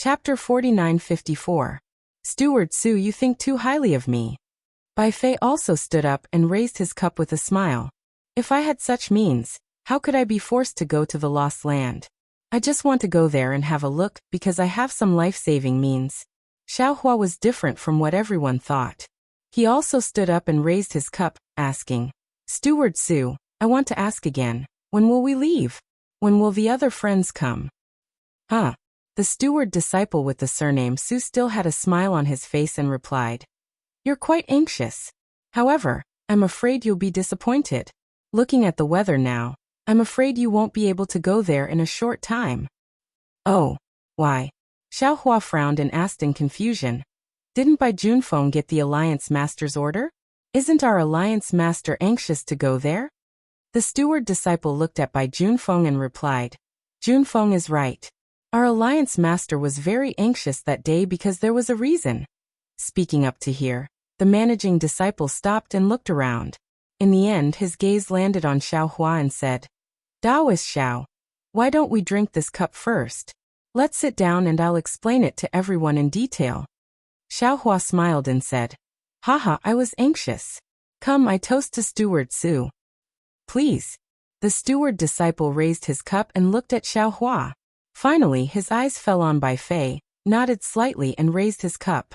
Chapter 4954. Steward Su, you think too highly of me. Bai Fei also stood up and raised his cup with a smile. If I had such means, how could I be forced to go to the Lost Land? I just want to go there and have a look because I have some life-saving means. Xiaohua was different from what everyone thought. He also stood up and raised his cup, asking, Steward Su, I want to ask again, when will we leave? When will the other friends come? Huh? The steward disciple with the surname Su still had a smile on his face and replied, You're quite anxious. However, I'm afraid you'll be disappointed. Looking at the weather now, I'm afraid you won't be able to go there in a short time. Oh, why? Xiaohua frowned and asked in confusion. Didn't Bai Junfeng get the Alliance Master's order? Isn't our Alliance Master anxious to go there? The steward disciple looked at Bai Junfeng and replied, Junfeng is right. Our Alliance Master was very anxious that day because there was a reason. Speaking up to here, the managing disciple stopped and looked around. In the end, his gaze landed on Xiaohua and said, Daoist Xiao, why don't we drink this cup first? Let's sit down and I'll explain it to everyone in detail. Xiaohua smiled and said, Haha, I was anxious. Come, I toast to Steward Su. Please. The steward disciple raised his cup and looked at Xiaohua. Finally, his eyes fell on Bai Fei, nodded slightly and raised his cup.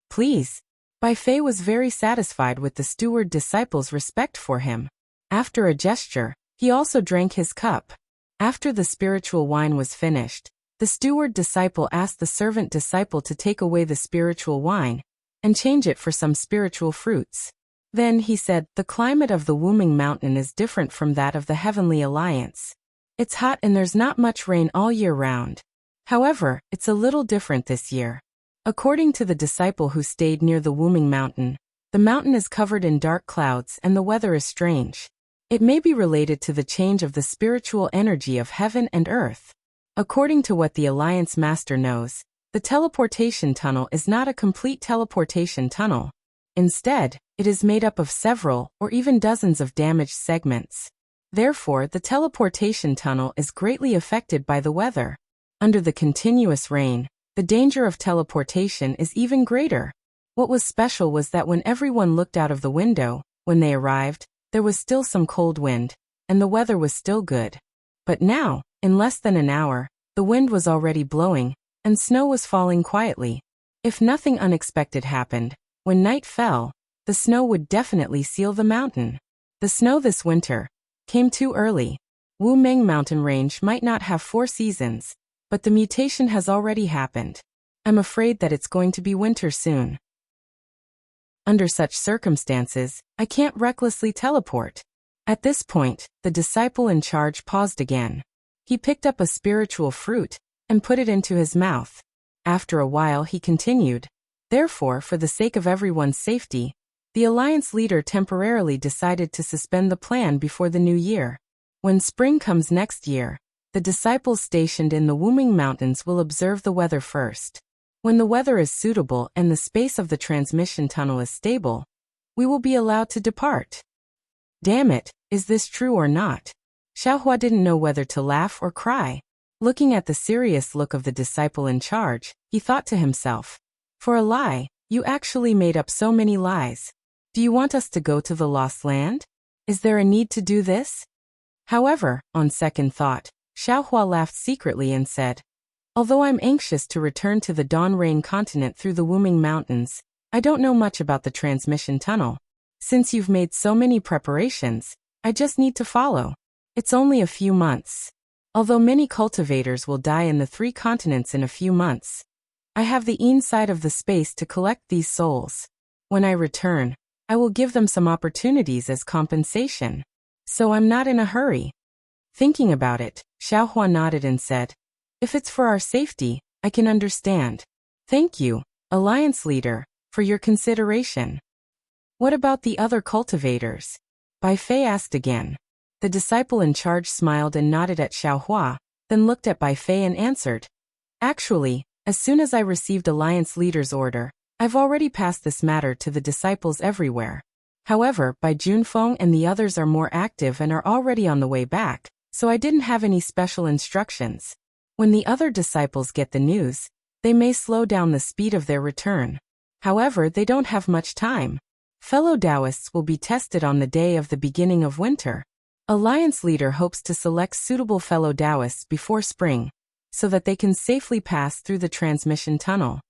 Please. Bai Fei was very satisfied with the steward disciple's respect for him. After a gesture, he also drank his cup. After the spiritual wine was finished, the steward disciple asked the servant disciple to take away the spiritual wine and change it for some spiritual fruits. Then he said, The climate of the Wuming Mountain is different from that of the Heavenly Alliance. It's hot and there's not much rain all year round. However, it's a little different this year. According to the disciple who stayed near the Wuming Mountain, the mountain is covered in dark clouds and the weather is strange. It may be related to the change of the spiritual energy of heaven and earth. According to what the Alliance Master knows, the teleportation tunnel is not a complete teleportation tunnel. Instead, it is made up of several or even dozens of damaged segments. Therefore, the teleportation tunnel is greatly affected by the weather. Under the continuous rain, the danger of teleportation is even greater. What was special was that when everyone looked out of the window, when they arrived, there was still some cold wind, and the weather was still good. But now, in less than an hour, the wind was already blowing, and snow was falling quietly. If nothing unexpected happened, when night fell, the snow would definitely seal the mountain. The snow this winter came too early. Wuming Mountain Range might not have 4 seasons, but the mutation has already happened. I'm afraid that it's going to be winter soon. Under such circumstances, I can't recklessly teleport. At this point, the disciple in charge paused again. He picked up a spiritual fruit and put it into his mouth. After a while he continued, Therefore, for the sake of everyone's safety, the Alliance leader temporarily decided to suspend the plan before the new year. When spring comes next year, the disciples stationed in the Wuming Mountains will observe the weather first. When the weather is suitable and the space of the transmission tunnel is stable, we will be allowed to depart. Damn it, is this true or not? Xiaohua didn't know whether to laugh or cry. Looking at the serious look of the disciple in charge, he thought to himself, For a lie, you actually made up so many lies. Do you want us to go to the Lost Land? Is there a need to do this? However, on second thought, Xiaohua laughed secretly and said, Although I'm anxious to return to the Dawn Rain continent through the Wuming Mountains, I don't know much about the transmission tunnel. Since you've made so many preparations, I just need to follow. It's only a few months. Although many cultivators will die in the 3 continents in a few months, I have the inside of the space to collect these souls. When I return, I will give them some opportunities as compensation. So I'm not in a hurry. Thinking about it, Xiaohua nodded and said, If it's for our safety, I can understand. Thank you, Alliance Leader, for your consideration. What about the other cultivators? Bai Fei asked again. The disciple in charge smiled and nodded at Xiaohua, then looked at Bai Fei and answered, Actually, as soon as I received Alliance Leader's order, I've already passed this matter to the disciples everywhere. However, Bai Junfeng and the others are more active and are already on the way back, so I didn't have any special instructions. When the other disciples get the news, They may slow down the speed of their return. However, they don't have much time. Fellow Taoists will be tested on the day of the beginning of winter. Alliance leader hopes to select suitable fellow Taoists before spring, so that they can safely pass through the transmission tunnel.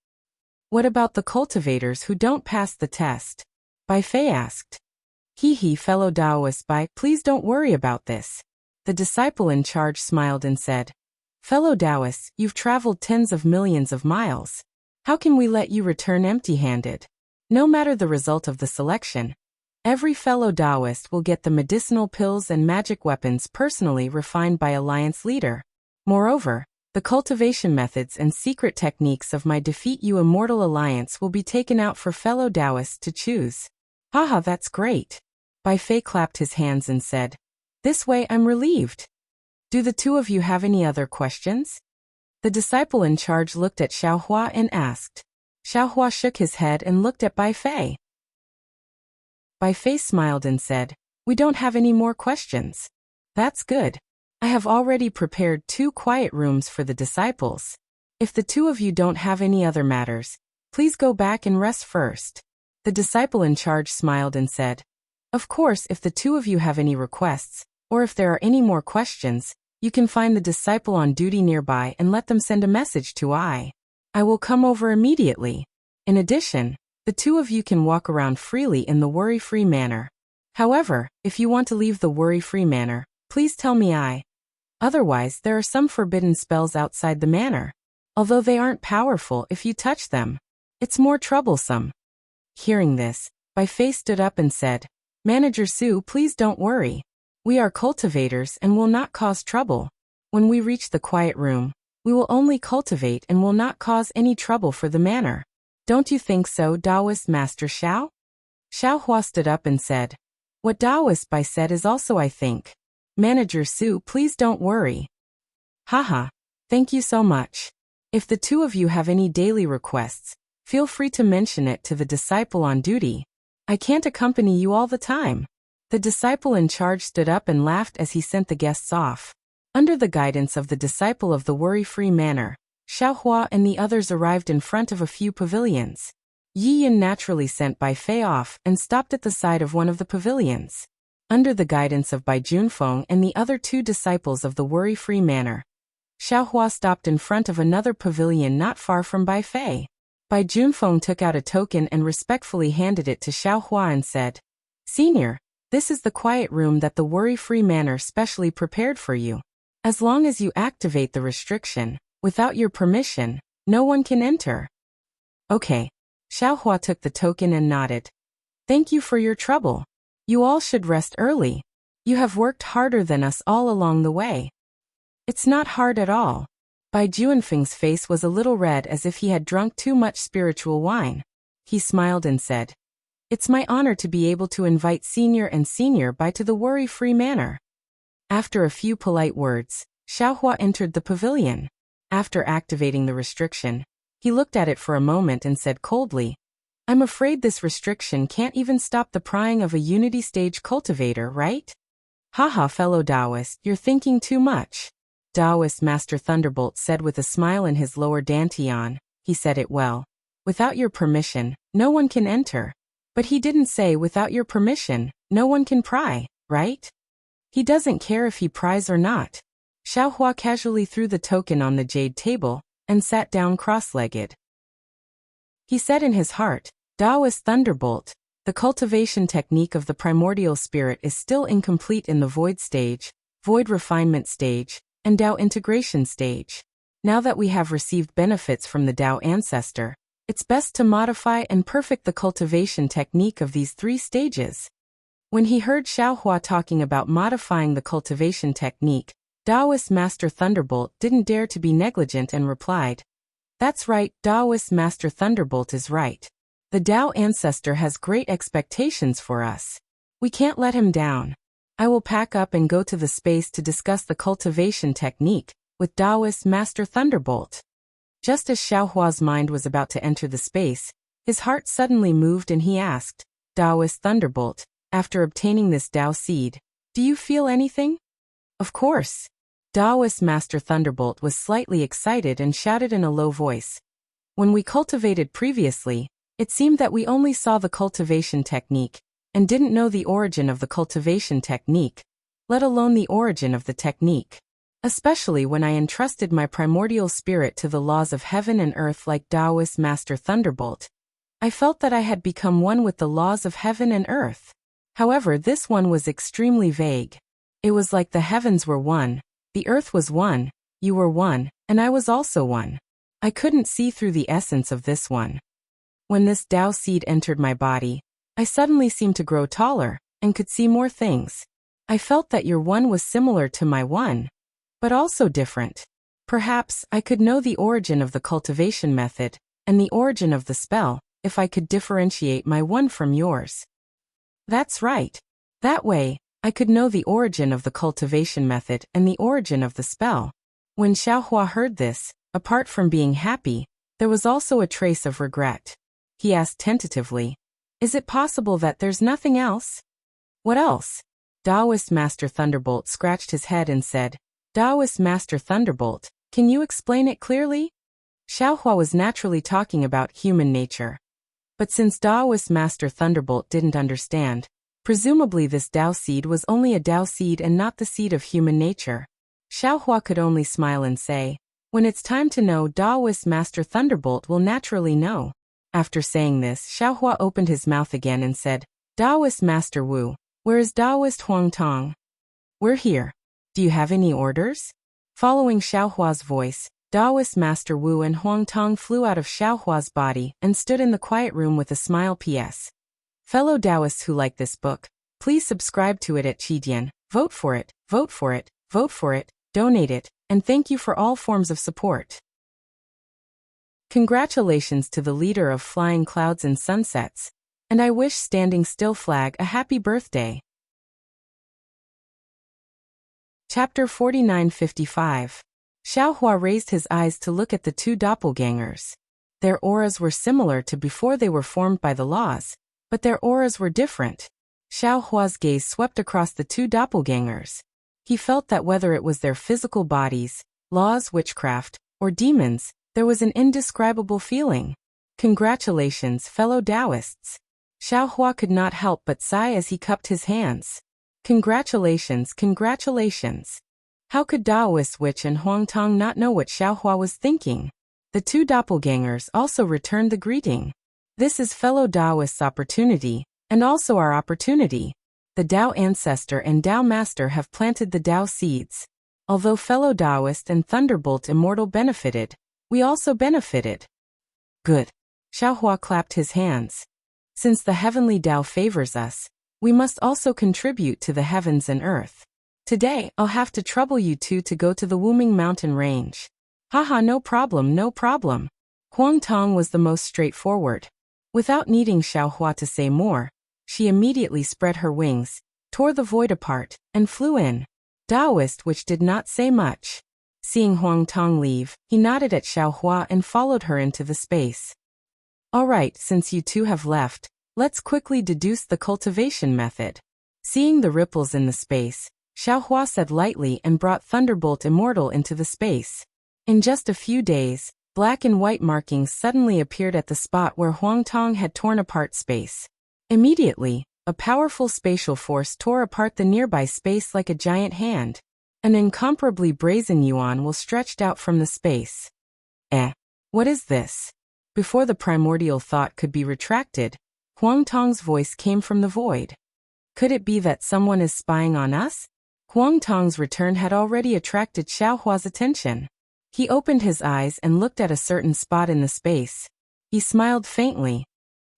What about the cultivators who don't pass the test? Bai Fei asked. Fellow Taoists, please don't worry about this. The disciple in charge smiled and said, fellow Taoists, you've traveled tens of millions of miles. How can we let you return empty-handed? No matter the result of the selection, every fellow Taoist will get the medicinal pills and magic weapons personally refined by Alliance leader. Moreover, the cultivation methods and secret techniques of my Defeat You Immortal Alliance will be taken out for fellow Taoists to choose. Haha, that's great. Bai Fei clapped his hands and said, this way I'm relieved. Do the two of you have any other questions? The disciple in charge looked at Xiaohua and asked. Xiaohua shook his head and looked at Bai Fei. Bai Fei smiled and said, we don't have any more questions. That's good. I have already prepared 2 quiet rooms for the disciples. If the two of you don't have any other matters, please go back and rest first. The disciple in charge smiled and said, of course, if the two of you have any requests, or if there are any more questions, you can find the disciple on duty nearby and let them send a message to I will come over immediately. In addition, the two of you can walk around freely in the worry-free manner. However, if you want to leave the worry-free manor, please tell me Otherwise, there are some forbidden spells outside the manor. Although they aren't powerful if you touch them, it's more troublesome. Hearing this, Bai Fei stood up and said, Manager Su, please don't worry. We are cultivators and will not cause trouble. When we reach the quiet room, we will only cultivate and will not cause any trouble for the manor. Don't you think so, Taoist Master Xiao? Xiaohua stood up and said, what Taoist Bai said is also I think. Manager Su, please don't worry. Haha, thank you so much. If the two of you have any daily requests, feel free to mention it to the disciple on duty. I can't accompany you all the time. The disciple in charge stood up and laughed as he sent the guests off. Under the guidance of the disciple of the worry-free manor, Xiaohua and the others arrived in front of a few pavilions. Yi Yin naturally sent Bai Fei off and stopped at the side of one of the pavilions. Under the guidance of Bai Junfeng and the other 2 disciples of the worry-free manor, Xiaohua stopped in front of another pavilion not far from Bai Fei. Bai Junfeng took out a token and respectfully handed it to Xiaohua and said, Senior, this is the quiet room that the worry-free manor specially prepared for you. As long as you activate the restriction, without your permission, no one can enter. Okay. Xiaohua took the token and nodded. Thank you for your trouble. You all should rest early. You have worked harder than us all along the way. It's not hard at all. Bai Juanfeng's face was a little red as if he had drunk too much spiritual wine. He smiled and said, it's my honor to be able to invite Senior and Senior Bai to the worry-free manor. After a few polite words, Xiaohua entered the pavilion. After activating the restriction, he looked at it for a moment and said coldly, I'm afraid this restriction can't even stop the prying of a Unity Stage cultivator, right? Haha, fellow Taoist, you're thinking too much. Taoist Master Thunderbolt said with a smile in his lower dantian. He said it well. Without your permission, no one can enter. But he didn't say without your permission, no one can pry, right? He doesn't care if he pries or not. Xiaohua casually threw the token on the jade table and sat down cross-legged. He said in his heart, Taoist Thunderbolt, the cultivation technique of the primordial spirit is still incomplete in the void stage, void refinement stage, and Tao integration stage. Now that we have received benefits from the Tao ancestor, it's best to modify and perfect the cultivation technique of these 3 stages. When he heard Xiaohua talking about modifying the cultivation technique, Taoist Master Thunderbolt didn't dare to be negligent and replied, That's right, Taoist Master Thunderbolt is right. The Tao ancestor has great expectations for us. We can't let him down. I will pack up and go to the space to discuss the cultivation technique with Taoist Master Thunderbolt. Just as Xiaohua's mind was about to enter the space, his heart suddenly moved and he asked, Taoist Thunderbolt, after obtaining this Tao seed, do you feel anything? Of course. Taoist Master Thunderbolt was slightly excited and shouted in a low voice, When we cultivated previously, it seemed that we only saw the cultivation technique and didn't know the origin of the cultivation technique, let alone the origin of the technique. Especially when I entrusted my primordial spirit to the laws of heaven and earth like Taoist Master Thunderbolt, I felt that I had become one with the laws of heaven and earth. However, this one was extremely vague. It was like the heavens were one, the earth was one, you were one, and I was also one. I couldn't see through the essence of this one. When this Tao seed entered my body, I suddenly seemed to grow taller and could see more things. I felt that your one was similar to my one, but also different. Perhaps I could know the origin of the cultivation method and the origin of the spell if I could differentiate my one from yours. That's right. That way, I could know the origin of the cultivation method and the origin of the spell. When Xiaohua heard this, apart from being happy, there was also a trace of regret. He asked tentatively, "Is it possible that there's nothing else?" "What else?" Taoist Master Thunderbolt scratched his head and said, "Taoist Master Thunderbolt, can you explain it clearly?" Xiaohua was naturally talking about human nature. But since Taoist Master Thunderbolt didn't understand, presumably this Tao seed was only a Tao seed and not the seed of human nature, Xiaohua could only smile and say, "When it's time to know, Taoist Master Thunderbolt will naturally know." After saying this, Xiaohua opened his mouth again and said, "Taoist Master Wu, where is Taoist Huang Tong?" "We're here. Do you have any orders?" Following Xiaohua's voice, Taoist Master Wu and Huang Tong flew out of Xiaohua's body and stood in the quiet room with a smile. P.S. Fellow Taoists who like this book, please subscribe to it at Qidian, vote for it, vote for it, vote for it, donate it, and thank you for all forms of support. Congratulations to the leader of Flying Clouds and Sunsets, and I wish Standing Still Flag a happy birthday. Chapter 4955. Xiaohua raised his eyes to look at the two doppelgangers. Their auras were similar to before they were formed by the laws, but their auras were different. Xiaohua's gaze swept across the two doppelgangers. He felt that whether it was their physical bodies, laws, witchcraft, or demons, there was an indescribable feeling. Congratulations, fellow Taoists. Xiaohua could not help but sigh as he cupped his hands. Congratulations, congratulations. How could Taoist Witch and Huang Tong not know what Xiaohua was thinking? The two doppelgangers also returned the greeting. This is fellow Taoist's opportunity, and also our opportunity. The Tao Ancestor and Tao Master have planted the Tao seeds. Although fellow Taoist and Thunderbolt Immortal benefited, we also benefited. Good. Xiaohua clapped his hands. Since the heavenly Tao favors us, we must also contribute to the heavens and earth. Today, I'll have to trouble you two to go to the Wuming Mountain Range. Haha, no problem, no problem. Huang Tong was the most straightforward. Without needing Xiaohua to say more, she immediately spread her wings, tore the void apart, and flew in. Taoist Witch did not say much. Seeing Huang Tong leave, he nodded at Xiaohua and followed her into the space. All right, since you two have left, let's quickly deduce the cultivation method. Seeing the ripples in the space, Xiaohua said lightly and brought Thunderbolt Immortal into the space. In just a few days, black and white markings suddenly appeared at the spot where Huang Tong had torn apart space. Immediately, a powerful spatial force tore apart the nearby space like a giant hand. An incomparably brazen yuan will stretched out from the space. What is this? Before the primordial thought could be retracted, Huang Tong's voice came from the void. Could it be that someone is spying on us? Huang Tong's return had already attracted Xiaohua's attention. He opened his eyes and looked at a certain spot in the space. He smiled faintly.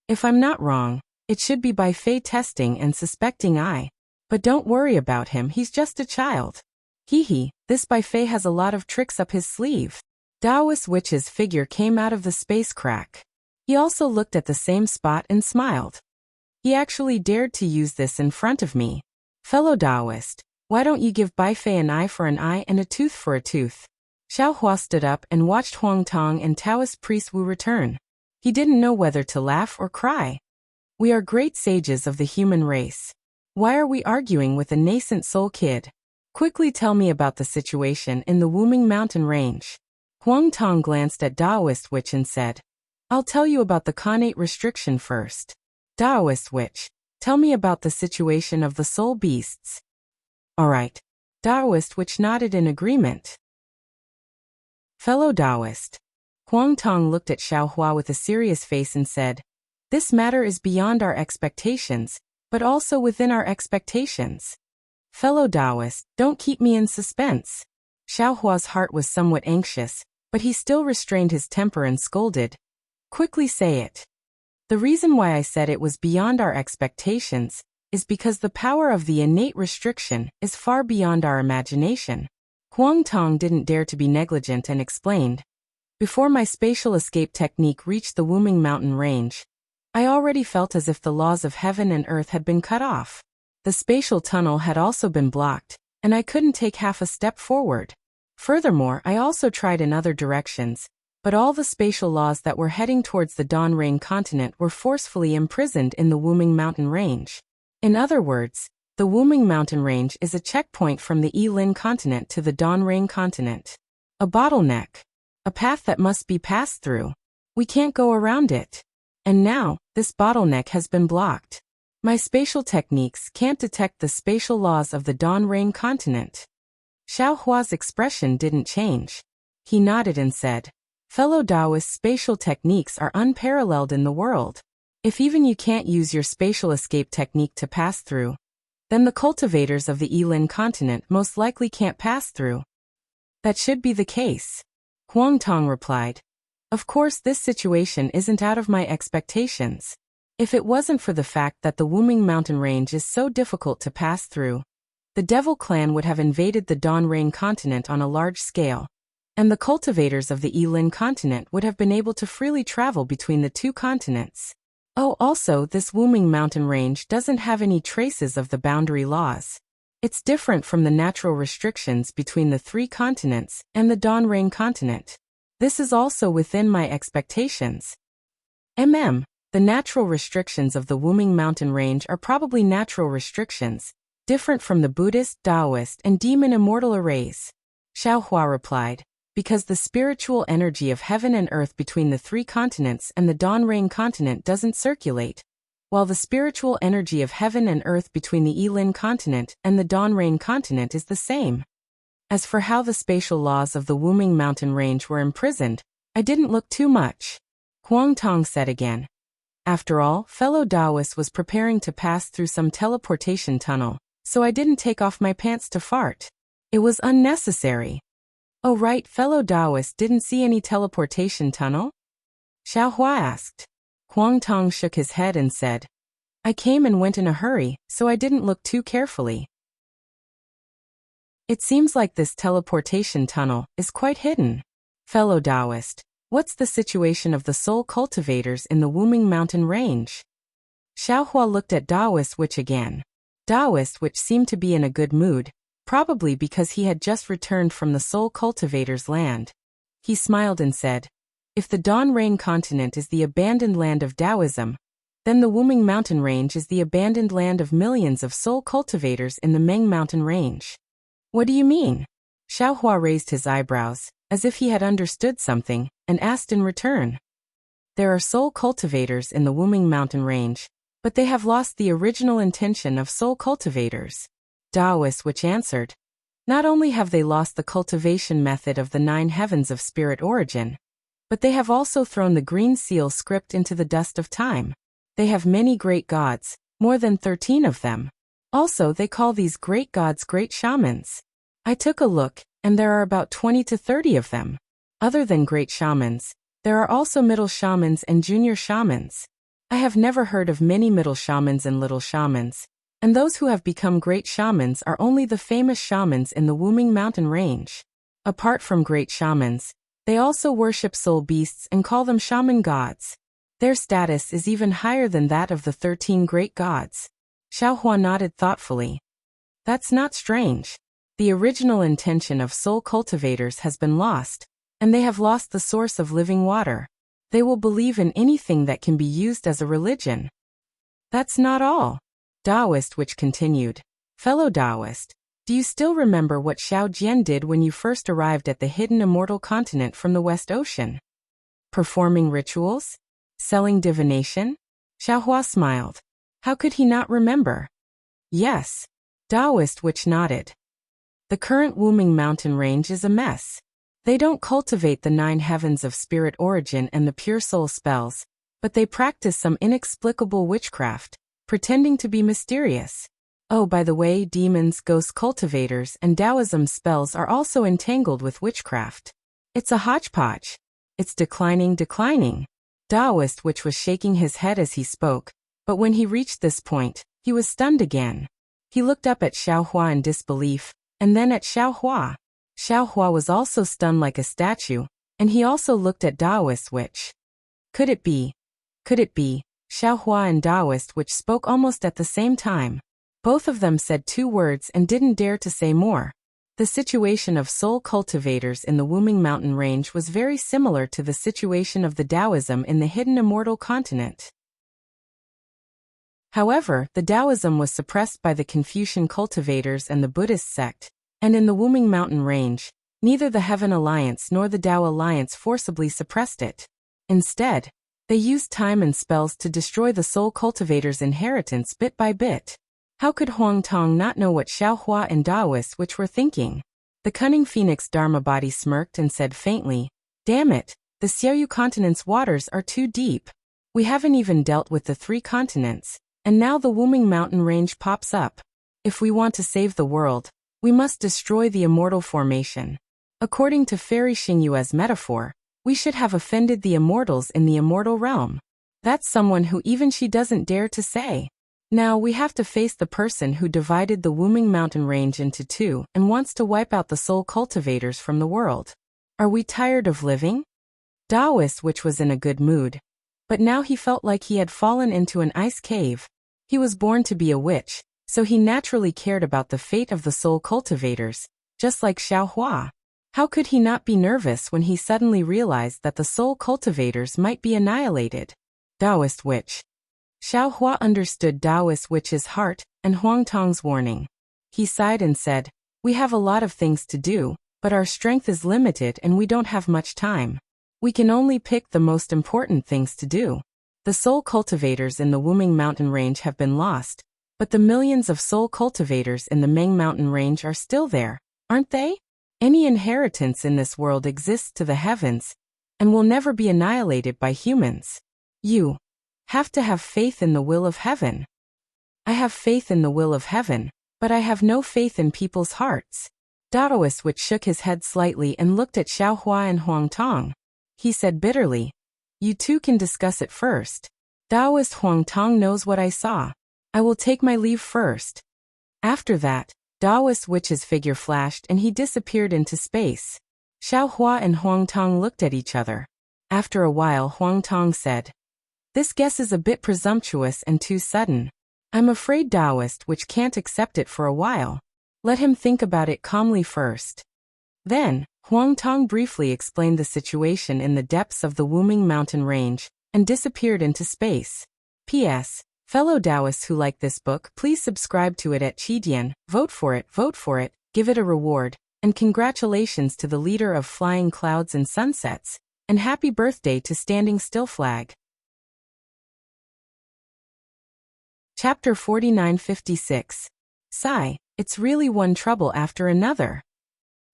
If I'm not wrong, it should be by Fei testing and suspecting I. But don't worry about him, he's just a child. Hee, this Bai Fei has a lot of tricks up his sleeve. Taoist Witch's figure came out of the space crack. He also looked at the same spot and smiled. He actually dared to use this in front of me. Fellow Taoist, why don't you give Bai Fei an eye for an eye and a tooth for a tooth? Xiaohua stood up and watched Huang Tong and Taoist priest Wu return. He didn't know whether to laugh or cry. We are great sages of the human race. Why are we arguing with a nascent soul kid? Quickly tell me about the situation in the Wuming Mountain Range. Huang Tong glanced at Taoist Witch and said, I'll tell you about the Khanate restriction first. Taoist witch, tell me about the situation of the soul beasts. Alright. Taoist witch nodded in agreement. Fellow Taoist. Huang Tong looked at Xiao Hua with a serious face and said, "This matter is beyond our expectations, but also within our expectations. Fellow Taoist, don't keep me in suspense." Xiao Hua's heart was somewhat anxious, but he still restrained his temper and scolded, "Quickly say it." The reason why I said it was beyond our expectations is because the power of the innate restriction is far beyond our imagination. Huang Tong didn't dare to be negligent and explained, "Before my spatial escape technique reached the Wuming mountain range, I already felt as if the laws of heaven and earth had been cut off. The spatial tunnel had also been blocked, and I couldn't take half a step forward. Furthermore, I also tried in other directions, but all the spatial laws that were heading towards the Dan Rain continent were forcefully imprisoned in the Wuming mountain range. In other words, the Wuming mountain range is a checkpoint from the Yilin continent to the Dan Rain continent. A bottleneck. A path that must be passed through. We can't go around it. And now, this bottleneck has been blocked. My spatial techniques can't detect the spatial laws of the Dan Rain continent." Xiao Hua's expression didn't change. He nodded and said, "Fellow Taoist, spatial techniques are unparalleled in the world. If even you can't use your spatial escape technique to pass through, then the cultivators of the Yilin continent most likely can't pass through." "That should be the case," Huang Tong replied. "Of course, this situation isn't out of my expectations. If it wasn't for the fact that the Wuming mountain range is so difficult to pass through, the Devil clan would have invaded the Dan Rain continent on a large scale, and the cultivators of the Yilin continent would have been able to freely travel between the two continents. Oh, also, this Wuming mountain range doesn't have any traces of the boundary laws. It's different from the natural restrictions between the three continents and the Dan Rain continent. This is also within my expectations. The natural restrictions of the Wuming mountain range are probably natural restrictions, different from the Buddhist, Taoist, and demon immortal arrays," Xiao Hua replied, "because the spiritual energy of heaven and earth between the three continents and the Dan Rain continent doesn't circulate, while the spiritual energy of heaven and earth between the Yilin continent and the Dan Rain continent is the same. As for how the spatial laws of the Wuming mountain range were imprisoned, I didn't look too much," Huang Tong said again. "After all, fellow Taoist was preparing to pass through some teleportation tunnel, so I didn't take off my pants to fart. It was unnecessary." "Oh right, fellow Taoist didn't see any teleportation tunnel?" Xiao Hua asked. Huang Tong shook his head and said, "I came and went in a hurry, so I didn't look too carefully. It seems like this teleportation tunnel is quite hidden. Fellow Taoist, what's the situation of the soul cultivators in the Wuming mountain range?" Xiao Hua looked at Taoist witch again. Taoist witch seemed to be in a good mood, probably because he had just returned from the soul cultivator's land. He smiled and said, "If the Dan Rain continent is the abandoned land of Taoism, then the Wuming mountain range is the abandoned land of millions of soul cultivators in the Meng mountain range." "What do you mean?" Xiao Hua raised his eyebrows, as if he had understood something, and asked in return. "There are soul cultivators in the Wuming mountain range, but they have lost the original intention of soul cultivators," Taoist witch answered. "Not only have they lost the cultivation method of the 9 heavens of spirit origin, but they have also thrown the green seal script into the dust of time. They have many great gods, more than 13 of them. Also, they call these great gods great shamans. I took a look, and there are about 20 to 30 of them. Other than great shamans, there are also middle shamans and junior shamans. I have never heard of many middle shamans and little shamans, and those who have become great shamans are only the famous shamans in the Wuming mountain range. Apart from great shamans, they also worship soul beasts and call them shaman gods. Their status is even higher than that of the 13 great gods." Xiao Hua nodded thoughtfully. "That's not strange. The original intention of soul cultivators has been lost, and they have lost the source of living water. They will believe in anything that can be used as a religion." "That's not all," Taoist witch continued. "Fellow Taoist, do you still remember what Xiao Jian did when you first arrived at the hidden immortal continent from the West Ocean? Performing rituals? Selling divination? Xiaohua smiled. How could he not remember? Yes. Taoist witch nodded. The current Wuming mountain range is a mess. They don't cultivate the 9 heavens of spirit origin and the pure soul spells, but they practice some inexplicable witchcraft, pretending to be mysterious. Oh, by the way, demons, ghost cultivators, and Taoism spells are also entangled with witchcraft. It's a hodgepodge. It's declining. Taoist witch was shaking his head as he spoke, but when he reached this point, he was stunned again. He looked up at Xiaohua in disbelief, and then at Xiaohua. Xiaohua was also stunned like a statue, and he also looked at Taoist witch. Could it be? Xiaohua and Taoist witch spoke almost at the same time. Both of them said 2 words and didn't dare to say more. The situation of soul cultivators in the Wuming mountain range was very similar to the situation of the Taoism in the hidden immortal continent. However, the Taoism was suppressed by the Confucian cultivators and the Buddhist sect, and in the Wuming mountain range, neither the Heaven Alliance nor the Tao Alliance forcibly suppressed it. Instead, they used time and spells to destroy the soul cultivators' inheritance bit by bit. How could Huang Tong not know what Xiaohua and Taoist witch were thinking? The cunning phoenix Dharma body smirked and said faintly, "Damn it, the Xiaoyu continent's waters are too deep. We haven't even dealt with the 3 continents, and now the Wuming mountain range pops up. If we want to save the world, we must destroy the immortal formation. According to Fairy Xingyue's metaphor, we should have offended the immortals in the immortal realm. That's someone who even she doesn't dare to say. Now we have to face the person who divided the Wuming mountain range into 2 and wants to wipe out the soul cultivators from the world. Are we tired of living?" Taoist witch was in a good mood, but now he felt like he had fallen into an ice cave. He was born to be a witch, so he naturally cared about the fate of the soul cultivators, just like Xiaohua. How could he not be nervous when he suddenly realized that the soul cultivators might be annihilated? Taoist witch. Xiaohua understood Taoist witch's heart and Huang Tong's warning. He sighed and said, "We have a lot of things to do, but our strength is limited and we don't have much time. We can only pick the most important things to do. The soul cultivators in the Wuming mountain range have been lost, but the millions of soul cultivators in the Meng mountain range are still there, aren't they? Any inheritance in this world exists to the heavens, and will never be annihilated by humans. You have to have faith in the will of heaven." "I have faith in the will of heaven, but I have no faith in people's hearts." Taoist witch shook his head slightly and looked at Xiaohua and Huang Tong. He said bitterly, "You 2 can discuss it first. Taoist Huang Tong knows what I saw. I will take my leave first." After that, Taoist witch's figure flashed and he disappeared into space. Xiaohua and Huang Tong looked at each other. After a while Huang Tong said, "This guess is a bit presumptuous and too sudden. I'm afraid Taoist witch can't accept it for a while. Let him think about it calmly first." Then, Huang Tong briefly explained the situation in the depths of the Wuming mountain range, and disappeared into space. P.S. Fellow Taoists who like this book, please subscribe to it at Qidian, vote for it, give it a reward, and congratulations to the leader of Flying Clouds and Sunsets, and happy birthday to Standing Still Flag. Chapter 4956. Sigh, it's really one trouble after another.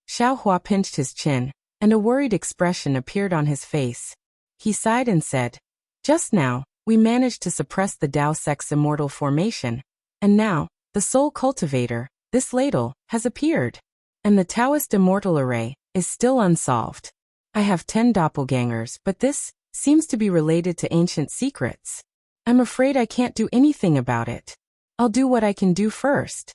Xiaohua pinched his chin, and a worried expression appeared on his face. He sighed and said, "Just now, we managed to suppress the Tao sect's immortal formation, and now, the soul cultivator, this ladle, has appeared. And the Taoist immortal array is still unsolved. I have 10 doppelgangers, but this seems to be related to ancient secrets. I'm afraid I can't do anything about it. I'll do what I can do first."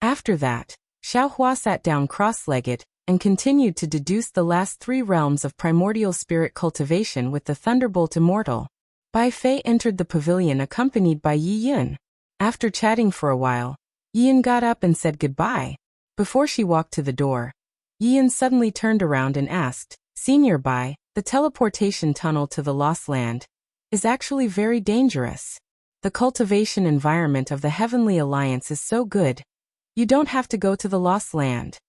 After that, Xiaohua sat down cross-legged and continued to deduce the last 3 realms of primordial spirit cultivation with the Thunderbolt Immortal. Bai Fei entered the pavilion accompanied by Yi Yun. After chatting for a while, Yi Yun got up and said goodbye. Before she walked to the door, Yi Yun suddenly turned around and asked, "Senior Bai, the teleportation tunnel to the Lost Land is actually very dangerous. The cultivation environment of the Heavenly Alliance is so good. You don't have to go to the Lost Land."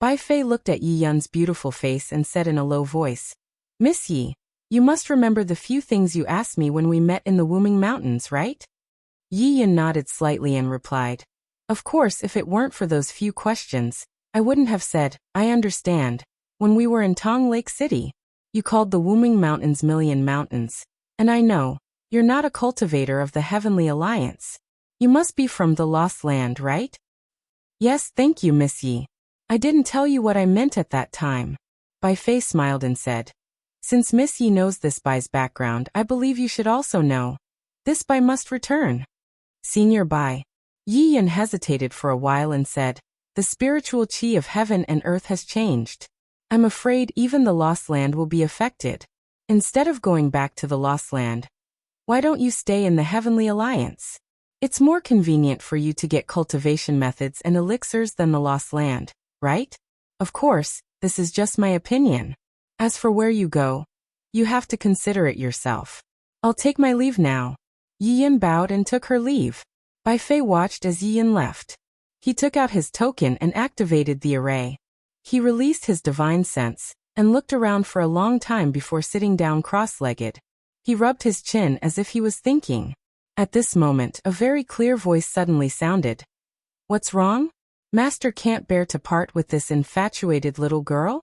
Bai Fei looked at Yi Yun's beautiful face and said in a low voice, "Miss Yi, You must remember the few things you asked me when we met in the Wuming Mountains, right? Yi Yan nodded slightly and replied, Of course, if it weren't for those few questions, I wouldn't have said, I understand. When we were in Tong Lake City, you called the Wuming Mountains Million Mountains. And I know, you're not a cultivator of the Heavenly Alliance. You must be from the Lost Land, right? Yes, thank you, Miss Yi. I didn't tell you what I meant at that time. Bai Fei smiled and said, Since Miss Yi knows this Bai's background, I believe you should also know. This Bai must return. Senior Bai. Yi Yan hesitated for a while and said, The spiritual qi of heaven and earth has changed. I'm afraid even the Lost Land will be affected. Instead of going back to the Lost Land, why don't you stay in the Heavenly Alliance? It's more convenient for you to get cultivation methods and elixirs than the Lost Land, right? Of course, this is just my opinion. As for where you go, you have to consider it yourself. I'll take my leave now. Yi Yan bowed and took her leave. Bai Fei watched as Yi Yan left. He took out his token and activated the array. He released his divine sense and looked around for a long time before sitting down cross-legged. He rubbed his chin as if he was thinking. At this moment, a very clear voice suddenly sounded. What's wrong? Master can't bear to part with this infatuated little girl?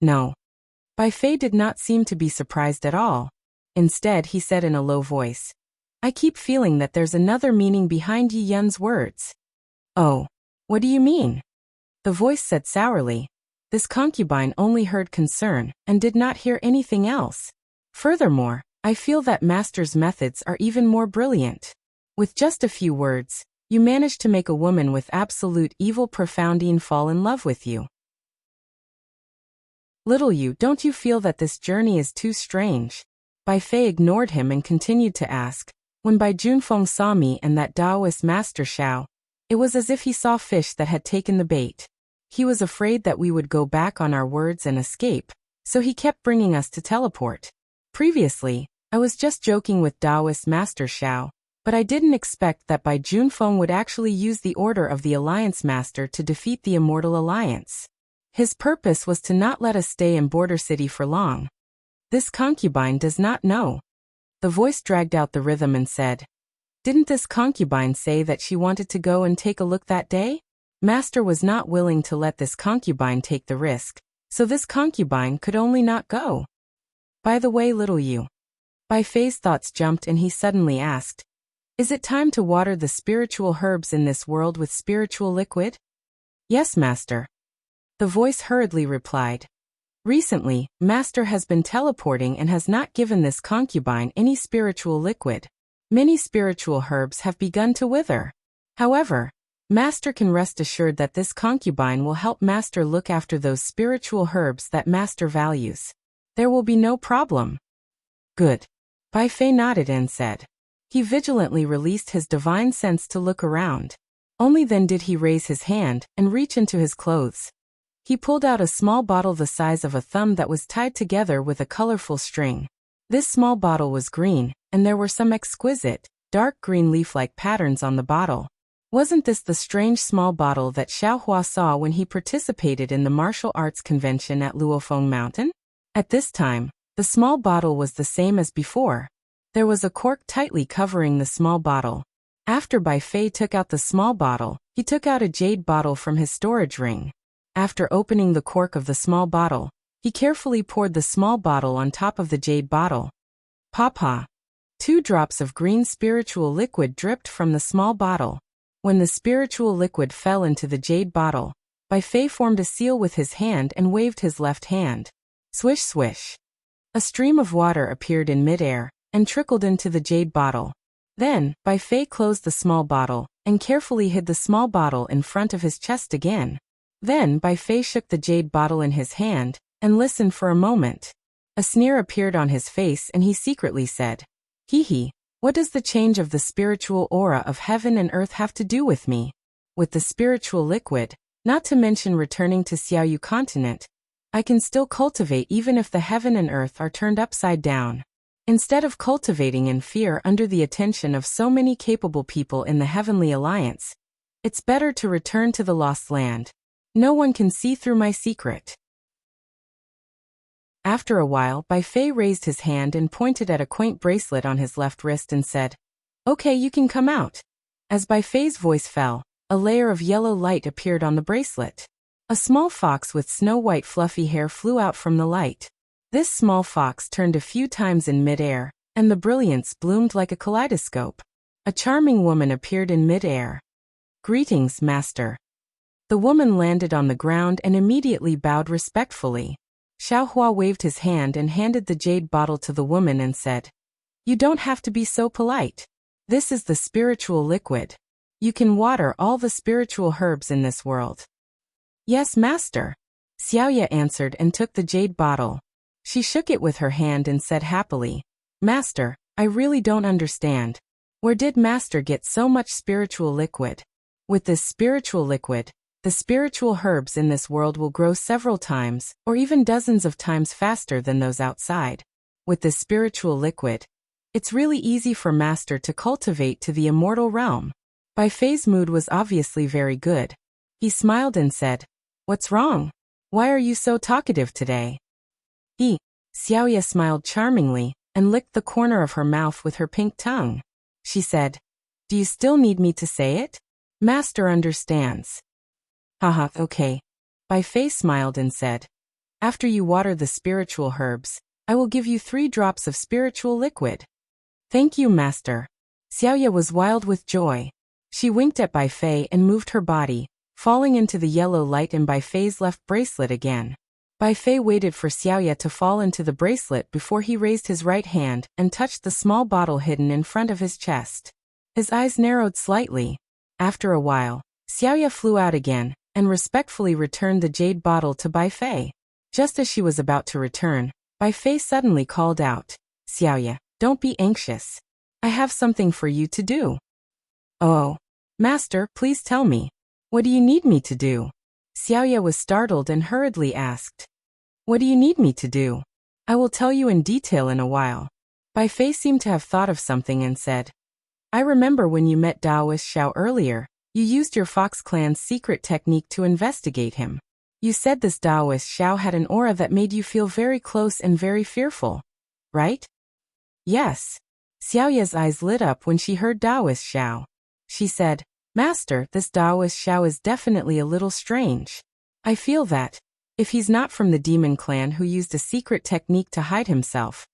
No. Bai Fei did not seem to be surprised at all. Instead, he said in a low voice, I keep feeling that there's another meaning behind Yi Yan's words. Oh, what do you mean? The voice said sourly. This concubine only heard concern and did not hear anything else. Furthermore, I feel that Master's methods are even more brilliant. With just a few words, you managed to make a woman with absolute evil profoundine fall in love with you. Little you, don't you feel that this journey is too strange? Bai Fei ignored him and continued to ask, When Bai Junfeng saw me and that Taoist Master Xiao, it was as if he saw fish that had taken the bait. He was afraid that we would go back on our words and escape, so he kept bringing us to teleport. Previously, I was just joking with Taoist Master Xiao, but I didn't expect that Bai Junfeng would actually use the order of the Alliance Master to defeat the Immortal Alliance. His purpose was to not let us stay in Border City for long. This concubine does not know. The voice dragged out the rhythm and said, Didn't this concubine say that she wanted to go and take a look that day? Master was not willing to let this concubine take the risk, so this concubine could only not go. By the way, little you. Bai Fei's thoughts jumped and he suddenly asked, Is it time to water the spiritual herbs in this world with spiritual liquid? Yes, Master. The voice hurriedly replied. Recently, Master has been teleporting and has not given this concubine any spiritual liquid. Many spiritual herbs have begun to wither. However, Master can rest assured that this concubine will help Master look after those spiritual herbs that Master values. There will be no problem. Good. Bai Fei nodded and said. He vigilantly released his divine sense to look around. Only then did he raise his hand and reach into his clothes. He pulled out a small bottle the size of a thumb that was tied together with a colorful string. This small bottle was green, and there were some exquisite, dark green leaf-like patterns on the bottle. Wasn't this the strange small bottle that Xiao Hua saw when he participated in the martial arts convention at Luofeng Mountain? At this time, the small bottle was the same as before. There was a cork tightly covering the small bottle. After Bai Fei took out the small bottle, he took out a jade bottle from his storage ring. After opening the cork of the small bottle, he carefully poured the small bottle on top of the jade bottle. Papa. 2 drops of green spiritual liquid dripped from the small bottle. When the spiritual liquid fell into the jade bottle, Bai Fei formed a seal with his hand and waved his left hand. Swish swish. A stream of water appeared in midair and trickled into the jade bottle. Then, Bai Fei closed the small bottle and carefully hid the small bottle in front of his chest again. Then Bai Fei shook the jade bottle in his hand and listened for a moment. A sneer appeared on his face and he secretly said, Hee, what does the change of the spiritual aura of heaven and earth have to do with me? With the spiritual liquid, not to mention returning to Xiaoyu continent, I can still cultivate even if the heaven and earth are turned upside down. Instead of cultivating in fear under the attention of so many capable people in the Heavenly Alliance, it's better to return to the Lost Land. No one can see through my secret. After a while, Bai Fei raised his hand and pointed at a quaint bracelet on his left wrist and said, "Okay, you can come out." As Bai Fei's voice fell, a layer of yellow light appeared on the bracelet. A small fox with snow-white fluffy hair flew out from the light. This small fox turned a few times in mid-air, and the brilliance bloomed like a kaleidoscope. A charming woman appeared in mid-air. "Greetings, master." The woman landed on the ground and immediately bowed respectfully. Xiaohua waved his hand and handed the jade bottle to the woman and said, "You don't have to be so polite. This is the spiritual liquid. You can water all the spiritual herbs in this world." "Yes, master," Xiaoya answered and took the jade bottle. She shook it with her hand and said happily, "Master, I really don't understand. Where did master get so much spiritual liquid? With this spiritual liquid, the spiritual herbs in this world will grow several times, or even dozens of times faster than those outside. With this spiritual liquid, it's really easy for master to cultivate to the immortal realm." Bai Fei's mood was obviously very good. He smiled and said, "What's wrong? Why are you so talkative today?" Xiaoya smiled charmingly and licked the corner of her mouth with her pink tongue. She said, "Do you still need me to say it? Master understands." "Haha, okay." Bai Fei smiled and said, "After you water the spiritual herbs, I will give you 3 drops of spiritual liquid." "Thank you, master." Xiaoya was wild with joy. She winked at Bai Fei and moved her body, falling into the yellow light in Bai Fei's left bracelet again. Bai Fei waited for Xiaoya to fall into the bracelet before he raised his right hand and touched the small bottle hidden in front of his chest. His eyes narrowed slightly. After a while, Xiaoya flew out again and respectfully returned the jade bottle to Bai Fei. Just as she was about to return, Bai Fei suddenly called out, "Xiaoya, don't be anxious. I have something for you to do." "Oh, master, please tell me. What do you need me to do?" Xiaoya was startled and hurriedly asked, "What do you need me to do? I will tell you in detail in a while." Bai Fei seemed to have thought of something and said, "I remember when you met Daoist Xiao earlier, you used your Fox Clan's secret technique to investigate him. You said this Daoist Xiao had an aura that made you feel very close and very fearful, right?" "Yes." Xiaoya's eyes lit up when she heard Daoist Xiao. She said, "Master, this Daoist Xiao is definitely a little strange. I feel that, if he's not from the demon clan who used a secret technique to hide himself,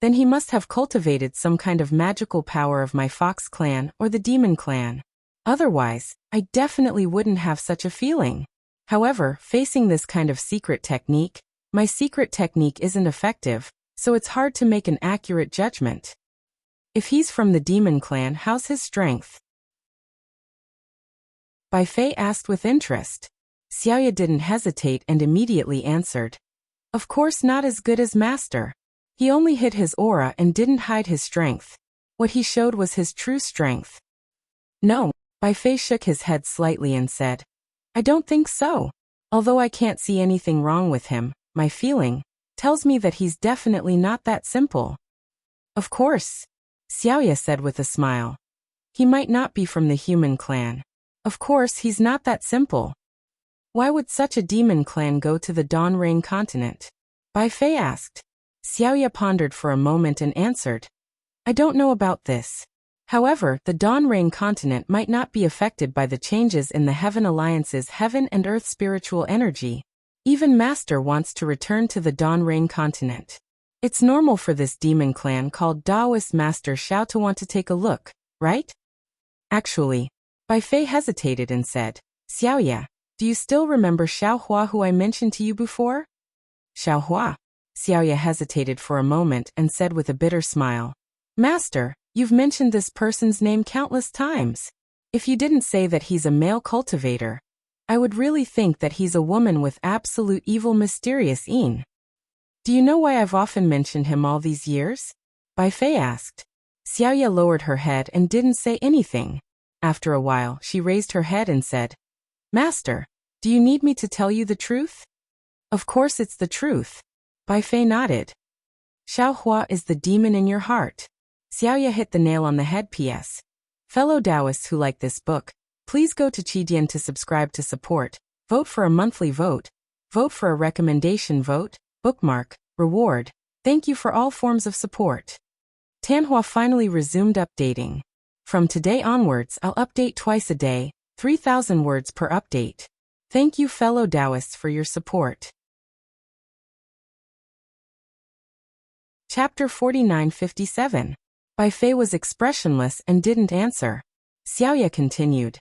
then he must have cultivated some kind of magical power of my Fox Clan or the demon clan. Otherwise, I definitely wouldn't have such a feeling. However, facing this kind of secret technique, my secret technique isn't effective, so it's hard to make an accurate judgment. If he's from the demon clan, how's his strength?" Bai Fei asked with interest. Xiaoya didn't hesitate and immediately answered, "Of course not as good as master. He only hid his aura and didn't hide his strength. What he showed was his true strength." "No," Bai Fei shook his head slightly and said, "I don't think so. Although I can't see anything wrong with him, my feeling tells me that he's definitely not that simple." "Of course," Xiaoya said with a smile. "He might not be from the human clan. Of course he's not that simple." "Why would such a demon clan go to the Dawn Rain continent?" Bai Fei asked. Xiaoya pondered for a moment and answered, "I don't know about this. However, the Dawn Rain continent might not be affected by the changes in the Heaven Alliance's heaven and earth spiritual energy. Even Master wants to return to the Dawn Rain continent. It's normal for this demon clan called Daoist Master Xiao to want to take a look, right?" "Actually," Bai Fei hesitated and said, "Xiaoya, do you still remember Xiaohua who I mentioned to you before?" "Xiaohua?" Xiaoya hesitated for a moment and said with a bitter smile, "Master, you've mentioned this person's name countless times. If you didn't say that he's a male cultivator, I would really think that he's a woman with absolute evil mysterious in. Do you know why I've often mentioned him all these years?" Bai Fei asked. Xiaoya lowered her head and didn't say anything. After a while, she raised her head and said, "Master, do you need me to tell you the truth?" "Of course it's the truth." Bai Fei nodded. "Xiaohua is the demon in your heart." Xiaoya hit the nail on the head. P.S. Fellow Taoists who like this book, please go to Qidian to subscribe to support, vote for a monthly vote, vote for a recommendation vote, bookmark, Reward. Thank you for all forms of support. Tanhua finally resumed updating. From today onwards, I'll update twice a day, 3,000 words per update. Thank you fellow Taoists for your support. Chapter 4957. Bai Fei was expressionless and didn't answer. Xiaoye continued.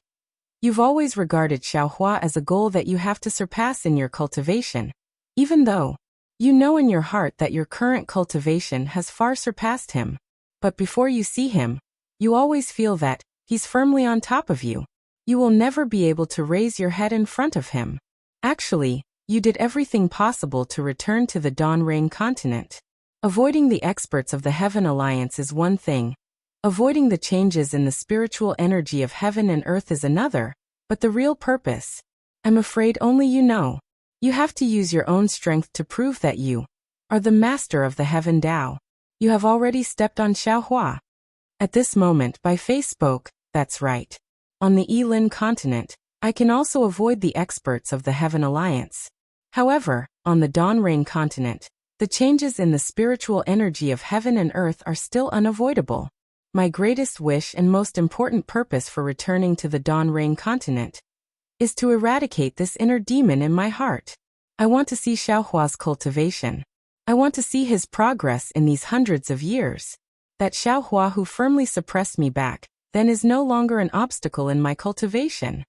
You've always regarded Xiaohua as a goal that you have to surpass in your cultivation, even though you know in your heart that your current cultivation has far surpassed him. But before you see him, you always feel that he's firmly on top of you. You will never be able to raise your head in front of him. Actually, you did everything possible to return to the Dawn Rain continent. Avoiding the experts of the Heaven Alliance is one thing. Avoiding the changes in the spiritual energy of heaven and earth is another, but the real purpose, I'm afraid only you know. You have to use your own strength to prove that you are the master of the Heaven Tao. You have already stepped on Xiaohua. At this moment, Bai Fei spoke. That's right. On the Yilin continent, I can also avoid the experts of the Heaven Alliance. However, on the Dawn Rain continent, the changes in the spiritual energy of heaven and earth are still unavoidable. My greatest wish and most important purpose for returning to the Dawn Rain continent is to eradicate this inner demon in my heart. I want to see Xiaohua's cultivation. I want to see his progress in these hundreds of years. That Xiaohua who firmly suppressed me back then is no longer an obstacle in my cultivation.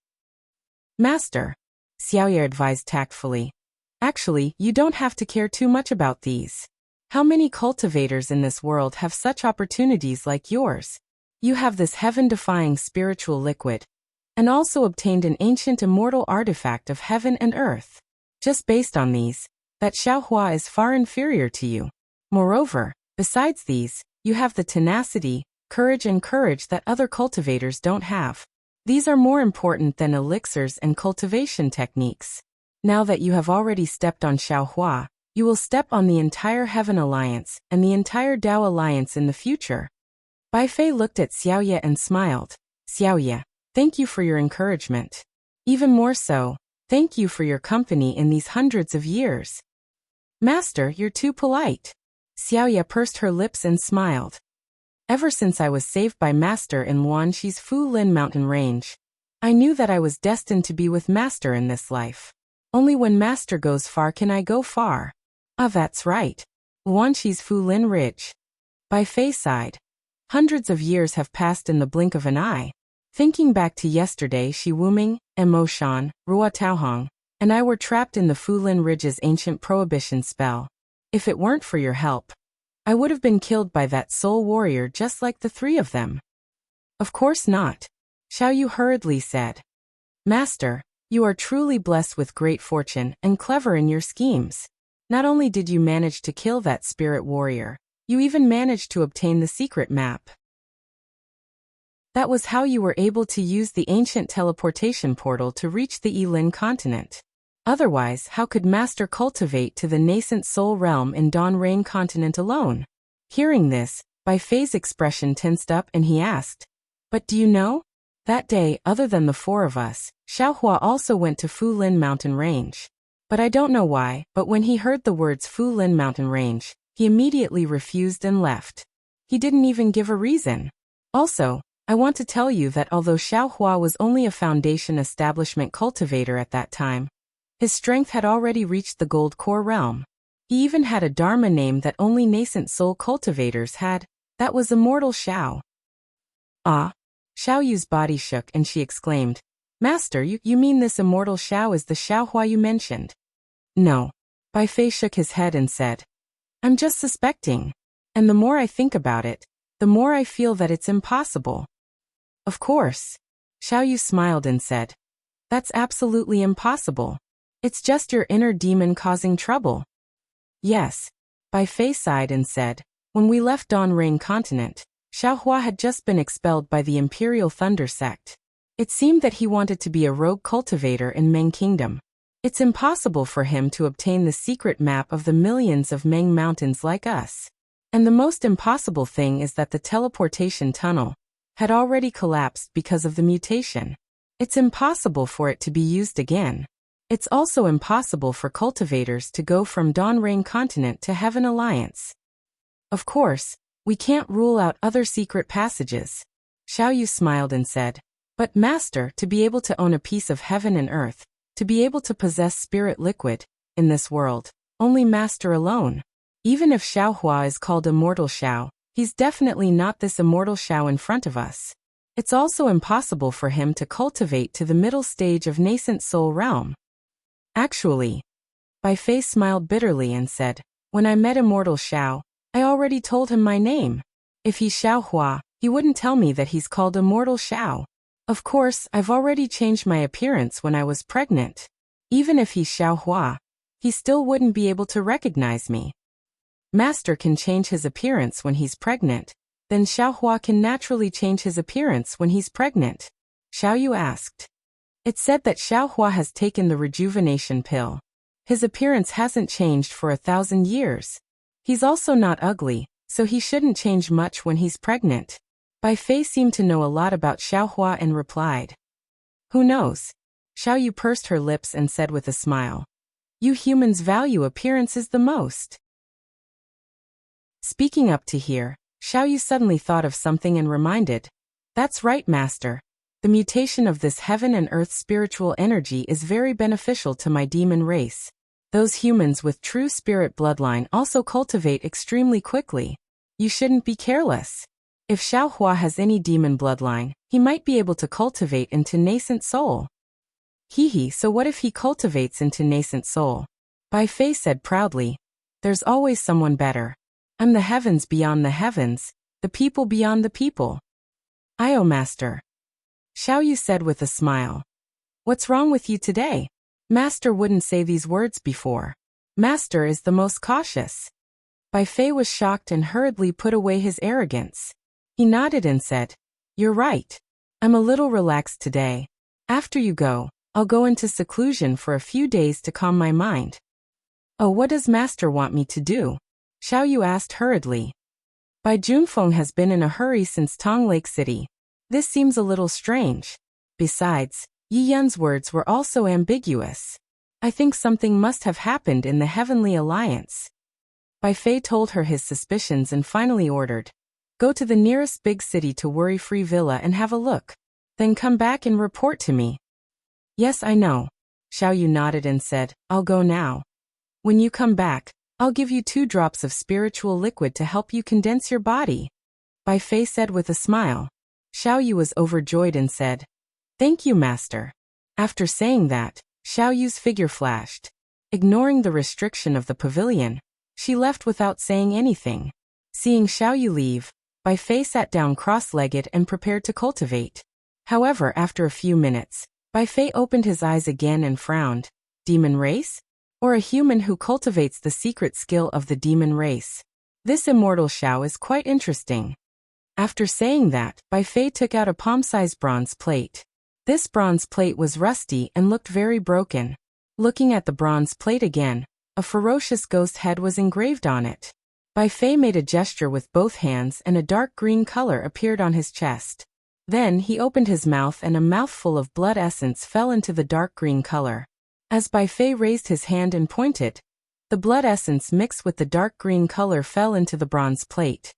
Master, Xiaoye advised tactfully. Actually, you don't have to care too much about these. How many cultivators in this world have such opportunities like yours? You have this heaven-defying spiritual liquid, and also obtained an ancient immortal artifact of heaven and earth. Just based on these, that Xiaohua is far inferior to you. Moreover, besides these, you have the tenacity, courage that other cultivators don't have. These are more important than elixirs and cultivation techniques. Now that you have already stepped on Xiaohua, you will step on the entire Heaven Alliance and the entire Tao Alliance in the future. Bai Fei looked at Xiaoye and smiled. Xiaoye, thank you for your encouragement. Even more so, thank you for your company in these hundreds of years. Master, you're too polite. Xiaoye pursed her lips and smiled. Ever since I was saved by Master in Luanxi's Fulin mountain range, I knew that I was destined to be with Master in this life. Only when Master goes far can I go far. Ah, that's right. Luanxi's Fulin Ridge. Bai Fei sighed. Hundreds of years have passed in the blink of an eye. Thinking back to yesterday, Shi Wuming, Emoshan, Rua Taohong, and I were trapped in the Fulin Ridge's ancient prohibition spell. If it weren't for your help, I would have been killed by that soul warrior just like the three of them. Of course not. Xiaoyu hurriedly said. Master, you are truly blessed with great fortune and clever in your schemes. Not only did you manage to kill that spirit warrior, you even managed to obtain the secret map. That was how you were able to use the ancient teleportation portal to reach the Yilin continent. Otherwise, how could Master cultivate to the nascent soul realm in Dawn Rain continent alone? Hearing this, Bai Fei's expression tensed up and he asked, But do you know? That day, other than the four of us, Xiaohua also went to Fulin mountain range. But I don't know why, but when he heard the words Fulin mountain range, he immediately refused and left. He didn't even give a reason. Also, I want to tell you that although Xiaohua was only a foundation establishment cultivator at that time, his strength had already reached the gold core realm. He even had a dharma name that only nascent soul cultivators had. That was Immortal Xiao. Ah! Xiaoyu's body shook and she exclaimed, Master, you mean this Immortal Xiao is the Xiaohua you mentioned? No. Bai Fei shook his head and said, I'm just suspecting. And the more I think about it, the more I feel that it's impossible. Of course. Xiaoyu smiled and said, That's absolutely impossible. It's just your inner demon causing trouble. Yes. Bai Fei sighed and said, When we left Dawn Rain continent, Xiaohua had just been expelled by the Imperial Thunder sect. It seemed that he wanted to be a rogue cultivator in Meng Kingdom. It's impossible for him to obtain the secret map of the millions of Meng mountains like us. And the most impossible thing is that the teleportation tunnel had already collapsed because of the mutation. It's impossible for it to be used again. It's also impossible for cultivators to go from Dawn Rain Continent to Heaven Alliance. Of course, we can't rule out other secret passages. Xiao Yu smiled and said, but Master, to be able to own a piece of heaven and earth, to be able to possess spirit liquid, in this world, only Master alone. Even if Xiao Hua is called Immortal Xiao, he's definitely not this Immortal Xiao in front of us. It's also impossible for him to cultivate to the middle stage of nascent soul realm. Actually, Bai Fei smiled bitterly and said, when I met Immortal Xiao, I already told him my name. If he's Xiao Hua, he wouldn't tell me that he's called Immortal Xiao. Of course, I've already changed my appearance when I was pregnant. Even if he's Xiao Hua, he still wouldn't be able to recognize me. Master can change his appearance when he's pregnant, then Xiao Hua can naturally change his appearance when he's pregnant. Xiao Yu asked. It's said that Xiao Hua has taken the rejuvenation pill. His appearance hasn't changed for 1,000 years. He's also not ugly, so he shouldn't change much when he's pregnant. Bai Fei seemed to know a lot about Xiao Hua and replied. Who knows? Xiao Yu pursed her lips and said with a smile. You humans value appearances the most. Speaking up to here, Xiao Yu suddenly thought of something and reminded. That's right, Master. The mutation of this heaven and earth spiritual energy is very beneficial to my demon race. Those humans with true spirit bloodline also cultivate extremely quickly. You shouldn't be careless. If Xiao Hua has any demon bloodline, he might be able to cultivate into nascent soul. So what if he cultivates into nascent soul? Bai Fei said proudly. There's always someone better. I'm the heavens beyond the heavens, the people beyond the people. Master. Xiao Yu said with a smile. What's wrong with you today? Master wouldn't say these words before. Master is the most cautious. Bai Fei was shocked and hurriedly put away his arrogance. He nodded and said, You're right. I'm a little relaxed today. After you go, I'll go into seclusion for a few days to calm my mind. Oh, what does Master want me to do? Xiao Yu asked hurriedly. Bai Junfeng has been in a hurry since Tong Lake City. This seems a little strange. Besides, Yi Yan's words were also ambiguous. I think something must have happened in the Heavenly Alliance. Bai Fei told her his suspicions and finally ordered. Go to the nearest big city to Worry-Free Villa and have a look. Then come back and report to me. Yes, I know. Xiao Yu nodded and said, I'll go now. When you come back, I'll give you 2 drops of spiritual liquid to help you condense your body. Bai Fei said with a smile. Xiao Yu was overjoyed and said, Thank you, Master. After saying that, Xiao Yu's figure flashed. Ignoring the restriction of the pavilion, she left without saying anything. Seeing Xiao Yu leave, Bai Fei sat down cross-legged and prepared to cultivate. However, after a few minutes, Bai Fei opened his eyes again and frowned. Demon race? Or a human who cultivates the secret skill of the demon race? This immortal Xiao is quite interesting. After saying that, Bai Fei took out a palm-sized bronze plate. This bronze plate was rusty and looked very broken. Looking at the bronze plate again, a ferocious ghost head was engraved on it. Bai Fei made a gesture with both hands and a dark green color appeared on his chest. Then he opened his mouth and a mouthful of blood essence fell into the dark green color. As Bai Fei raised his hand and pointed, the blood essence mixed with the dark green color fell into the bronze plate.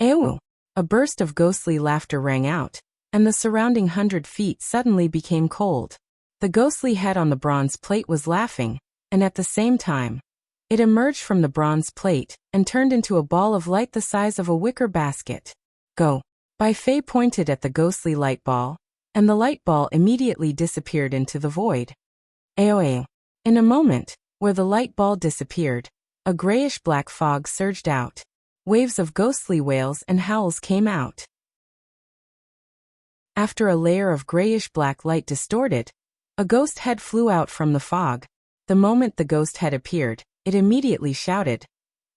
Ew! A burst of ghostly laughter rang out, and the surrounding 100 feet suddenly became cold. The ghostly head on the bronze plate was laughing, and at the same time, it emerged from the bronze plate and turned into a ball of light the size of a wicker basket. Go! Bai Fei pointed at the ghostly light ball, and the light ball immediately disappeared into the void. Aoe! In a moment, where the light ball disappeared, a grayish-black fog surged out. Waves of ghostly wails and howls came out. After a layer of grayish-black light distorted, a ghost head flew out from the fog. The moment the ghost head appeared, it immediately shouted,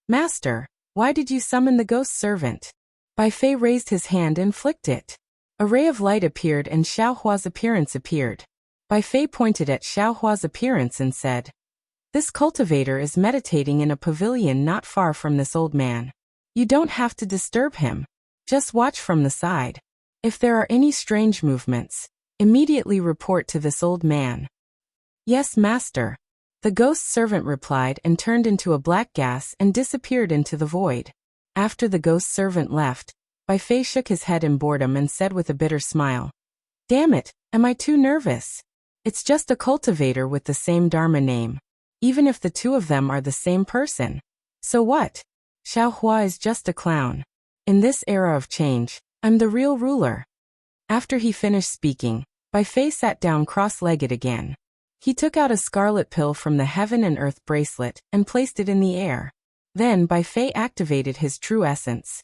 Master, why did you summon the ghost servant? Bai Fei raised his hand and flicked it. A ray of light appeared and Xiao Hua's appearance appeared. Bai Fei pointed at Xiao Hua's appearance and said, This cultivator is meditating in a pavilion not far from this old man. You don't have to disturb him. Just watch from the side. If there are any strange movements, immediately report to this old man. Yes, master. The ghost servant replied and turned into a black gas and disappeared into the void. After the ghost servant left, Bai Fei shook his head in boredom and said with a bitter smile, "Damn it, am I too nervous? It's just a cultivator with the same Dharma name. Even if the two of them are the same person. So what? Xiao Hua is just a clown. In this era of change, I'm the real ruler." After he finished speaking, Bai Fei sat down cross-legged again. He took out a scarlet pill from the heaven and earth bracelet and placed it in the air. Then Bai Fei activated his true essence.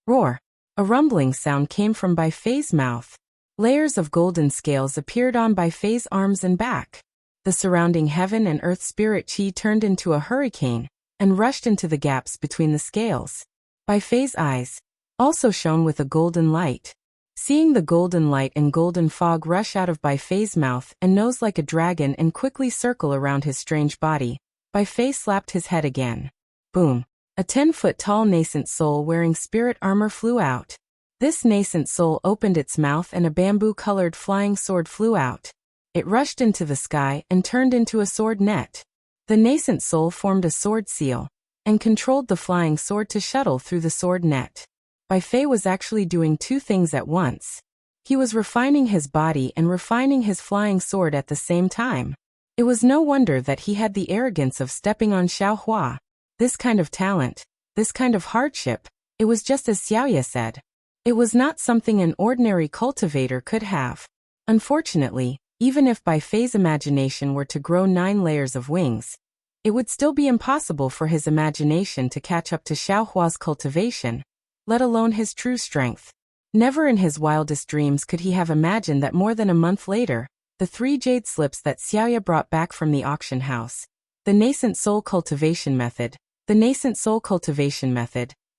Roar! A rumbling sound came from Bai Fei's mouth. Layers of golden scales appeared on Bai Fei's arms and back. The surrounding heaven and earth spirit chi turned into a hurricane and rushed into the gaps between the scales. Bai Fei's eyes also shone with a golden light. Seeing the golden light and golden fog rush out of Bai Fei's mouth and nose like a dragon and quickly circle around his strange body, Bai Fei slapped his head again. Boom! A 10-foot-tall nascent soul wearing spirit armor flew out. This nascent soul opened its mouth and a bamboo-colored flying sword flew out. It rushed into the sky and turned into a sword net. The nascent soul formed a sword seal and controlled the flying sword to shuttle through the sword net. Bai Fei was actually doing two things at once. He was refining his body and refining his flying sword at the same time. It was no wonder that he had the arrogance of stepping on Xiao Hua. This kind of talent, this kind of hardship, it was just as Xiaoye said. It was not something an ordinary cultivator could have. Unfortunately, even if Bai Fei's imagination were to grow 9 layers of wings, it would still be impossible for his imagination to catch up to Xiao Hua's cultivation, let alone his true strength. Never in his wildest dreams could he have imagined that more than a month later, the 3 jade slips that Xiaoye brought back from the auction house, the nascent soul cultivation method,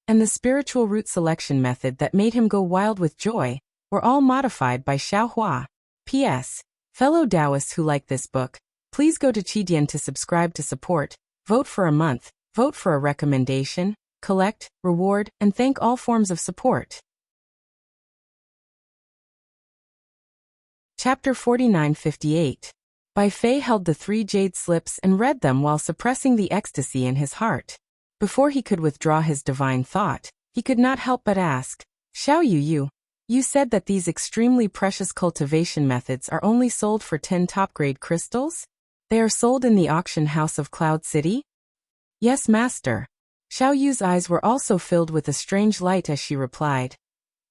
and the spiritual root selection method that made him go wild with joy, were all modified by Xiao Hua. P.S. Fellow Taoists who like this book, please go to Qidian to subscribe to support, vote for a month, vote for a recommendation, collect, reward, and thank all forms of support. Chapter 49-58. Bai Fei held the 3 jade slips and read them while suppressing the ecstasy in his heart. Before he could withdraw his divine thought, he could not help but ask, "Xiao Yu, you said that these extremely precious cultivation methods are only sold for 10 top-grade crystals? They are sold in the auction house of Cloud City?" "Yes, master." Xiao Yu's eyes were also filled with a strange light as she replied,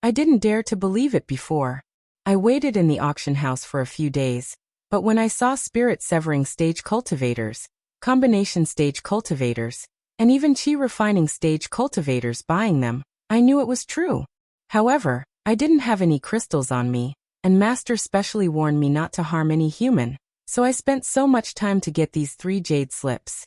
"I didn't dare to believe it before. I waited in the auction house for a few days, but when I saw spirit-severing stage cultivators, combination stage cultivators, and even chi-refining stage cultivators buying them, I knew it was true. However, I didn't have any crystals on me, and Master specially warned me not to harm any human, so I spent so much time to get these 3 jade slips."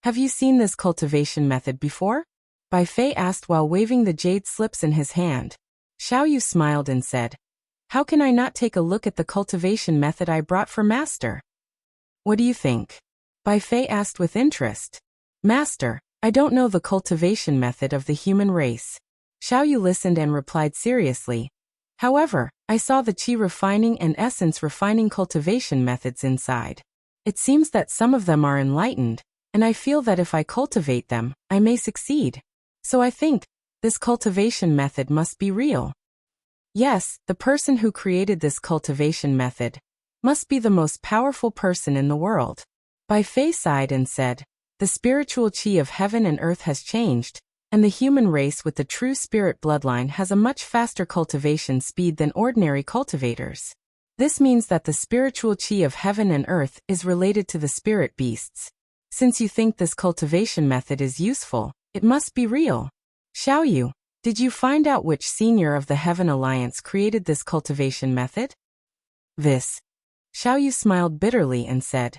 "Have you seen this cultivation method before?" Bai Fei asked while waving the jade slips in his hand. Xiao Yu smiled and said, "How can I not take a look at the cultivation method I brought for Master?" "What do you think?" Bai Fei asked with interest. "Master, I don't know the cultivation method of the human race." Xiao Yu listened and replied seriously. "However, I saw the chi refining and essence refining cultivation methods inside. It seems that some of them are enlightened, and I feel that if I cultivate them, I may succeed. So I think, this cultivation method must be real. Yes, the person who created this cultivation method must be the most powerful person in the world." Bai Fei sighed and said, "The spiritual chi of heaven and earth has changed, and the human race with the true spirit bloodline has a much faster cultivation speed than ordinary cultivators. This means that the spiritual chi of heaven and earth is related to the spirit beasts. Since you think this cultivation method is useful, it must be real. Xiao Yu, did you find out which senior of the Heaven Alliance created this cultivation method?" "This." Xiao Yu smiled bitterly and said,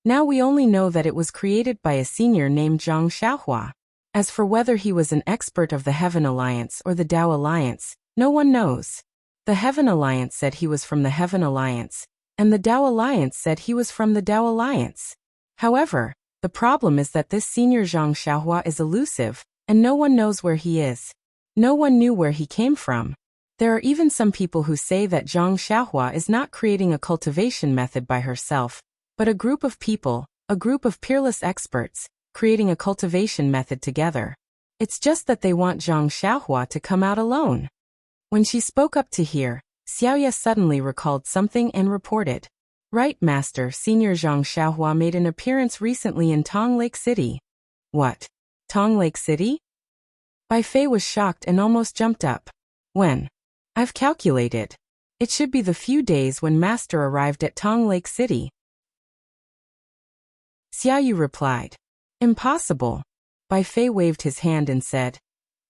"Now we only know that it was created by a senior named Zhang Xiaohua. As for whether he was an expert of the Heaven Alliance or the Tao Alliance, no one knows. The Heaven Alliance said he was from the Heaven Alliance, and the Tao Alliance said he was from the Tao Alliance. However, the problem is that this senior Zhang Xiaohua is elusive, and no one knows where he is. No one knew where he came from. There are even some people who say that Zhang Xiaohua is not creating a cultivation method by herself, but a group of people, a group of peerless experts, creating a cultivation method together. It's just that they want Zhang Xiaohua to come out alone. When she spoke up to hear, Xiaoya suddenly recalled something and reported. Right, Master, Senior Zhang Xiaohua made an appearance recently in Tong Lake City. What? Tong Lake City? Bai Fei was shocked and almost jumped up. When? I've calculated. It should be the few days when Master arrived at Tong Lake City. Xiaoyu replied. Impossible. Bai Fei waved his hand and said,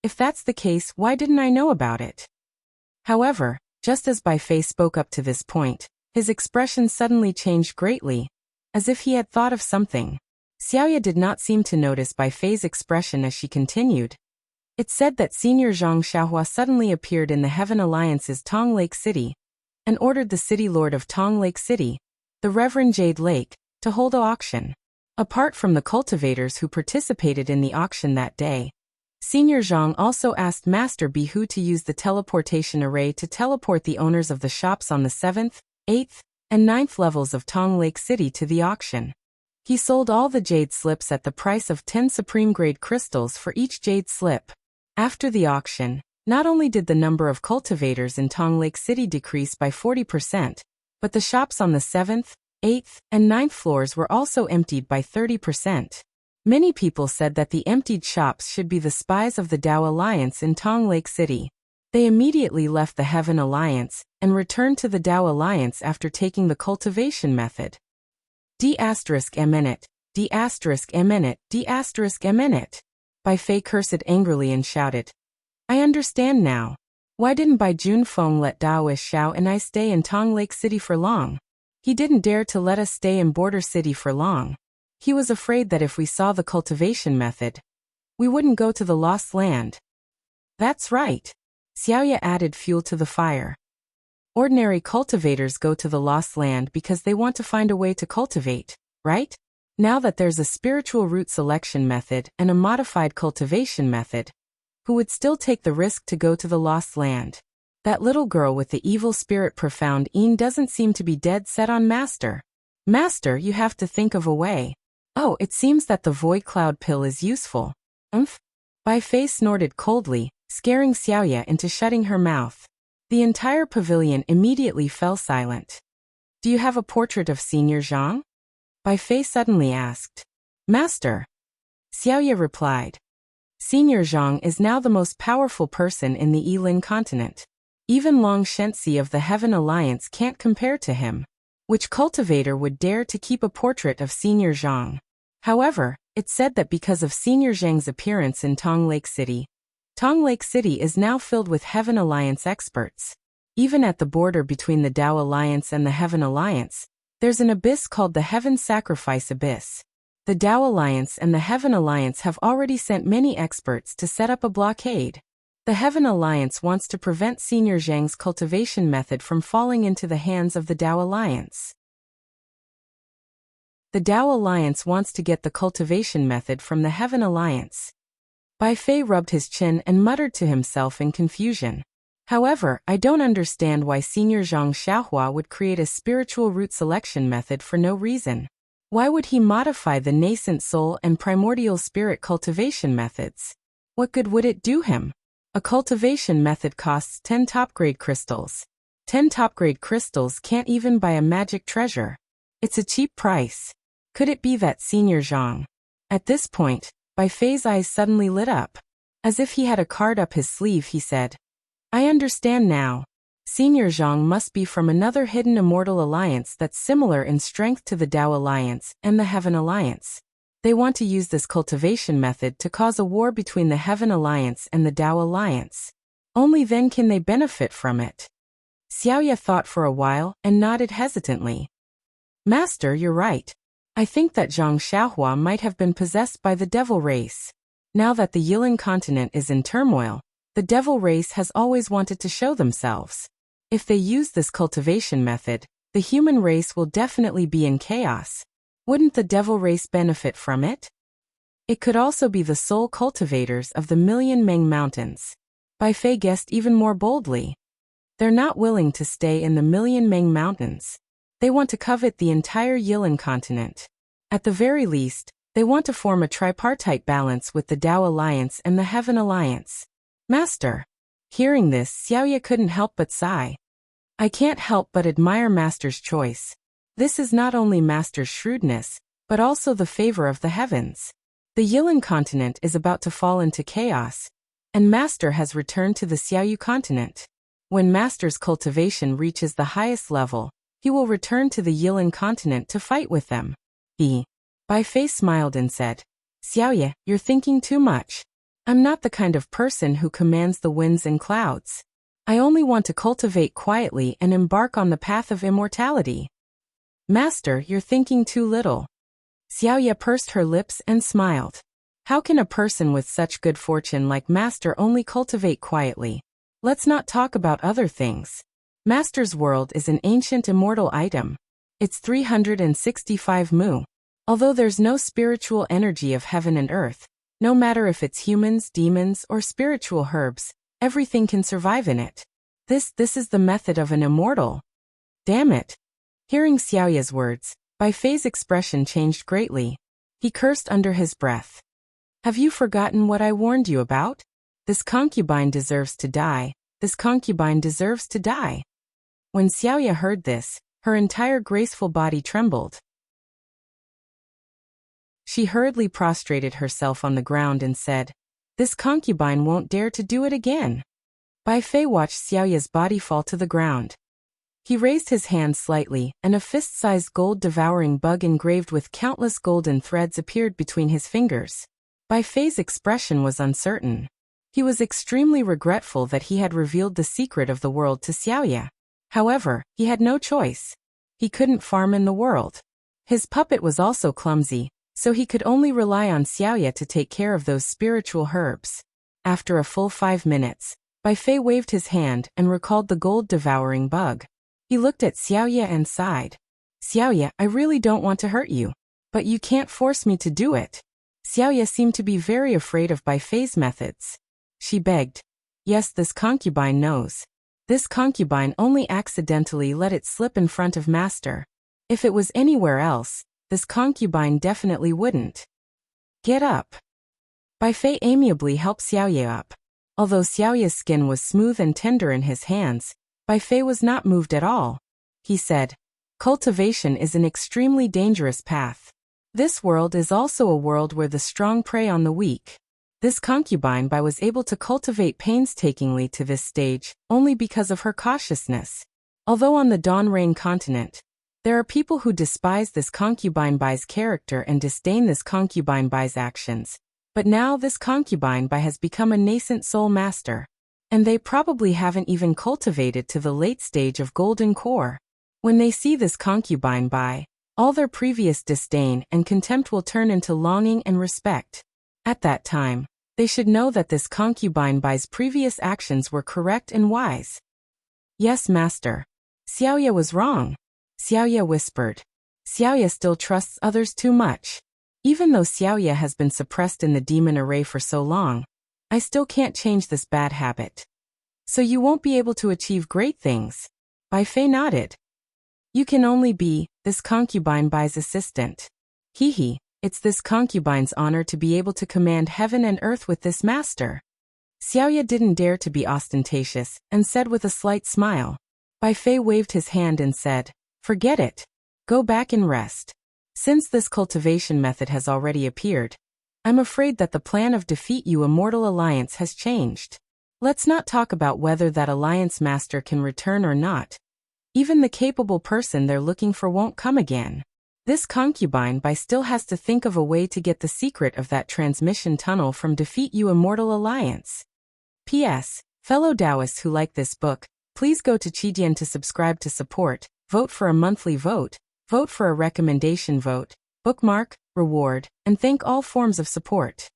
if that's the case, why didn't I know about it? However, just as Bai Fei spoke up to this point, his expression suddenly changed greatly, as if he had thought of something. Xiaoya did not seem to notice Bai Fei's expression as she continued. It said that Senior Zhang Xiaohua suddenly appeared in the Heaven Alliance's Tong Lake City, and ordered the city lord of Tong Lake City, the Reverend Jade Lake, to hold an auction. Apart from the cultivators who participated in the auction that day, Senior Zhang also asked Master Bihu to use the teleportation array to teleport the owners of the shops on the 7th, 8th, and 9th levels of Tong Lake City to the auction. He sold all the jade slips at the price of 10 supreme-grade crystals for each jade slip. After the auction, not only did the number of cultivators in Tong Lake City decrease by 40%, but the shops on the 7th, 8th, and 9th floors were also emptied by 30%. Many people said that the emptied shops should be the spies of the Dao Alliance in Tong Lake City. They immediately left the Heaven Alliance and returned to the Dao Alliance after taking the cultivation method. D**M*, D**M*, D**M*. Bai Fei cursed angrily and shouted. I understand now. Why didn't Bai Junfeng let Daoist Xiao and I stay in Tong Lake City for long? He didn't dare to let us stay in Border City for long. He was afraid that if we saw the cultivation method, we wouldn't go to the Lost Land. That's right. Xiaoya added fuel to the fire. Ordinary cultivators go to the Lost Land because they want to find a way to cultivate, right? Now that there's a spiritual root selection method and a modified cultivation method, who would still take the risk to go to the Lost Land? That little girl with the evil spirit profound doesn't seem to be dead set on Master. Master, you have to think of a way. Oh, it seems that the void cloud pill is useful. Bai Fei snorted coldly, scaring Xiaoya into shutting her mouth. The entire pavilion immediately fell silent. Do you have a portrait of Senior Zhang? Bai Fei suddenly asked. Master. Xiaoya replied. Senior Zhang is now the most powerful person in the Yilin continent. Even Long Shenxi of the Heaven Alliance can't compare to him. Which cultivator would dare to keep a portrait of Senior Zhang? However, it's said that because of Senior Zhang's appearance in Tong Lake City is now filled with Heaven Alliance experts. Even at the border between the Dao Alliance and the Heaven Alliance, there's an abyss called the Heaven Sacrifice Abyss. The Dao Alliance and the Heaven Alliance have already sent many experts to set up a blockade. The Heaven Alliance wants to prevent Senior Zhang's cultivation method from falling into the hands of the Dao Alliance. The Dao Alliance wants to get the cultivation method from the Heaven Alliance. Bai Fei rubbed his chin and muttered to himself in confusion. However, I don't understand why Senior Zhang Xiaohua would create a spiritual root selection method for no reason. Why would he modify the nascent soul and primordial spirit cultivation methods? What good would it do him? A cultivation method costs 10 top-grade crystals. 10 top-grade crystals can't even buy a magic treasure. It's a cheap price. Could it be that Senior Zhang? At this point, Bai Fei's eyes suddenly lit up. As if he had a card up his sleeve, he said, I understand now. Senior Zhang must be from another hidden immortal alliance that's similar in strength to the Dao Alliance and the Heaven Alliance. They want to use this cultivation method to cause a war between the Heaven Alliance and the Dao Alliance. Only then can they benefit from it. Xiaoya thought for a while and nodded hesitantly. Master, you're right. I think that Zhang Xiaohua might have been possessed by the devil race. Now that the Yilin continent is in turmoil, the devil race has always wanted to show themselves. If they use this cultivation method, the human race will definitely be in chaos. Wouldn't the devil race benefit from it? It could also be the sole cultivators of the Million Meng Mountains. Bai Fei guessed even more boldly. They're not willing to stay in the Million Meng Mountains. They want to covet the entire Yilan continent. At the very least, they want to form a tripartite balance with the Tao Alliance and the Heaven Alliance. Master. Hearing this, Xiaoye couldn't help but sigh. I can't help but admire Master's choice. This is not only Master's shrewdness, but also the favor of the heavens. The Yilan continent is about to fall into chaos, and Master has returned to the Xiaoyu continent. When Master's cultivation reaches the highest level, he will return to the Yilan continent to fight with them. Bai Fei smiled and said, Xiaoye, you're thinking too much. I'm not the kind of person who commands the winds and clouds. I only want to cultivate quietly and embark on the path of immortality. Master, you're thinking too little. Xiaoye pursed her lips and smiled. How can a person with such good fortune like Master only cultivate quietly? Let's not talk about other things. Master's world is an ancient immortal item. It's 365 mu. Although there's no spiritual energy of heaven and earth, no matter if it's humans, demons, or spiritual herbs, everything can survive in it. This is the method of an immortal. Damn it. Hearing Xiaoye's words, Bai Fei's expression changed greatly. He cursed under his breath. Have you forgotten what I warned you about? This concubine deserves to die. This concubine deserves to die. When Xiaoye heard this, her entire graceful body trembled. She hurriedly prostrated herself on the ground and said, This concubine won't dare to do it again. Bai Fei watched Xiaoye's body fall to the ground. He raised his hand slightly, and a fist-sized gold-devouring bug engraved with countless golden threads appeared between his fingers. Bai Fei's expression was uncertain. He was extremely regretful that he had revealed the secret of the world to Xiaoye. However, he had no choice. He couldn't farm in the world. His puppet was also clumsy, so he could only rely on Xiaoye to take care of those spiritual herbs. After a full 5 minutes, Bai Fei waved his hand and recalled the gold-devouring bug. He looked at Xiaoye and sighed. Xiaoye, I really don't want to hurt you, but you can't force me to do it. Xiaoye seemed to be very afraid of Bai Fei's methods. She begged. Yes, this concubine knows. This concubine only accidentally let it slip in front of Master. If it was anywhere else, this concubine definitely wouldn't. Get up. Bai Fei amiably helped Xiaoye up. Although Xiaoye's skin was smooth and tender in his hands, Bai Fei was not moved at all. He said, Cultivation is an extremely dangerous path. This world is also a world where the strong prey on the weak. This concubine Bai was able to cultivate painstakingly to this stage, only because of her cautiousness. Although on the Dawn Rain continent, there are people who despise this concubine Bai's character and disdain this concubine Bai's actions. But now this concubine Bai has become a nascent soul master. And they probably haven't even cultivated to the late stage of golden core. When they see this concubine Bai, all their previous disdain and contempt will turn into longing and respect. At that time, they should know that this concubine Bai's previous actions were correct and wise. Yes, master. Xiaoye was wrong. Xiaoye whispered. Xiaoye still trusts others too much. Even though Xiaoye has been suppressed in the demon array for so long, I still can't change this bad habit. So you won't be able to achieve great things. Bai Fei nodded. You can only be this concubine Bai's assistant. It's this concubine's honor to be able to command heaven and earth with this master. Xiaoye didn't dare to be ostentatious and said with a slight smile. Bai Fei waved his hand and said, Forget it. Go back and rest. Since this cultivation method has already appeared, I'm afraid that the plan of defeat you Immortal Alliance has changed. Let's not talk about whether that Alliance Master can return or not. Even the capable person they're looking for won't come again. This concubine Bai still has to think of a way to get the secret of that transmission tunnel from Defeat You Immortal Alliance. P.S. Fellow Taoists who like this book, please go to Qidian to subscribe to support, vote for a monthly vote for a recommendation vote, bookmark, reward, and thank all forms of support.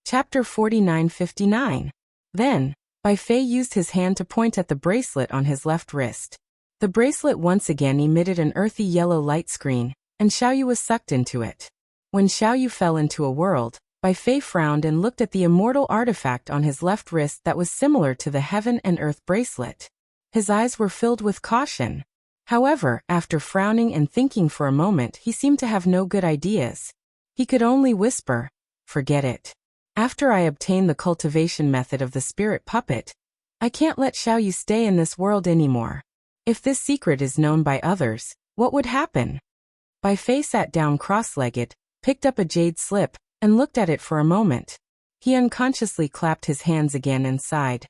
Chapter 49-59. Then, Bai Fei used his hand to point at the bracelet on his left wrist. The bracelet once again emitted an earthy yellow light screen, and Xiaoyu was sucked into it. When Xiaoyu fell into a world, Bai Fei frowned and looked at the immortal artifact on his left wrist that was similar to the heaven and earth bracelet. His eyes were filled with caution. However, after frowning and thinking for a moment, he seemed to have no good ideas. He could only whisper, "Forget it. After I obtain the cultivation method of the spirit puppet, I can't let Xiaoyu stay in this world anymore. If this secret is known by others, what would happen?" Bai Fei sat down cross-legged, picked up a jade slip, and looked at it for a moment. He unconsciously clapped his hands again and sighed.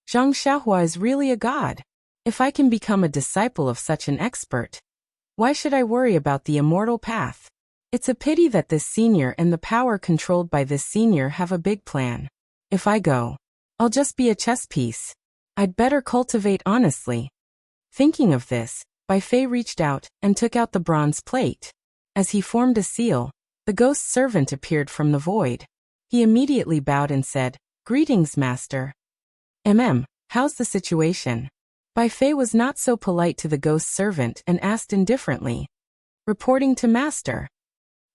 Zhang Xiaohua is really a god. If I can become a disciple of such an expert, why should I worry about the immortal path? It's a pity that this senior and the power controlled by this senior have a big plan. If I go, I'll just be a chess piece. I'd better cultivate honestly. Thinking of this, Bai Fei reached out and took out the bronze plate. As he formed a seal, the ghost servant appeared from the void. He immediately bowed and said, "Greetings, master." How's the situation?" Bai Fei was not so polite to the ghost servant and asked indifferently, "Reporting to master."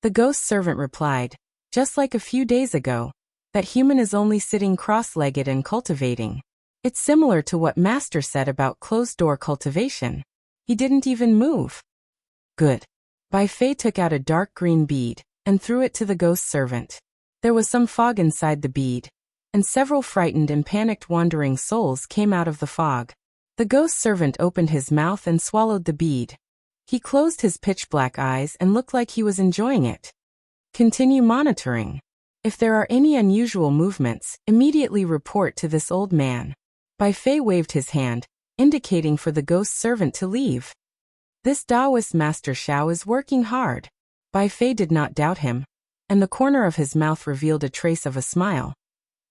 The ghost servant replied, "Just like a few days ago, that human is only sitting cross-legged and cultivating. It's similar to what master said about closed-door cultivation. He didn't even move." "Good." Bai Fei took out a dark green bead and threw it to the ghost servant. There was some fog inside the bead, and several frightened and panicked wandering souls came out of the fog. The ghost servant opened his mouth and swallowed the bead. He closed his pitch-black eyes and looked like he was enjoying it. "Continue monitoring. If there are any unusual movements, immediately report to this old man." Bai Fei waved his hand, indicating for the ghost servant to leave. "This Taoist Master Xiao is working hard." Bai Fei did not doubt him, and the corner of his mouth revealed a trace of a smile.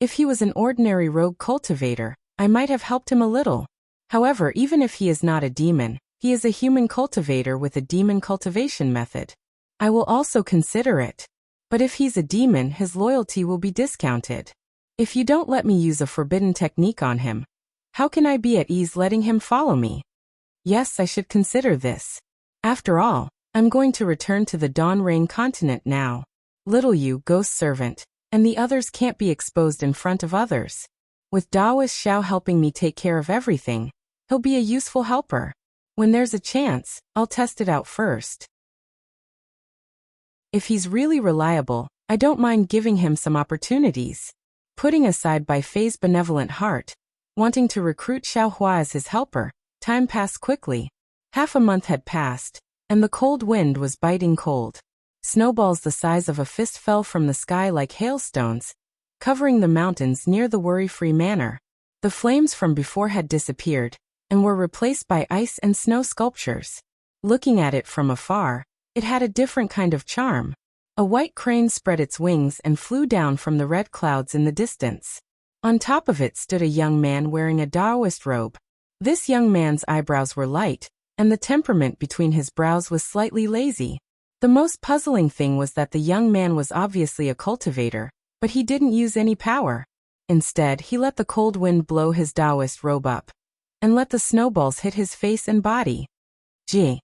"If he was an ordinary rogue cultivator, I might have helped him a little. However, even if he is not a demon, he is a human cultivator with a demon cultivation method. I will also consider it. But if he's a demon, his loyalty will be discounted. If you don't let me use a forbidden technique on him, how can I be at ease letting him follow me? Yes, I should consider this. After all, I'm going to return to the Dawn Rain continent now. Little you, ghost servant, and the others can't be exposed in front of others. With Taoist Xiao helping me take care of everything, he'll be a useful helper. When there's a chance, I'll test it out first. If he's really reliable, I don't mind giving him some opportunities." Putting aside Bai Fei's benevolent heart, wanting to recruit Xiaohua as his helper, time passed quickly. Half a month had passed, and the cold wind was biting cold. Snowballs the size of a fist fell from the sky like hailstones, covering the mountains near the Worry-Free Manor. The flames from before had disappeared, and were replaced by ice and snow sculptures. Looking at it from afar, it had a different kind of charm. A white crane spread its wings and flew down from the red clouds in the distance. On top of it stood a young man wearing a Taoist robe. This young man's eyebrows were light, and the temperament between his brows was slightly lazy. The most puzzling thing was that the young man was obviously a cultivator, but he didn't use any power. Instead, he let the cold wind blow his Taoist robe up, and let the snowballs hit his face and body. Gee!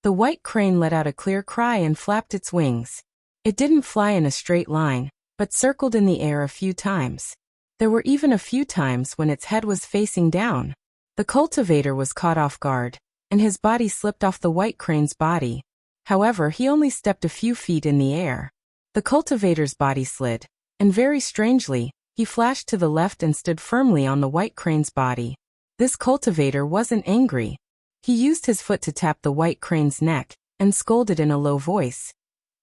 The white crane let out a clear cry and flapped its wings. It didn't fly in a straight line, but circled in the air a few times. There were even a few times when its head was facing down. The cultivator was caught off guard, and his body slipped off the white crane's body. However, he only stepped a few feet in the air. The cultivator's body slid, and very strangely, he flashed to the left and stood firmly on the white crane's body. This cultivator wasn't angry. He used his foot to tap the white crane's neck, and scolded in a low voice.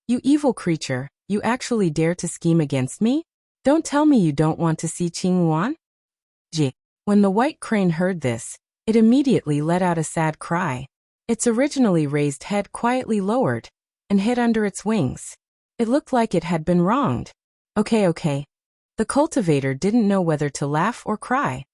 "You evil creature, you actually dare to scheme against me? Don't tell me you don't want to see Qing Wan?" Gee! When the white crane heard this, it immediately let out a sad cry. Its originally raised head quietly lowered, and hid under its wings. It looked like it had been wronged. Okay. The cultivator didn't know whether to laugh or cry.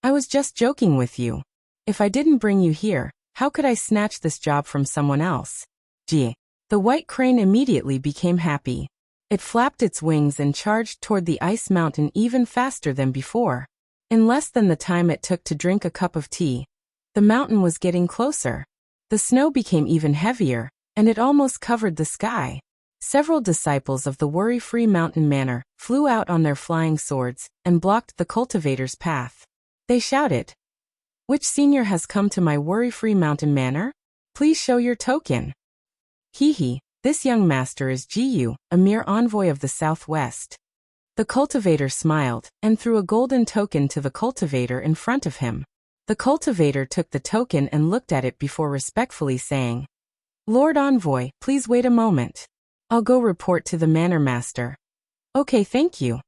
"I was just joking with you. If I didn't bring you here, how could I snatch this job from someone else?" Gee! The white crane immediately became happy. It flapped its wings and charged toward the ice mountain even faster than before. In less than the time it took to drink a cup of tea, the mountain was getting closer. The snow became even heavier, and it almost covered the sky. Several disciples of the Worry-Free Mountain Manor flew out on their flying swords and blocked the cultivator's path. They shouted, Which senior has come to my worry-free mountain manor? Please show your token. Hee, this young master is Jiyu, a mere envoy of the southwest. The cultivator smiled, and threw a golden token to the cultivator in front of him. The cultivator took the token and looked at it before respectfully saying, Lord Envoy, please wait a moment. I'll go report to the manor master. Okay, thank you.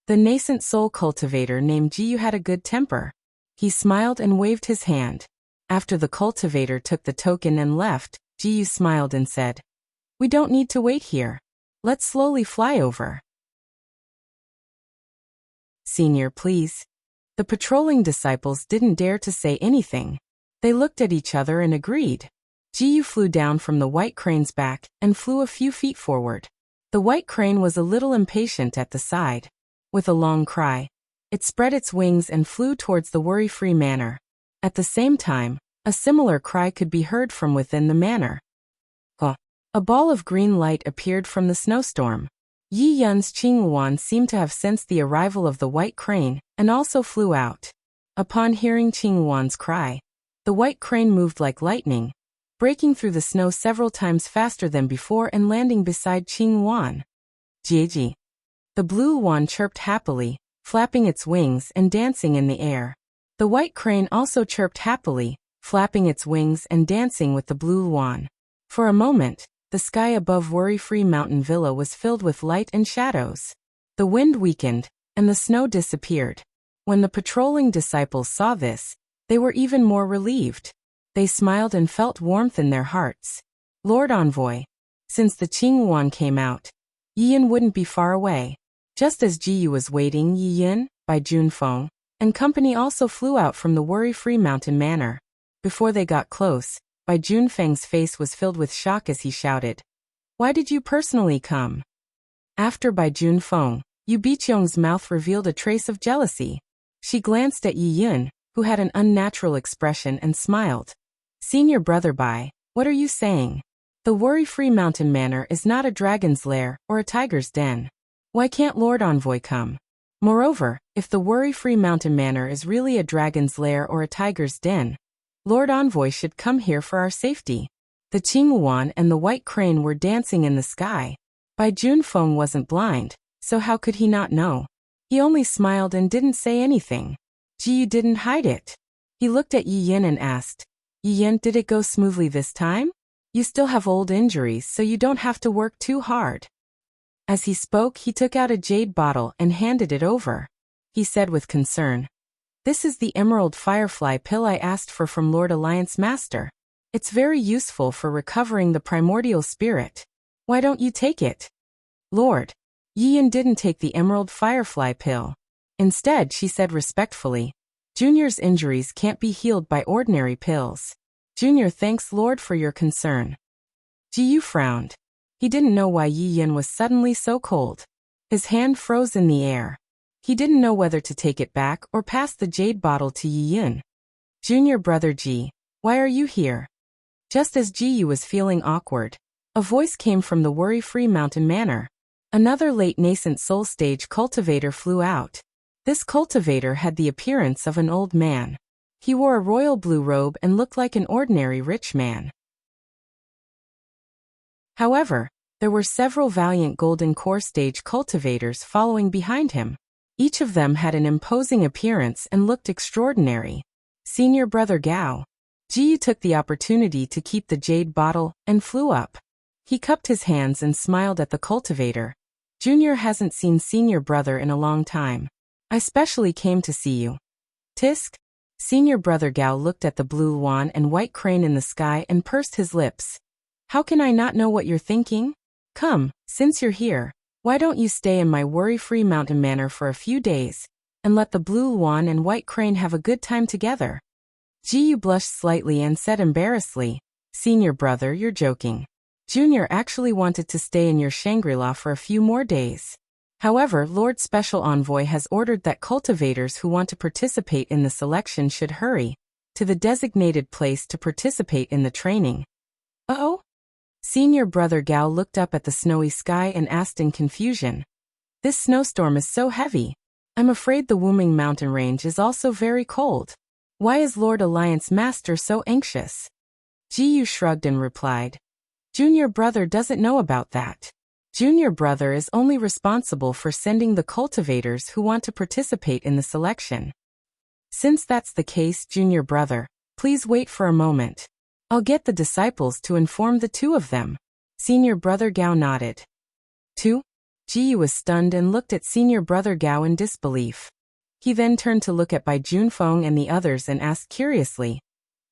The nascent soul cultivator named Jiyu had a good temper. He smiled and waved his hand. After the cultivator took the token and left, Jiyu smiled and said, We don't need to wait here. Let's slowly fly over. Senior, please. The patrolling disciples didn't dare to say anything. They looked at each other and agreed. Jiyu flew down from the white crane's back and flew a few feet forward. The white crane was a little impatient at the side. With a long cry, it spread its wings and flew towards the worry-free manor. At the same time, a similar cry could be heard from within the manor. A ball of green light appeared from the snowstorm. Yi Yun's Qinghuan seemed to have sensed the arrival of the white crane, and also flew out. Upon hearing Qinghuan's cry, the white crane moved like lightning, breaking through the snow several times faster than before and landing beside Qinghuan. Jieji. The blue wan chirped happily, flapping its wings and dancing in the air. The white crane also chirped happily, flapping its wings and dancing with the blue wan. For a moment, the sky above worry-free mountain villa was filled with light and shadows. The wind weakened, and the snow disappeared. When the patrolling disciples saw this, they were even more relieved. They smiled and felt warmth in their hearts. Lord Envoy. Since the Qinghuan came out, Yiyin wouldn't be far away. Just as Jiyu was waiting, Yiyin, Bai Junfeng, and company also flew out from the worry-free mountain manor. Before they got close, Bai Junfeng's face was filled with shock as he shouted, Why did you personally come? After Bai Junfeng, Yu Biqiong's mouth revealed a trace of jealousy. She glanced at Yiyin, who had an unnatural expression, and smiled. Senior brother Bai, what are you saying? The worry-free mountain manor is not a dragon's lair or a tiger's den. Why can't Lord Envoy come? Moreover, if the worry-free mountain manor is really a dragon's lair or a tiger's den, Lord Envoy should come here for our safety. The Qinghuan and the white crane were dancing in the sky. Bai Junfeng wasn't blind, so how could he not know? He only smiled and didn't say anything. Jiyu didn't hide it. He looked at Yiyin and asked, Yiyin, did it go smoothly this time? You still have old injuries, so you don't have to work too hard. As he spoke, he took out a jade bottle and handed it over. He said with concern, This is the emerald firefly pill I asked for from Lord Alliance Master. It's very useful for recovering the primordial spirit. Why don't you take it? Lord. Yiyin didn't take the emerald firefly pill. Instead, she said respectfully, Junior's injuries can't be healed by ordinary pills. Junior thanks Lord for your concern. Jiyu frowned. He didn't know why Yiyin was suddenly so cold. His hand froze in the air. He didn't know whether to take it back or pass the jade bottle to Yiyin. Junior brother Ji, why are you here? Just as Jiyu was feeling awkward, a voice came from the worry-free mountain manor. Another late nascent soul stage cultivator flew out. This cultivator had the appearance of an old man. He wore a royal blue robe and looked like an ordinary rich man. However, there were several valiant golden core stage cultivators following behind him. Each of them had an imposing appearance and looked extraordinary. Senior brother Gao. Jiyu took the opportunity to keep the jade bottle and flew up. He cupped his hands and smiled at the cultivator. Junior hasn't seen senior brother in a long time. I specially came to see you. Tisk? Senior brother Gao looked at the blue wan and white crane in the sky and pursed his lips. How can I not know what you're thinking? Come, since you're here, why don't you stay in my worry-free mountain manor for a few days, and let the blue wan and white crane have a good time together? Jiyu blushed slightly and said embarrassedly, Senior brother, you're joking. Junior actually wanted to stay in your Shangri-La for a few more days. However, Lord Special Envoy has ordered that cultivators who want to participate in the selection should hurry to the designated place to participate in the training. Uh-oh? Senior brother Gao looked up at the snowy sky and asked in confusion. This snowstorm is so heavy. I'm afraid the Wuming mountain range is also very cold. Why is Lord Alliance Master so anxious? Ji Yu shrugged and replied. Junior brother doesn't know about that. Junior brother is only responsible for sending the cultivators who want to participate in the selection. Since that's the case, junior brother, please wait for a moment. I'll get the disciples to inform the two of them. Senior brother Gao nodded. Two? Ji Yu was stunned and looked at senior brother Gao in disbelief. He then turned to look at Bai Junfeng and the others and asked curiously,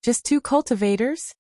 just two cultivators?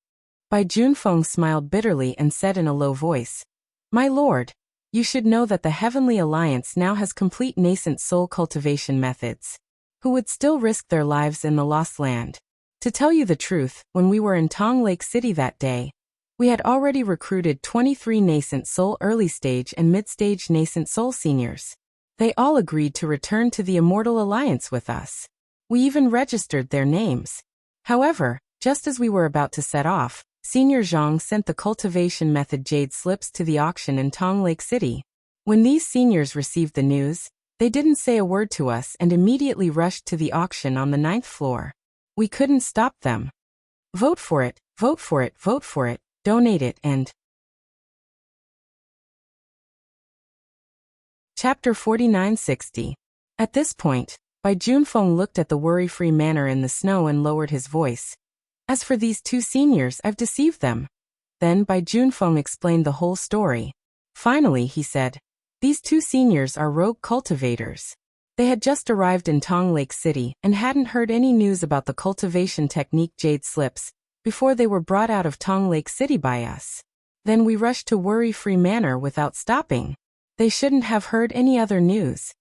Bai Junfeng smiled bitterly and said in a low voice, My lord, you should know that the Heavenly Alliance now has complete nascent soul cultivation methods. Who would still risk their lives in the Lost Land? To tell you the truth, when we were in Tong Lake City that day, we had already recruited 23 nascent soul early stage and mid-stage nascent soul seniors. They all agreed to return to the Immortal Alliance with us. We even registered their names. However, just as we were about to set off, Senior Zhang sent the cultivation method jade slips to the auction in Tong Lake City. When these seniors received the news, they didn't say a word to us and immediately rushed to the auction on the 9th floor. We couldn't stop them. Vote for it, vote for it, vote for it, donate it and... Chapter 4960. At this point, Bai Junfeng looked at the worry-free manor in the snow and lowered his voice. As for these two seniors, I've deceived them. Then Bai Junfeng explained the whole story. Finally, he said, these two seniors are rogue cultivators. They had just arrived in Tong Lake City and hadn't heard any news about the cultivation technique jade slips before they were brought out of Tong Lake City by us. Then we rushed to worry-free manor without stopping. They shouldn't have heard any other news.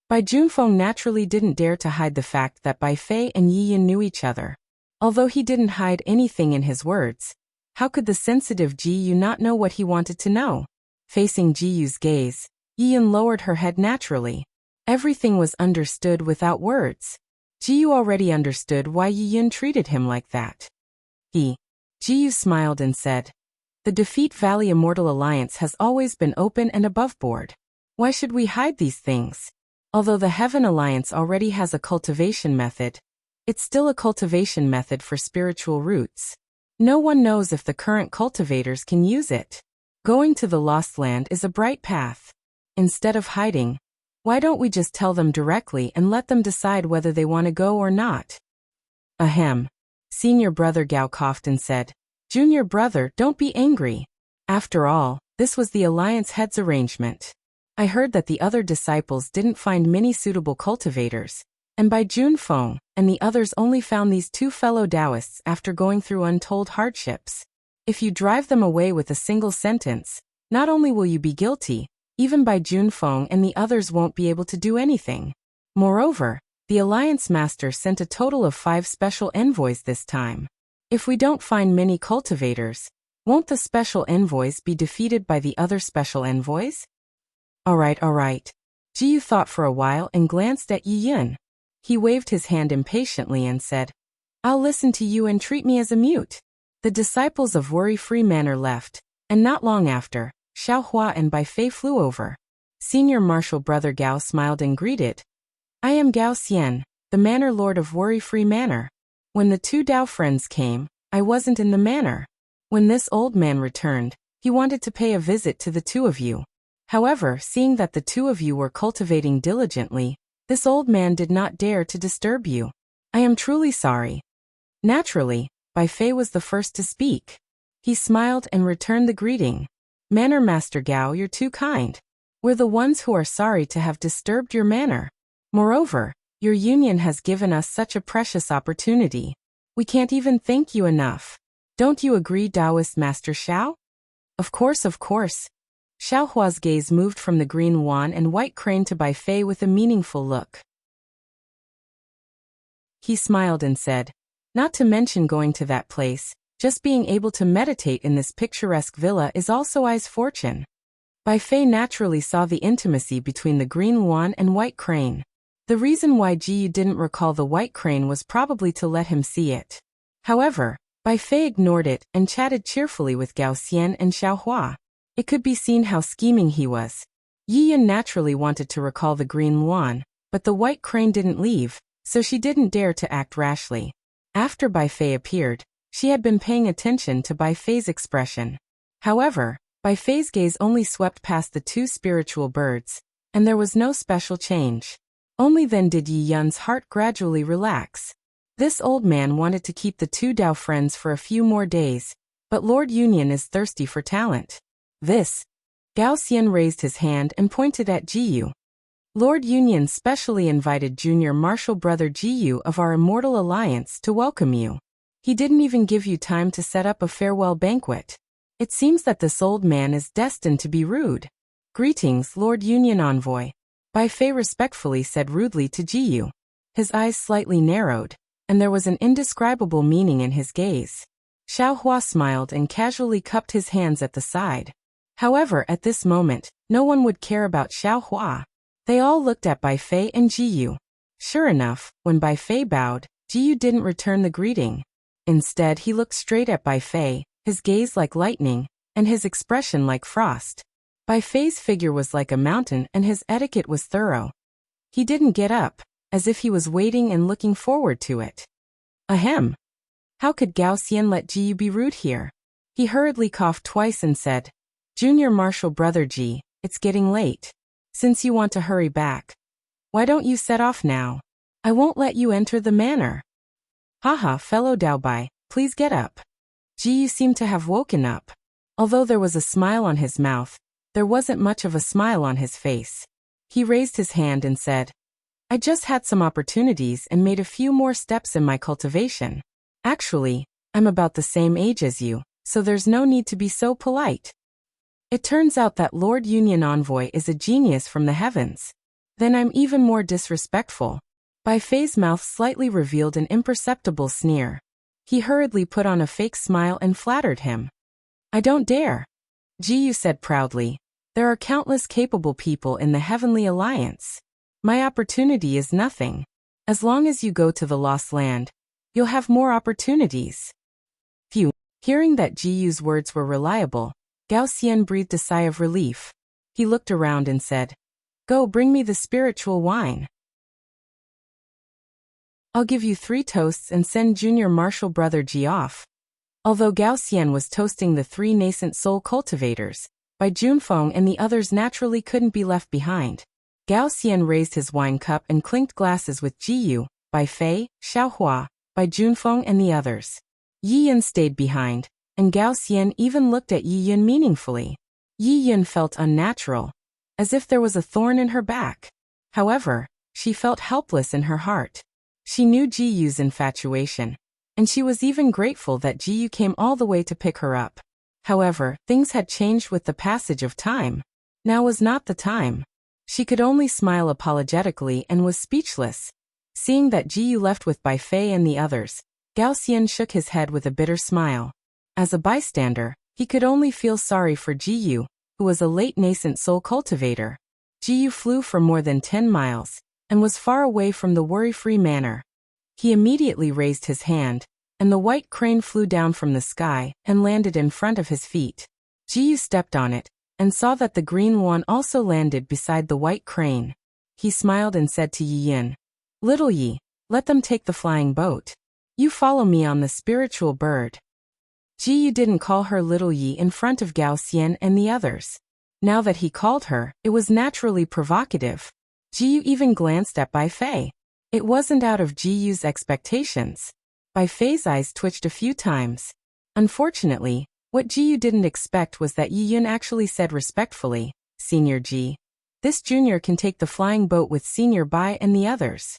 Bai Junfeng naturally didn't dare to hide the fact that Bai Fei and Yi Yin knew each other. Although he didn't hide anything in his words, how could the sensitive Ji Yu not know what he wanted to know? Facing Ji Yu's gaze, Yi Yin lowered her head naturally. Everything was understood without words. Ji Yu already understood why Yi Yin treated him like that. Ji Yu smiled and said, the Defeat Valley Immortal Alliance has always been open and above board. Why should we hide these things? Although the Heaven Alliance already has a cultivation method, it's still a cultivation method for spiritual roots. No one knows if the current cultivators can use it. Going to the Lost Land is a bright path. Instead of hiding, why don't we just tell them directly and let them decide whether they want to go or not? Ahem. Senior brother Gao coughed and said, Junior brother, don't be angry. After all, this was the Alliance head's arrangement. I heard that the other disciples didn't find many suitable cultivators, and Bai Junfeng and the others only found these two fellow Taoists after going through untold hardships. If you drive them away with a single sentence, not only will you be guilty, even Bai Junfeng and the others won't be able to do anything. Moreover, the Alliance Master sent a total of 5 special envoys this time. If we don't find many cultivators, won't the special envoys be defeated by the other special envoys? All right. Ji Yu thought for a while and glanced at Yi Yin. He waved his hand impatiently and said, I'll listen to you and treat me as a mute. The disciples of Worry-Free Manor left, and not long after, Xiao Hua and Bai Fei flew over. Senior Marshal Brother Gao smiled and greeted. I am Gao Xian, the Manor Lord of Worry-Free Manor. When the two Dao friends came, I wasn't in the manor. When this old man returned, he wanted to pay a visit to the two of you. However, seeing that the two of you were cultivating diligently, this old man did not dare to disturb you. I am truly sorry. Naturally, Bai Fei was the first to speak. He smiled and returned the greeting. Manor Master Gao, you're too kind. We're the ones who are sorry to have disturbed your manor. Moreover, your union has given us such a precious opportunity. We can't even thank you enough. Don't you agree, Taoist Master Xiao? Of course. Xiao Hua's gaze moved from the green wan and white crane to Bai Fei with a meaningful look. He smiled and said, not to mention going to that place, just being able to meditate in this picturesque villa is also I's fortune. Bai Fei naturally saw the intimacy between the green wan and white crane. The reason why Ji Yu didn't recall the white crane was probably to let him see it. However, Bai Fei ignored it and chatted cheerfully with Gao Xian and Xiao Hua. It could be seen how scheming he was. Yi Yin naturally wanted to recall the green wan, but the white crane didn't leave, so she didn't dare to act rashly. After Bai Fei appeared, she had been paying attention to Bai Fei's expression. However, Bai Fei's gaze only swept past the two spiritual birds, and there was no special change. Only then did Yi Yun's heart gradually relax. This old man wanted to keep the two Dao friends for a few more days, but Lord Union is thirsty for talent. This. Gao Xian raised his hand and pointed at Jiyu. Lord Union specially invited junior martial brother Jiyu of our immortal alliance to welcome you. He didn't even give you time to set up a farewell banquet. It seems that this old man is destined to be rude. Greetings, Lord Union envoy. Bai Fei respectfully said rudely to Jiyu. His eyes slightly narrowed, and there was an indescribable meaning in his gaze. Xiao Hua smiled and casually cupped his hands at the side. However, at this moment, no one would care about Xiao Hua. They all looked at Bai Fei and Jiyu. Sure enough, when Bai Fei bowed, Jiyu didn't return the greeting. Instead, he looked straight at Bai Fei, his gaze like lightning, and his expression like frost. Bai Fei's figure was like a mountain and his etiquette was thorough. He didn't get up, as if he was waiting and looking forward to it. Ahem. How could Gao Xian let Jiyu be rude here? He hurriedly coughed twice and said, Junior Marshal Brother Ji, it's getting late. Since you want to hurry back, why don't you set off now? I won't let you enter the manor. Haha, fellow Daobai, please get up. Jiyu seemed to have woken up. Although there was a smile on his mouth, there wasn't much of a smile on his face. He raised his hand and said, I just had some opportunities and made a few more steps in my cultivation. Actually, I'm about the same age as you, so there's no need to be so polite. It turns out that Lord Union Envoy is a genius from the heavens. Then I'm even more disrespectful. Bai Fei's mouth slightly revealed an imperceptible sneer. He hurriedly put on a fake smile and flattered him. I don't dare. Jiyu said proudly. There are countless capable people in the Heavenly Alliance. My opportunity is nothing. As long as you go to the Lost Land, you'll have more opportunities. Phew. Hearing that Jiyu's words were reliable, Gao Xian breathed a sigh of relief. He looked around and said, Go bring me the spiritual wine. I'll give you 3 toasts and send Junior Marshal Brother Ji off. Although Gao Xian was toasting the 3 nascent soul cultivators, Bai Junfeng and the others naturally couldn't be left behind. Gao Xian raised his wine cup and clinked glasses with Jiyu, Bai Fei, Xiao Hua, Bai Junfeng and the others. Yi Yun stayed behind, and Gao Xian even looked at Yi Yun meaningfully. Yi Yun felt unnatural, as if there was a thorn in her back. However, she felt helpless in her heart. She knew Jiyu's infatuation, and she was even grateful that Jiyu came all the way to pick her up. However, things had changed with the passage of time. Now was not the time. She could only smile apologetically and was speechless. Seeing that Jiyu left with Bai Fei and the others, Gao Xian shook his head with a bitter smile. As a bystander, he could only feel sorry for Jiyu, who was a late nascent soul cultivator. Jiyu flew for more than 10 miles, and was far away from the worry-free manor. He immediately raised his hand, and the white crane flew down from the sky and landed in front of his feet. Jiyu stepped on it, and saw that the green one also landed beside the white crane. He smiled and said to Yi Yun, Little Yi, let them take the flying boat. You follow me on the spiritual bird. Jiyu didn't call her Little Yi in front of Gao Xian and the others. Now that he called her, it was naturally provocative. Jiyu even glanced at Bai Fei. It wasn't out of Jiyu's expectations. Bai Fei's eyes twitched a few times. Unfortunately, what Jiyu didn't expect was that Yi Yun actually said respectfully, Senior Ji. This junior can take the flying boat with Senior Bai and the others.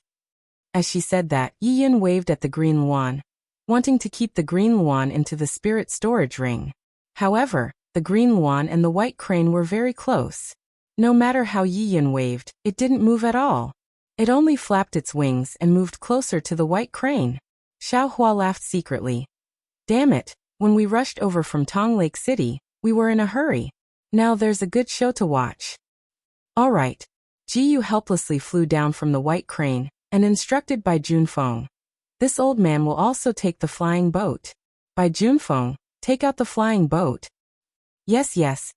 As she said that, Yi Yun waved at the green wand, wanting to keep the green wand into the spirit storage ring. However, the green wand and the white crane were very close. No matter how Yi Yun waved, it didn't move at all. It only flapped its wings and moved closer to the white crane. Xiao Hua laughed secretly. Damn it, when we rushed over from Tong Lake City, we were in a hurry. Now there's a good show to watch. All right. Jiyu helplessly flew down from the white crane, and instructed Bai Junfeng. This old man will also take the flying boat. Bai Junfeng, take out the flying boat. Yes, yes.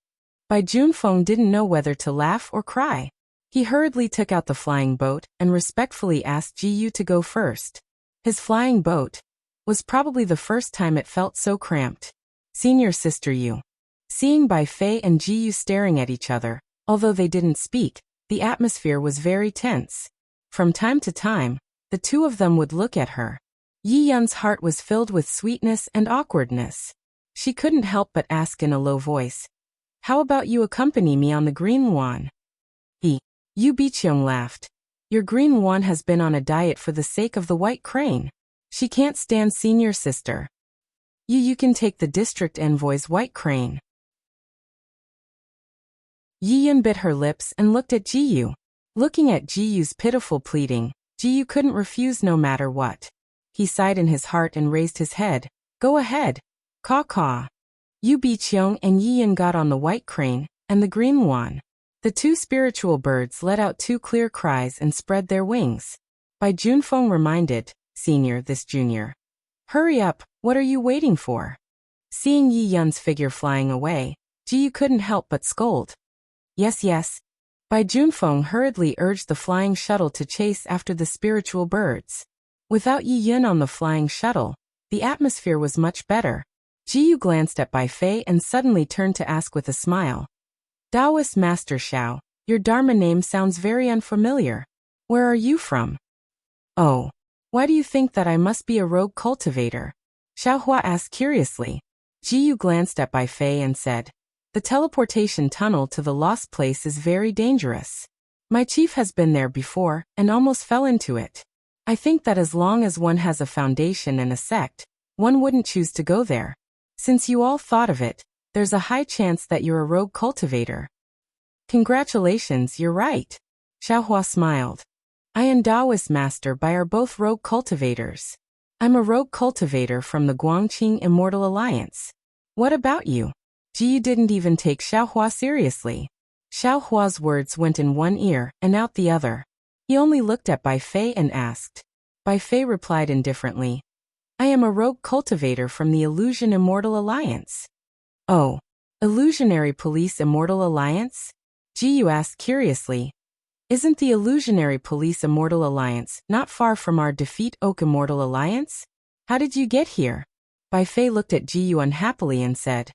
Bai Junfeng didn't know whether to laugh or cry. He hurriedly took out the flying boat and respectfully asked Jiyu to go first. His flying boat, was probably the first time it felt so cramped. Senior sister Yu. Seeing Bai Fei and Ji Yu staring at each other, although they didn't speak, the atmosphere was very tense. From time to time, the two of them would look at her. Yi Yun's heart was filled with sweetness and awkwardness. She couldn't help but ask in a low voice, "How about you accompany me on the green one?" Yu Biqiong laughed. "Your green one has been on a diet for the sake of the white crane. She can't stand senior sister. You can take the district envoy's white crane." Yi Yun bit her lips and looked at Ji Yu. Looking at Ji Yu's pitiful pleading, Ji Yu couldn't refuse no matter what. He sighed in his heart and raised his head. "Go ahead. Caw-caw." Yu Biqiong and Yi Yun got on the white crane and the green one. The two spiritual birds let out two clear cries and spread their wings. Bai Junfeng reminded, "Senior, this junior. Hurry up, what are you waiting for?" Seeing Yi Yun's figure flying away, Ji Yu couldn't help but scold. Yes. Bai Junfeng hurriedly urged the flying shuttle to chase after the spiritual birds. Without Yi Yun on the flying shuttle, the atmosphere was much better. Ji Yu glanced at Bai Fei and suddenly turned to ask with a smile, "Taoist Master Xiao, your Dharma name sounds very unfamiliar. Where are you from?" "Oh, why do you think that I must be a rogue cultivator?" Xiao Hua asked curiously. Ji Yu glanced at Bai Fei and said, "The teleportation tunnel to the lost place is very dangerous. My chief has been there before and almost fell into it. I think that as long as one has a foundation and a sect, one wouldn't choose to go there. Since you all thought of it, there's a high chance that you're a rogue cultivator." "Congratulations, you're right." Xiao Hua smiled. "I and Taoist Master Bai are both rogue cultivators. I'm a rogue cultivator from the Guangqing Immortal Alliance. What about you?" Ji Yu didn't even take Xiao Hua seriously. Xiao Hua's words went in one ear and out the other. He only looked at Bai Fei and asked. Bai Fei replied indifferently, "I am a rogue cultivator from the Illusion Immortal Alliance." "Oh, Illusionary Police Immortal Alliance?" Ji Yu asked curiously. "Isn't the Illusionary Police Immortal Alliance not far from our Defeat Oak Immortal Alliance? How did you get here?" Bai Fei looked at Ji Yu unhappily and said,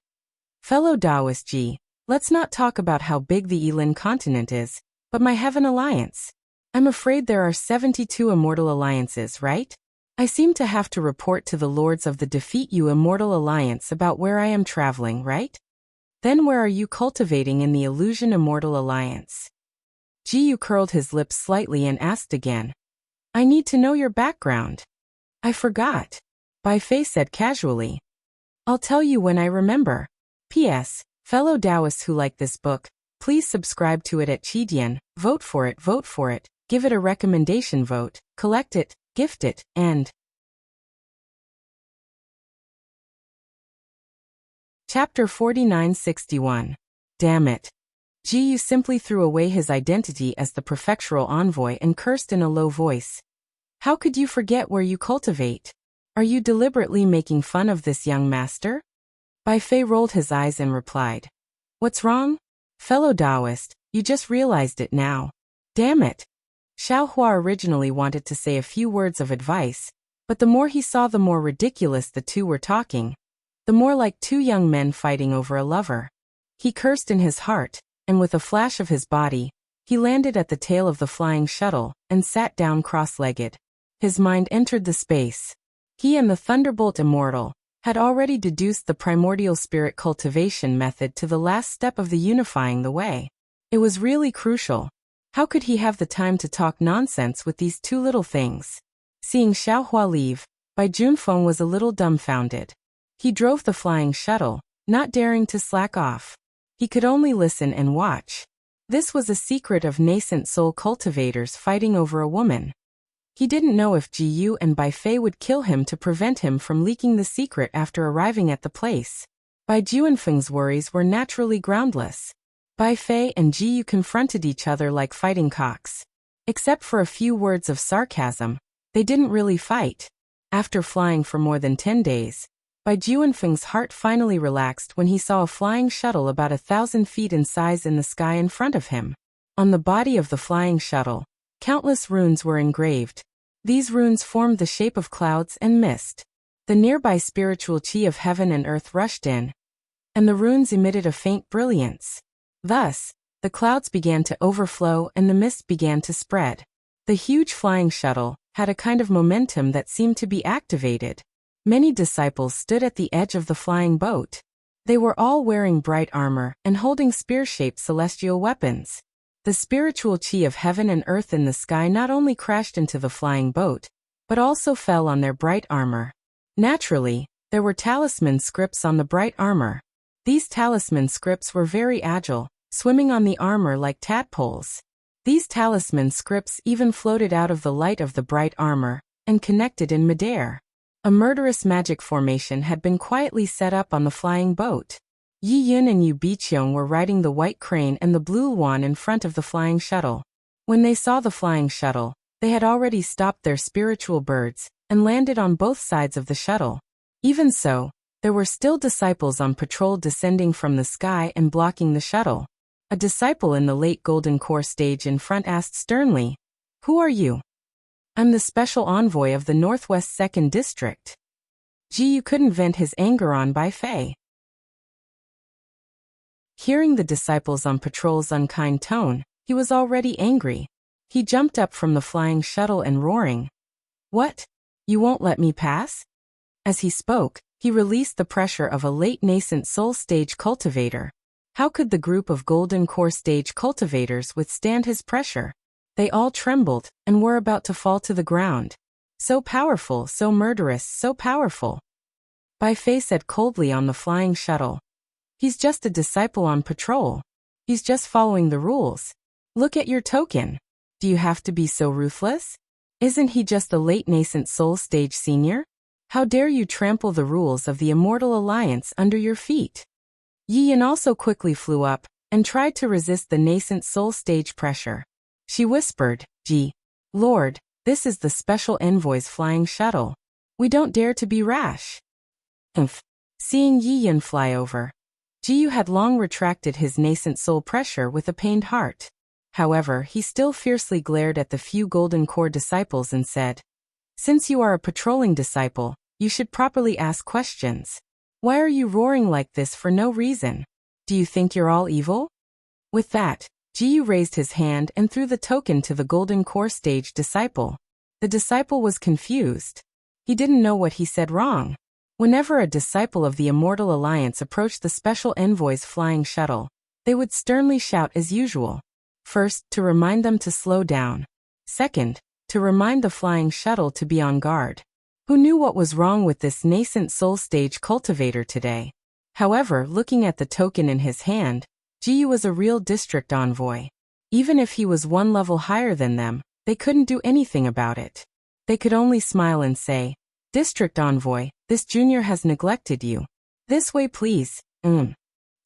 "Fellow Taoist Ji, let's not talk about how big the Yilin continent is, but my Heaven Alliance. I'm afraid there are 72 Immortal Alliances, right? I seem to have to report to the Lords of the Defeat You Immortal Alliance about where I am traveling, right? Then where are you cultivating in the Illusion Immortal Alliance?" Ji Yu curled his lips slightly and asked again, "I need to know your background." "I forgot," Bai Fei said casually. "I'll tell you when I remember. P.S. Fellow Taoists who like this book, please subscribe to it at Qidian, vote for it, give it a recommendation vote, collect it, gift it, and... Chapter 4961. Damn it. Ji Yu simply threw away his identity as the prefectural envoy and cursed in a low voice. "How could you forget where you cultivate? Are you deliberately making fun of this young master?" Bai Fei rolled his eyes and replied, "What's wrong? Fellow Taoist, you just realized it now. Damn it." Xiao Hua originally wanted to say a few words of advice, but the more he saw the more ridiculous the two were talking, the more like two young men fighting over a lover. He cursed in his heart, and with a flash of his body, he landed at the tail of the flying shuttle and sat down cross-legged. His mind entered the space. He and the Thunderbolt Immortal had already deduced the primordial spirit cultivation method to the last step of the unifying the way. It was really crucial. How could he have the time to talk nonsense with these two little things? Seeing Xiao Hua leave, Bai Junfeng was a little dumbfounded. He drove the flying shuttle, not daring to slack off. He could only listen and watch. This was a secret of nascent soul cultivators fighting over a woman. He didn't know if Ji Yu and Bai Fei would kill him to prevent him from leaking the secret after arriving at the place. Bai Junfeng's worries were naturally groundless. Bai Fei and Ji Yu confronted each other like fighting cocks. Except for a few words of sarcasm, they didn't really fight. After flying for more than 10 days, Bai Junfeng's heart finally relaxed when he saw a flying shuttle about 1,000 feet in size in the sky in front of him. On the body of the flying shuttle, countless runes were engraved. These runes formed the shape of clouds and mist. The nearby spiritual chi of heaven and earth rushed in, and the runes emitted a faint brilliance. Thus, the clouds began to overflow and the mist began to spread. The huge flying shuttle had a kind of momentum that seemed to be activated. Many disciples stood at the edge of the flying boat. They were all wearing bright armor and holding spear-shaped celestial weapons. The spiritual chi of heaven and earth in the sky not only crashed into the flying boat, but also fell on their bright armor. Naturally, there were talisman scripts on the bright armor. These talisman scripts were very agile, swimming on the armor like tadpoles. These talisman scripts even floated out of the light of the bright armor and connected in midair. A murderous magic formation had been quietly set up on the flying boat. Yi Yun and Yu Biqiong were riding the white crane and the blue Luan in front of the flying shuttle. When they saw the flying shuttle, they had already stopped their spiritual birds and landed on both sides of the shuttle. Even so, there were still disciples on patrol descending from the sky and blocking the shuttle. A disciple in the late golden core stage in front asked sternly, "Who are you?" "I'm the special envoy of the Northwest 2nd District." Ji Yu couldn't vent his anger on Bai Fei. Hearing the disciples on patrol's unkind tone, he was already angry. He jumped up from the flying shuttle and roaring, "What? You won't let me pass?" As he spoke, he released the pressure of a late nascent soul stage cultivator. How could the group of golden core stage cultivators withstand his pressure? They all trembled and were about to fall to the ground. So powerful, so murderous, so powerful. Bai Fei said coldly on the flying shuttle, "He's just a disciple on patrol. He's just following the rules. Look at your token. Do you have to be so ruthless? Isn't he just a late nascent soul stage senior? How dare you trample the rules of the Immortal Alliance under your feet?" Yi Yin also quickly flew up and tried to resist the nascent soul stage pressure. She whispered, "Ji, Lord, this is the special envoy's flying shuttle. We don't dare to be rash." Seeing Yi Yin fly over, Ji Yu had long retracted his nascent soul pressure with a pained heart. However, he still fiercely glared at the few golden core disciples and said, "Since you are a patrolling disciple, you should properly ask questions. Why are you roaring like this for no reason? Do you think you're all evil?" With that, Ji Yu raised his hand and threw the token to the golden core stage disciple. The disciple was confused. He didn't know what he said wrong. Whenever a disciple of the Immortal Alliance approached the special envoy's flying shuttle, they would sternly shout as usual. First, to remind them to slow down. Second, to remind the flying shuttle to be on guard. Who knew what was wrong with this nascent soul stage cultivator today? However, looking at the token in his hand, Ji Yu was a real district envoy. Even if he was one level higher than them, they couldn't do anything about it. They could only smile and say, "District envoy, this junior has neglected you. This way please."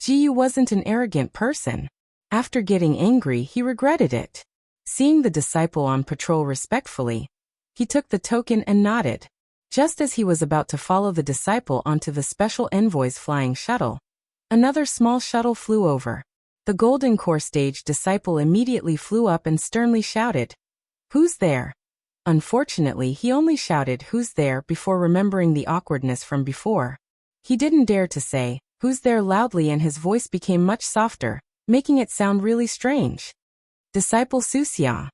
Ji Yu wasn't an arrogant person. After getting angry, he regretted it. Seeing the disciple on patrol respectfully, he took the token and nodded. Just as he was about to follow the disciple onto the special envoy's flying shuttle, another small shuttle flew over. The golden core stage disciple immediately flew up and sternly shouted, "Who's there?" Unfortunately, he only shouted, "Who's there?" before remembering the awkwardness from before. He didn't dare to say, "Who's there?" loudly, and his voice became much softer, making it sound really strange. Disciple Wuxia.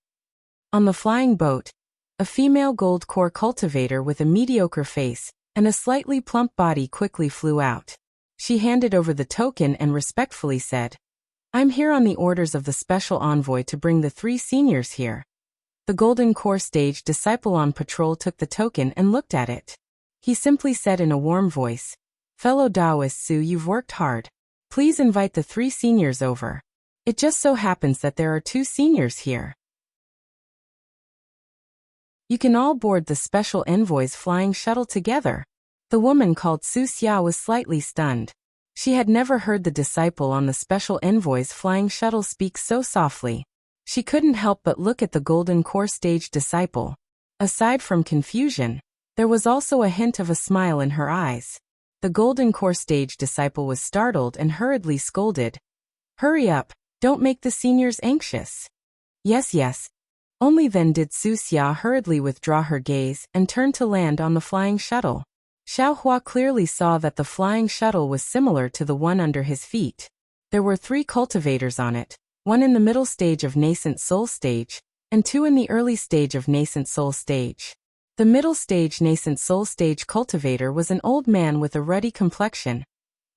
On the flying boat, a female gold core cultivator with a mediocre face and a slightly plump body quickly flew out. She handed over the token and respectfully said, "I'm here on the orders of the special envoy to bring the 3 seniors here." The golden core stage disciple on patrol took the token and looked at it. He simply said in a warm voice, "Fellow Taoists, you've worked hard. Please invite the 3 seniors over. It just so happens that there are 2 seniors here. You can all board the special envoy's flying shuttle together." The woman called Wuxia was slightly stunned. She had never heard the disciple on the special envoy's flying shuttle speak so softly. She couldn't help but look at the golden core stage disciple. Aside from confusion, there was also a hint of a smile in her eyes. The golden core stage disciple was startled and hurriedly scolded, "Hurry up, don't make the seniors anxious." Yes. Only then did Wuxia hurriedly withdraw her gaze and turn to land on the flying shuttle. Xiao Hua clearly saw that the flying shuttle was similar to the one under his feet. There were 3 cultivators on it, 1 in the middle stage of nascent soul stage, and 2 in the early stage of nascent soul stage. The middle stage nascent soul stage cultivator was an old man with a ruddy complexion,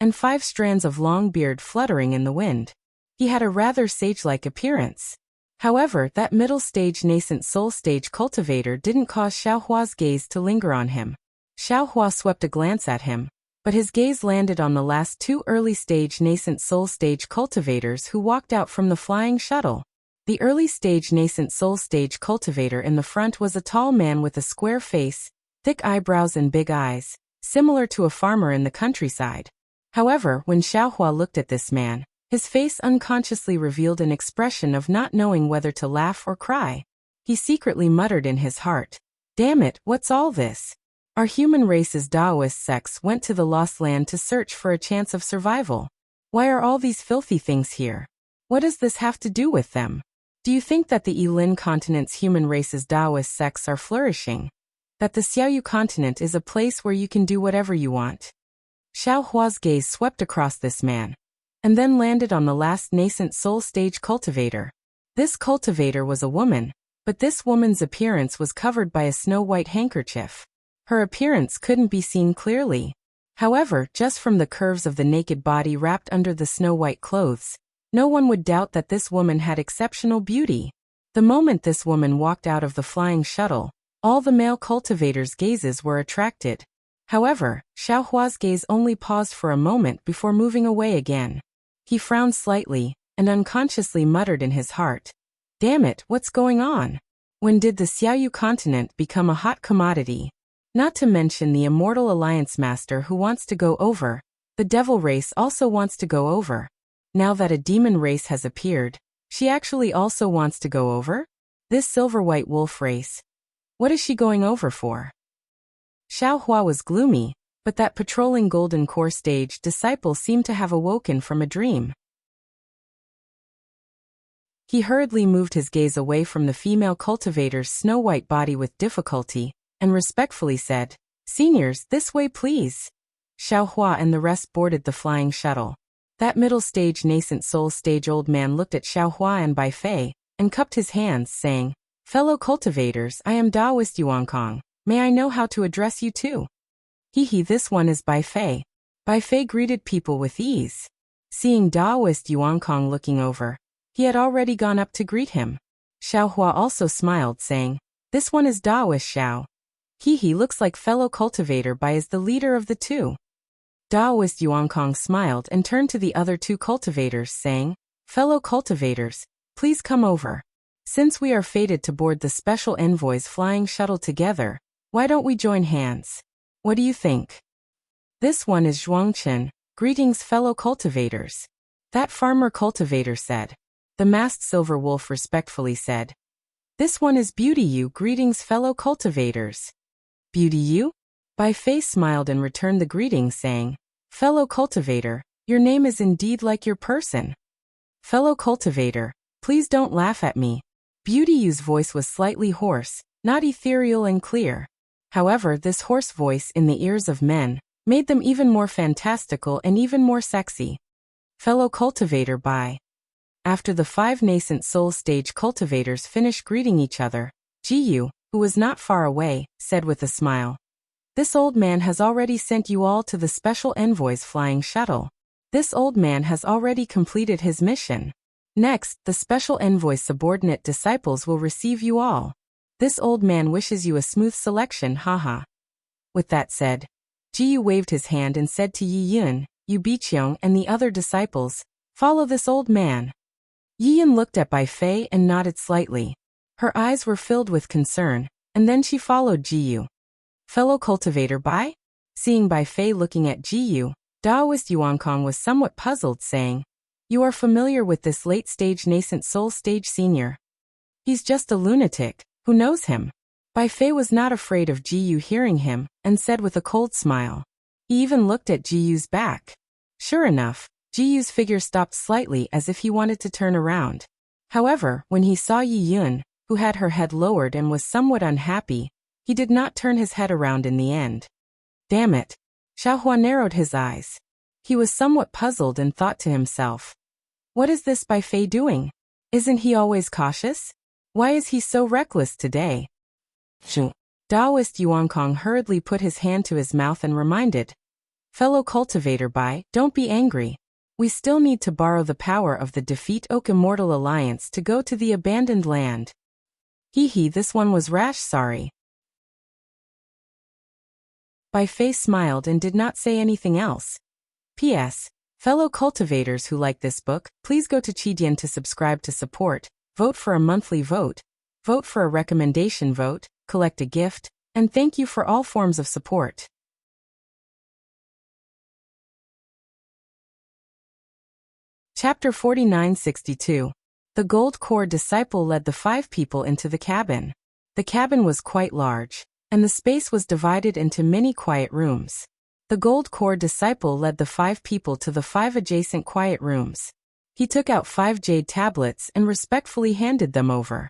and 5 strands of long beard fluttering in the wind. He had a rather sage-like appearance. However, that middle stage nascent soul stage cultivator didn't cause Xiao Hua's gaze to linger on him. Xiao Hua swept a glance at him, but his gaze landed on the last 2 early stage nascent soul stage cultivators who walked out from the flying shuttle. The early stage nascent soul stage cultivator in the front was a tall man with a square face, thick eyebrows and big eyes, similar to a farmer in the countryside. However, when Xiao Hua looked at this man, his face unconsciously revealed an expression of not knowing whether to laugh or cry. He secretly muttered in his heart, "Damn it, what's all this? Our human race's Taoist sects went to the Lost Land to search for a chance of survival. Why are all these filthy things here? What does this have to do with them? Do you think that the Yilin continent's human race's Taoist sects are flourishing? That the Xiaoyu continent is a place where you can do whatever you want?" Xiao Hua's gaze swept across this man, and then landed on the last nascent soul stage cultivator. This cultivator was a woman, but this woman's appearance was covered by a snow-white handkerchief. Her appearance couldn't be seen clearly. However, just from the curves of the naked body wrapped under the snow-white clothes, no one would doubt that this woman had exceptional beauty. The moment this woman walked out of the flying shuttle, all the male cultivators' gazes were attracted. However, Xiao Hua's gaze only paused for a moment before moving away again. He frowned slightly, and unconsciously muttered in his heart, "Damn it, what's going on? When did the Xiaoyu continent become a hot commodity? Not to mention the immortal alliance master who wants to go over. The devil race also wants to go over. Now that a demon race has appeared, she actually also wants to go over? This silver-white wolf race. What is she going over for?" Xiao Hua was gloomy, but that patrolling golden core stage disciple seemed to have awoken from a dream. He hurriedly moved his gaze away from the female cultivator's snow-white body with difficulty, and respectfully said, "Seniors, this way please." Xiao Hua and the rest boarded the flying shuttle. That middle stage nascent soul stage old man looked at Xiao Hua and Bai Fei, and cupped his hands, saying, "Fellow cultivators, I am Taoist Yuankong. May I know how to address you too?" "Hehe, this one is Bai Fei." Bai Fei greeted people with ease. Seeing Taoist Yuankong looking over, he had already gone up to greet him. Xiao Hua also smiled, saying, "This one is Taoist Xiao. He looks like fellow cultivator Bai is the leader of the two." Taoist Yuankong smiled and turned to the other 2 cultivators, saying, "Fellow cultivators, please come over. Since we are fated to board the special envoy's flying shuttle together, why don't we join hands? What do you think?" "This one is Zhuangchen, greetings fellow cultivators." That farmer cultivator said. The masked silver wolf respectfully said, "This one is Beauty Yu, greetings fellow cultivators." "Beauty Yu?" Bai Fei smiled and returned the greeting, saying, "Fellow cultivator, your name is indeed like your person." "Fellow cultivator, please don't laugh at me." Beauty Yu's voice was slightly hoarse, not ethereal and clear. However, this hoarse voice in the ears of men made them even more fantastical and even more sexy. "Fellow cultivator Bai." After the 5 nascent soul stage cultivators finished greeting each other, Jiyu, who was not far away, said with a smile, "This old man has already sent you all to the special envoy's flying shuttle. This old man has already completed his mission. Next, the special envoy's subordinate disciples will receive you all. This old man wishes you a smooth selection, haha." With that said, Jiyu waved his hand and said to Yi Yun, Yu Biqiong and the other disciples, "Follow this old man." Yi Yun looked at Bai Fei and nodded slightly. Her eyes were filled with concern, and then she followed Jiyu. "Fellow cultivator Bai?" Seeing Bai Fei looking at Jiyu, Taoist Yuankong was somewhat puzzled, saying, "You are familiar with this late-stage nascent soul stage senior? He's just a lunatic, who knows him?" Bai Fei was not afraid of Jiyu hearing him, and said with a cold smile. He even looked at Jiyu's back. Sure enough, Jiyu's figure stopped slightly as if he wanted to turn around. However, when he saw Yi Yun, who had her head lowered and was somewhat unhappy, he did not turn his head around in the end. Damn it. Xiaohua narrowed his eyes. He was somewhat puzzled and thought to himself. What is this Bai Fei doing? Isn't he always cautious? Why is he so reckless today? Taoist Yuankong hurriedly put his hand to his mouth and reminded. Fellow cultivator Bai, don't be angry. We still need to borrow the power of the Defeat Oak Immortal Alliance to go to the abandoned land. This one was rash, sorry. Bai Fei smiled and did not say anything else. P.S. Fellow cultivators who like this book, please go to Qidian to subscribe to support, vote for a monthly vote, vote for a recommendation vote, collect a gift, and thank you for all forms of support. Chapter 4962. The Gold Core Disciple led the 5 people into the cabin. The cabin was quite large, and the space was divided into many quiet rooms. The Gold Core Disciple led the 5 people to the 5 adjacent quiet rooms. He took out 5 jade tablets and respectfully handed them over.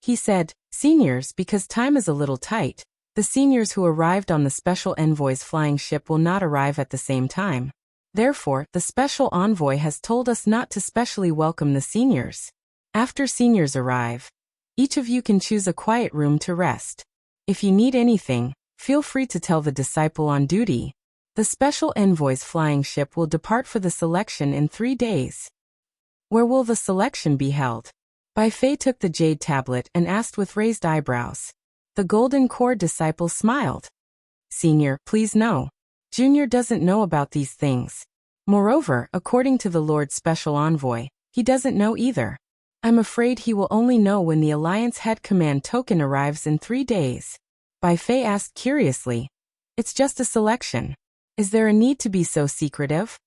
He said, Seniors, because time is a little tight, the seniors who arrived on the special envoy's flying ship will not arrive at the same time. Therefore, the special envoy has told us not to specially welcome the seniors. After seniors arrive, each of you can choose a quiet room to rest. If you need anything, feel free to tell the disciple on duty. The special envoy's flying ship will depart for the selection in 3 days. Where will the selection be held? Bai Fei took the jade tablet and asked with raised eyebrows. The Golden Core Disciple smiled. Senior, please no. Junior doesn't know about these things. Moreover, according to the Lord's Special Envoy, he doesn't know either. I'm afraid he will only know when the Alliance Head Command token arrives in 3 days. Bai Fei asked curiously. It's just a selection. Is there a need to be so secretive?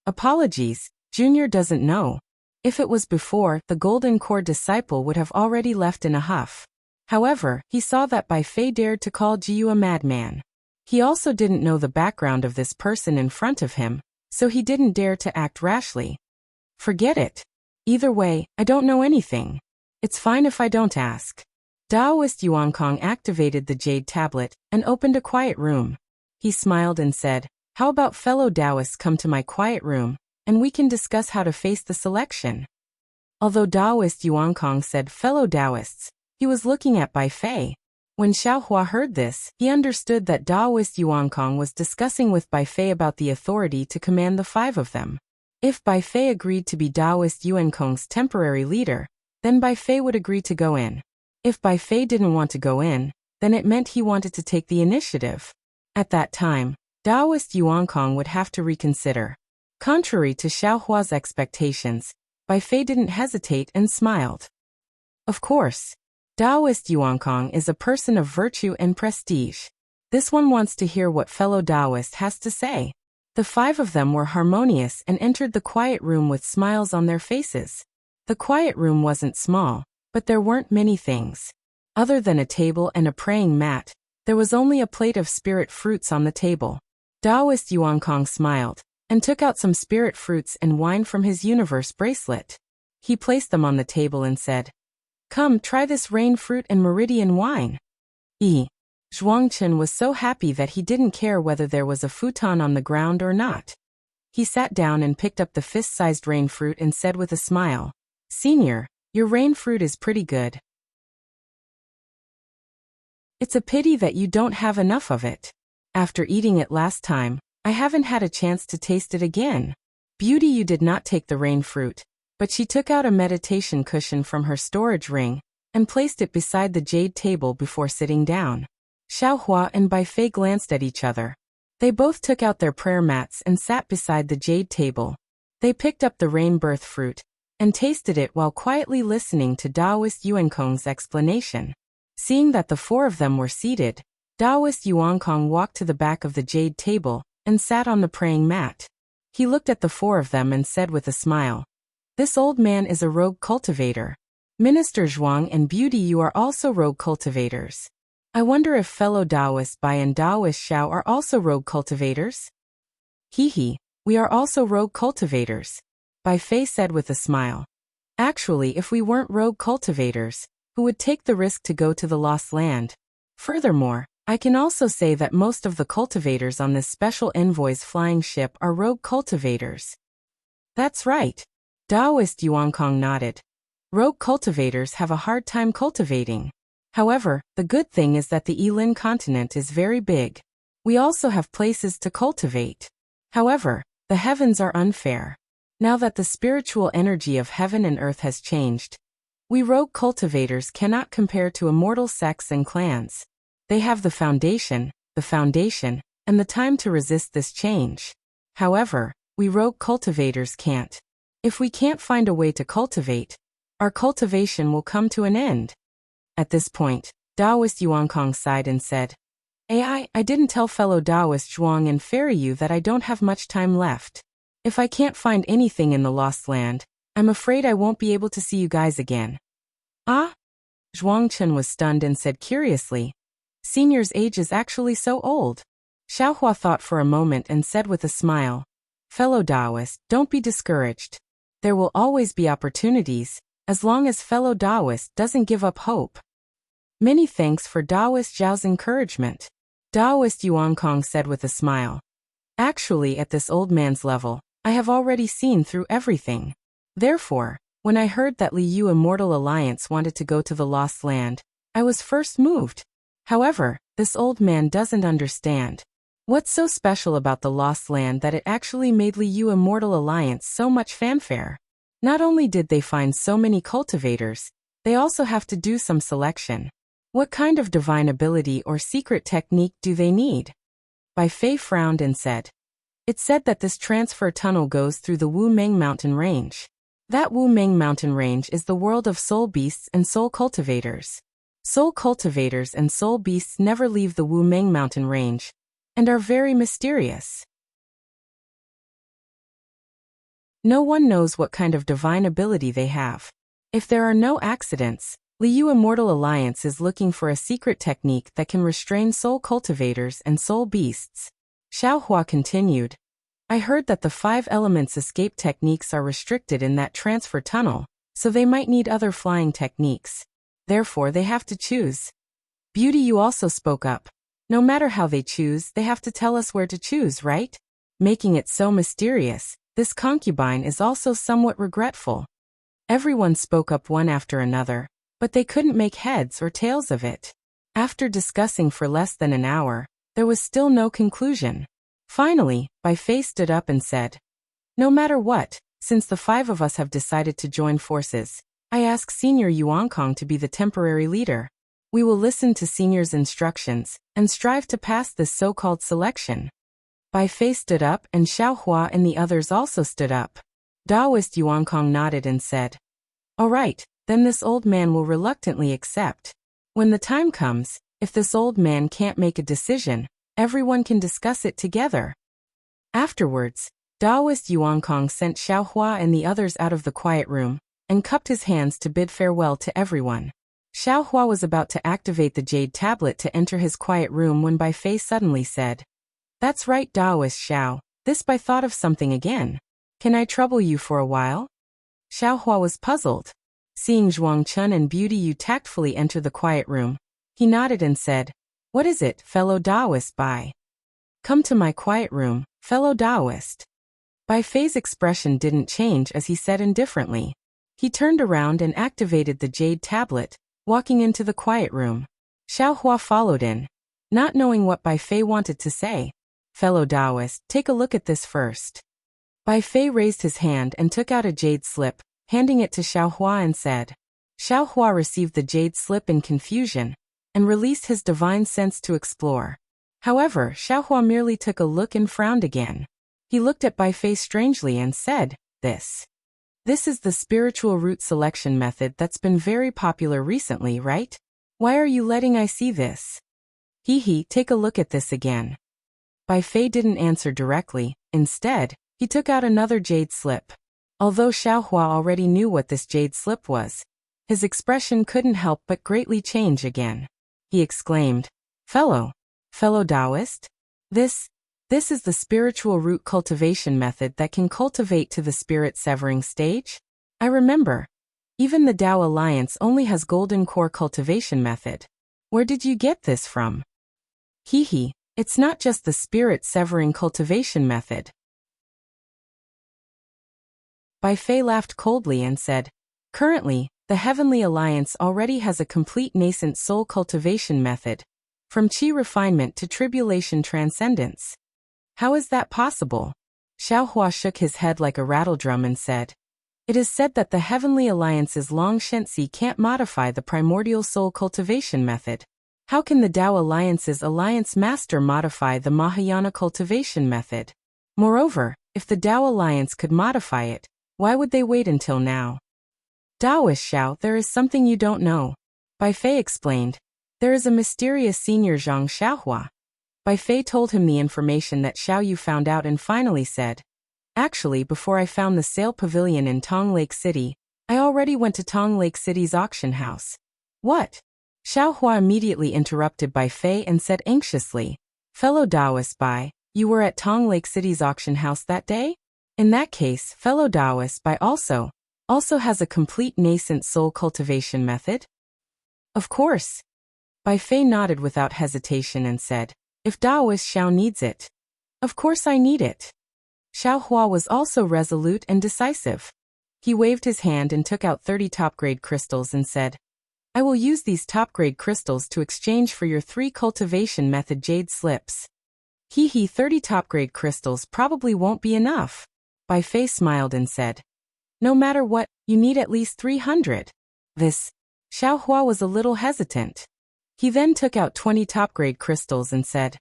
Apologies, Junior doesn't know. If it was before, the Golden Core Disciple would have already left in a huff. However, he saw that Bai Fei dared to call Jiu a madman. He also didn't know the background of this person in front of him, so he didn't dare to act rashly. Forget it. Either way, I don't know anything. It's fine if I don't ask. Taoist Yuankong activated the jade tablet and opened a quiet room. He smiled and said, How about fellow Taoists come to my quiet room, and we can discuss how to face the selection. Although Taoist Yuankong said fellow Taoists, he was looking at Bai Fei. When Xiaohua heard this, he understood that Taoist Yuankong was discussing with Bai Fei about the authority to command the 5 of them. If Bai Fei agreed to be Taoist Yuankong's temporary leader, then Bai Fei would agree to go in. If Bai Fei didn't want to go in, then it meant he wanted to take the initiative. At that time, Taoist Yuankong would have to reconsider. Contrary to Xiaohua's expectations, Bai Fei didn't hesitate and smiled. Of course, Taoist Yuankong is a person of virtue and prestige. This one wants to hear what fellow Taoist has to say. The 5 of them were harmonious and entered the quiet room with smiles on their faces. The quiet room wasn't small, but there weren't many things. Other than a table and a praying mat, there was only a plate of spirit fruits on the table. Taoist Yuankong smiled and took out some spirit fruits and wine from his universe bracelet. He placed them on the table and said, Come, try this rain fruit and meridian wine. Zhuangchen was so happy that he didn't care whether there was a futon on the ground or not. He sat down and picked up the fist-sized rain fruit and said with a smile, Senior, your rain fruit is pretty good. It's a pity that you don't have enough of it. After eating it last time, I haven't had a chance to taste it again. Beauty you did not take the rain fruit, but she took out a meditation cushion from her storage ring and placed it beside the jade table before sitting down. Xiaohua and Bai Fei glanced at each other. They both took out their prayer mats and sat beside the jade table. They picked up the rain birth fruit and tasted it while quietly listening to Taoist Yuankong's explanation. Seeing that the 4 of them were seated, Taoist Yuankong walked to the back of the jade table and sat on the praying mat. He looked at the 4 of them and said with a smile, This old man is a rogue cultivator. Minister Zhuang and Beauty, you are also rogue cultivators. I wonder if fellow Taoist Bai and Taoist Xiao are also rogue cultivators? We are also rogue cultivators, Bai Fei said with a smile. Actually, if we weren't rogue cultivators, who would take the risk to go to the Lost Land? Furthermore, I can also say that most of the cultivators on this special envoy's flying ship are rogue cultivators. That's right. Taoist Yuankong nodded. Rogue cultivators have a hard time cultivating. However, the good thing is that the Yilin continent is very big. We also have places to cultivate. However, the heavens are unfair. Now that the spiritual energy of heaven and earth has changed, we rogue cultivators cannot compare to immortal sects and clans. They have the foundation, and the time to resist this change. However, we rogue cultivators can't. If we can't find a way to cultivate, our cultivation will come to an end. At this point, Taoist Yuankong sighed and said, I didn't tell fellow Taoist Zhuang and Fairy Yu that I don't have much time left. If I can't find anything in the Lost Land, I'm afraid I won't be able to see you guys again. Ah? Zhuang Chen was stunned and said curiously, Senior's age is actually so old. Xiaohua thought for a moment and said with a smile, Fellow Taoist, don't be discouraged. There will always be opportunities, as long as fellow Taoist doesn't give up hope. Many thanks for Taoist Zhao's encouragement. Taoist Yuankong said with a smile. Actually, at this old man's level, I have already seen through everything. Therefore, when I heard that Li Yu Immortal Alliance wanted to go to the Lost Land, I was first moved. However, this old man doesn't understand. What's so special about the Lost Land that it actually made Li Yu Immortal Alliance so much fanfare? Not only did they find so many cultivators, they also have to do some selection. What kind of divine ability or secret technique do they need? Bai Fei frowned and said. It's said that this transfer tunnel goes through the Wu Meng mountain range. That Wu Meng mountain range is the world of soul beasts and soul cultivators. Soul cultivators and soul beasts never leave the Wu Meng mountain range, and are very mysterious. No one knows what kind of divine ability they have. If there are no accidents, Li Yu Immortal Alliance is looking for a secret technique that can restrain soul cultivators and soul beasts. Xiaohua continued. I heard that the 5 elements escape techniques are restricted in that transfer tunnel, so they might need other flying techniques. Therefore they have to choose. Beauty Yu also spoke up. No matter how they choose, they have to tell us where to choose, right? Making it so mysterious, this concubine is also somewhat regretful. Everyone spoke up one after another, but they couldn't make heads or tails of it. After discussing for less than an hour, there was still no conclusion. Finally, Bai Fei stood up and said, No matter what, since the 5 of us have decided to join forces, I ask Senior Yuankong to be the temporary leader. We will listen to Senior's instructions, and strive to pass this so-called selection. Bai Fei stood up and Xiaohua and the others also stood up. Taoist Yuankong nodded and said, All right, then this old man will reluctantly accept. When the time comes, if this old man can't make a decision, everyone can discuss it together. Afterwards, Taoist Yuankong sent Xiaohua and the others out of the quiet room, and cupped his hands to bid farewell to everyone. Xiaohua was about to activate the jade tablet to enter his quiet room when Bai Fei suddenly said, That's right, Taoist Xiao, this Bai thought of something again. Can I trouble you for a while? Xiaohua was puzzled. Seeing Zhuang Chun and Beauty Yu tactfully enter the quiet room, he nodded and said, What is it, fellow Taoist Bai? Come to my quiet room, fellow Taoist. Bai Fei's expression didn't change as he said indifferently. He turned around and activated the jade tablet, walking into the quiet room. Xiaohua followed in, not knowing what Bai Fei wanted to say. Fellow Taoist, take a look at this first. Bai Fei raised his hand and took out a jade slip, handing it to Xiaohua and said. Xiaohua received the jade slip in confusion, and released his divine sense to explore. However, Xiaohua merely took a look and frowned again. He looked at Bai Fei strangely and said, This is the spiritual root selection method that's been very popular recently, right? Why are you letting I see this? Take a look at this again. Bai Fei didn't answer directly. Instead, he took out another jade slip. Although Xiaohua already knew what this jade slip was, his expression couldn't help but greatly change again. He exclaimed, Fellow Taoist? This is the spiritual root cultivation method that can cultivate to the spirit severing stage? I remember. Even the Tao Alliance only has golden core cultivation method. Where did you get this from? Hee, it's not just the spirit-severing cultivation method. Bai Fei laughed coldly and said, currently, the Heavenly Alliance already has a complete nascent soul cultivation method, from chi refinement to tribulation transcendence. How is that possible? Xiaohua shook his head like a rattledrum and said, it is said that the Heavenly Alliance's Long Shensi can't modify the primordial soul cultivation method. How can the Tao Alliance's Alliance Master modify the Mahayana cultivation method? Moreover, if the Tao Alliance could modify it, why would they wait until now? Taoist Xiao, there is something you don't know. Bai Fei explained. There is a mysterious senior Zhang Xiaohua. Bai Fei told him the information that Xiao Yu found out and finally said, actually, before I found the sale pavilion in Tong Lake City, I already went to Tong Lake City's auction house. What? Xiaohua immediately interrupted Bai Fei and said anxiously, fellow Taoist Bai, you were at Tong Lake City's auction house that day? In that case, fellow Taoist Bai also has a complete nascent soul cultivation method? Of course. Bai Fei nodded without hesitation and said, if Taoist Xiao needs it. Of course I need it. Xiaohua was also resolute and decisive. He waved his hand and took out 30 top-grade crystals and said, I will use these top-grade crystals to exchange for your 3 cultivation method jade slips. 30 top-grade crystals probably won't be enough. Bai Fei smiled and said, no matter what, you need at least 300. This. Xiaohua was a little hesitant. He then took out 20 top-grade crystals and said,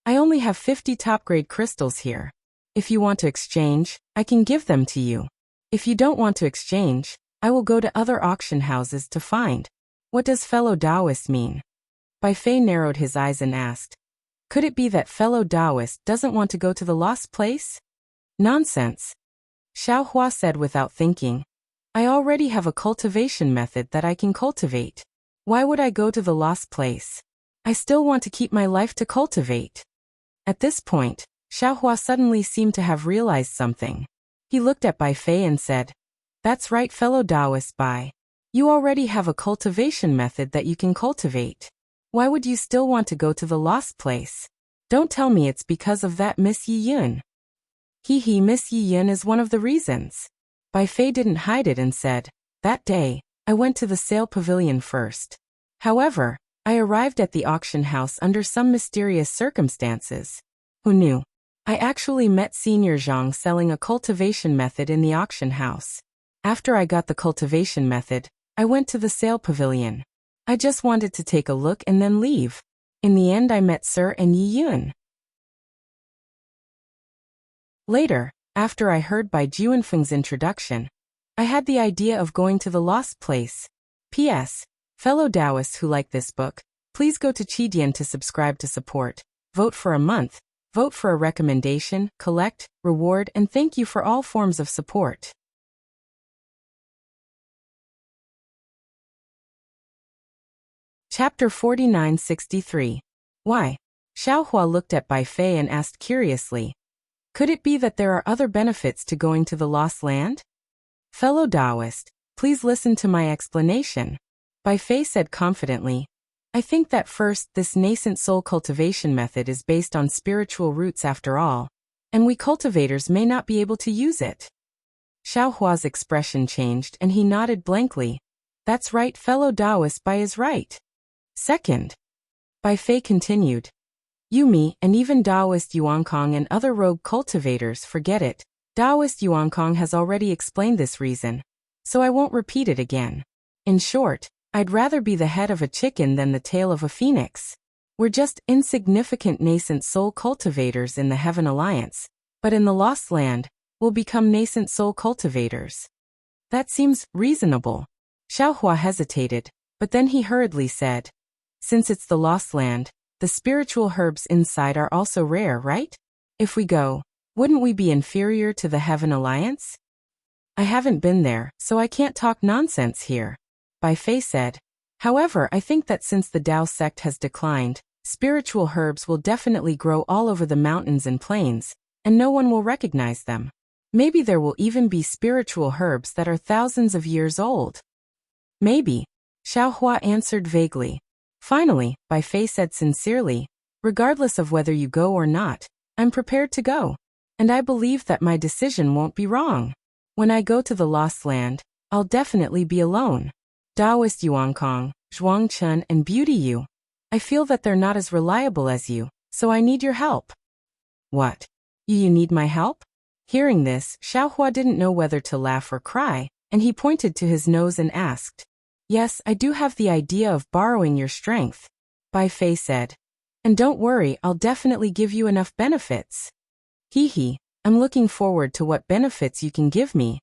I only have 50 top-grade crystals here. If you want to exchange, I can give them to you. If you don't want to exchange, I will go to other auction houses to find. What does fellow Taoist mean? Bai Fei narrowed his eyes and asked, could it be that fellow Taoist doesn't want to go to the lost place? Nonsense. Xiaohua said without thinking, I already have a cultivation method that I can cultivate. Why would I go to the lost place? I still want to keep my life to cultivate. At this point, Xiaohua suddenly seemed to have realized something. He looked at Bai Fei and said, that's right, fellow Taoist Bai. You already have a cultivation method that you can cultivate. Why would you still want to go to the lost place? Don't tell me it's because of that Miss Yi Yun. Miss Yi Yun is one of the reasons. Bai Fei didn't hide it and said, that day, I went to the sale pavilion first. However, I arrived at the auction house under some mysterious circumstances. Who knew? I actually met Senior Zhang selling a cultivation method in the auction house. After I got the cultivation method, I went to the sale pavilion. I just wanted to take a look and then leave. In the end, I met Sir and Yi Yun. Later, after I heard Bai Juanfeng's introduction, I had the idea of going to the lost place. P.S. Fellow Taoists who like this book, please go to Qidian to subscribe to support, vote for a month, vote for a recommendation, collect, reward, and thank you for all forms of support. Chapter 4963. Why? Xiaohua looked at Bai Fei and asked curiously, could it be that there are other benefits to going to the Lost Land? Fellow Taoist, please listen to my explanation. Bai Fei said confidently, I think that first, this nascent soul cultivation method is based on spiritual roots after all, and we cultivators may not be able to use it. Xiaohua's expression changed and he nodded blankly. That's right, fellow Taoist Bai is right. Second, Bai Fei continued, Yumi and even Taoist Yuankong and other rogue cultivators forget it. Taoist Yuankong has already explained this reason, so I won't repeat it again. In short, I'd rather be the head of a chicken than the tail of a phoenix. We're just insignificant nascent soul cultivators in the Heaven Alliance, but in the Lost Land, we'll become nascent soul cultivators. That seems reasonable. Xiaohua hesitated, but then he hurriedly said, since it's the Lost Land, the spiritual herbs inside are also rare, right? If we go, wouldn't we be inferior to the Heaven Alliance? I haven't been there, so I can't talk nonsense here. Bai Fei said. However, I think that since the Tao sect has declined, spiritual herbs will definitely grow all over the mountains and plains, and no one will recognize them. Maybe there will even be spiritual herbs that are thousands of years old. Maybe. Xiaohua answered vaguely. Finally, Bai Fei said sincerely, Regardless of whether you go or not, I'm prepared to go. And I believe that my decision won't be wrong. When I go to the Lost Land, I'll definitely be alone. Taoist Yuankong, Zhuangchun, and Beauty Yu. I feel that they're not as reliable as you, so I need your help. What? You need my help? Hearing this, Xiaohua didn't know whether to laugh or cry, and he pointed to his nose and asked. Yes, I do have the idea of borrowing your strength, Bai Fei said. And don't worry, I'll definitely give you enough benefits. Hee, I'm looking forward to what benefits you can give me.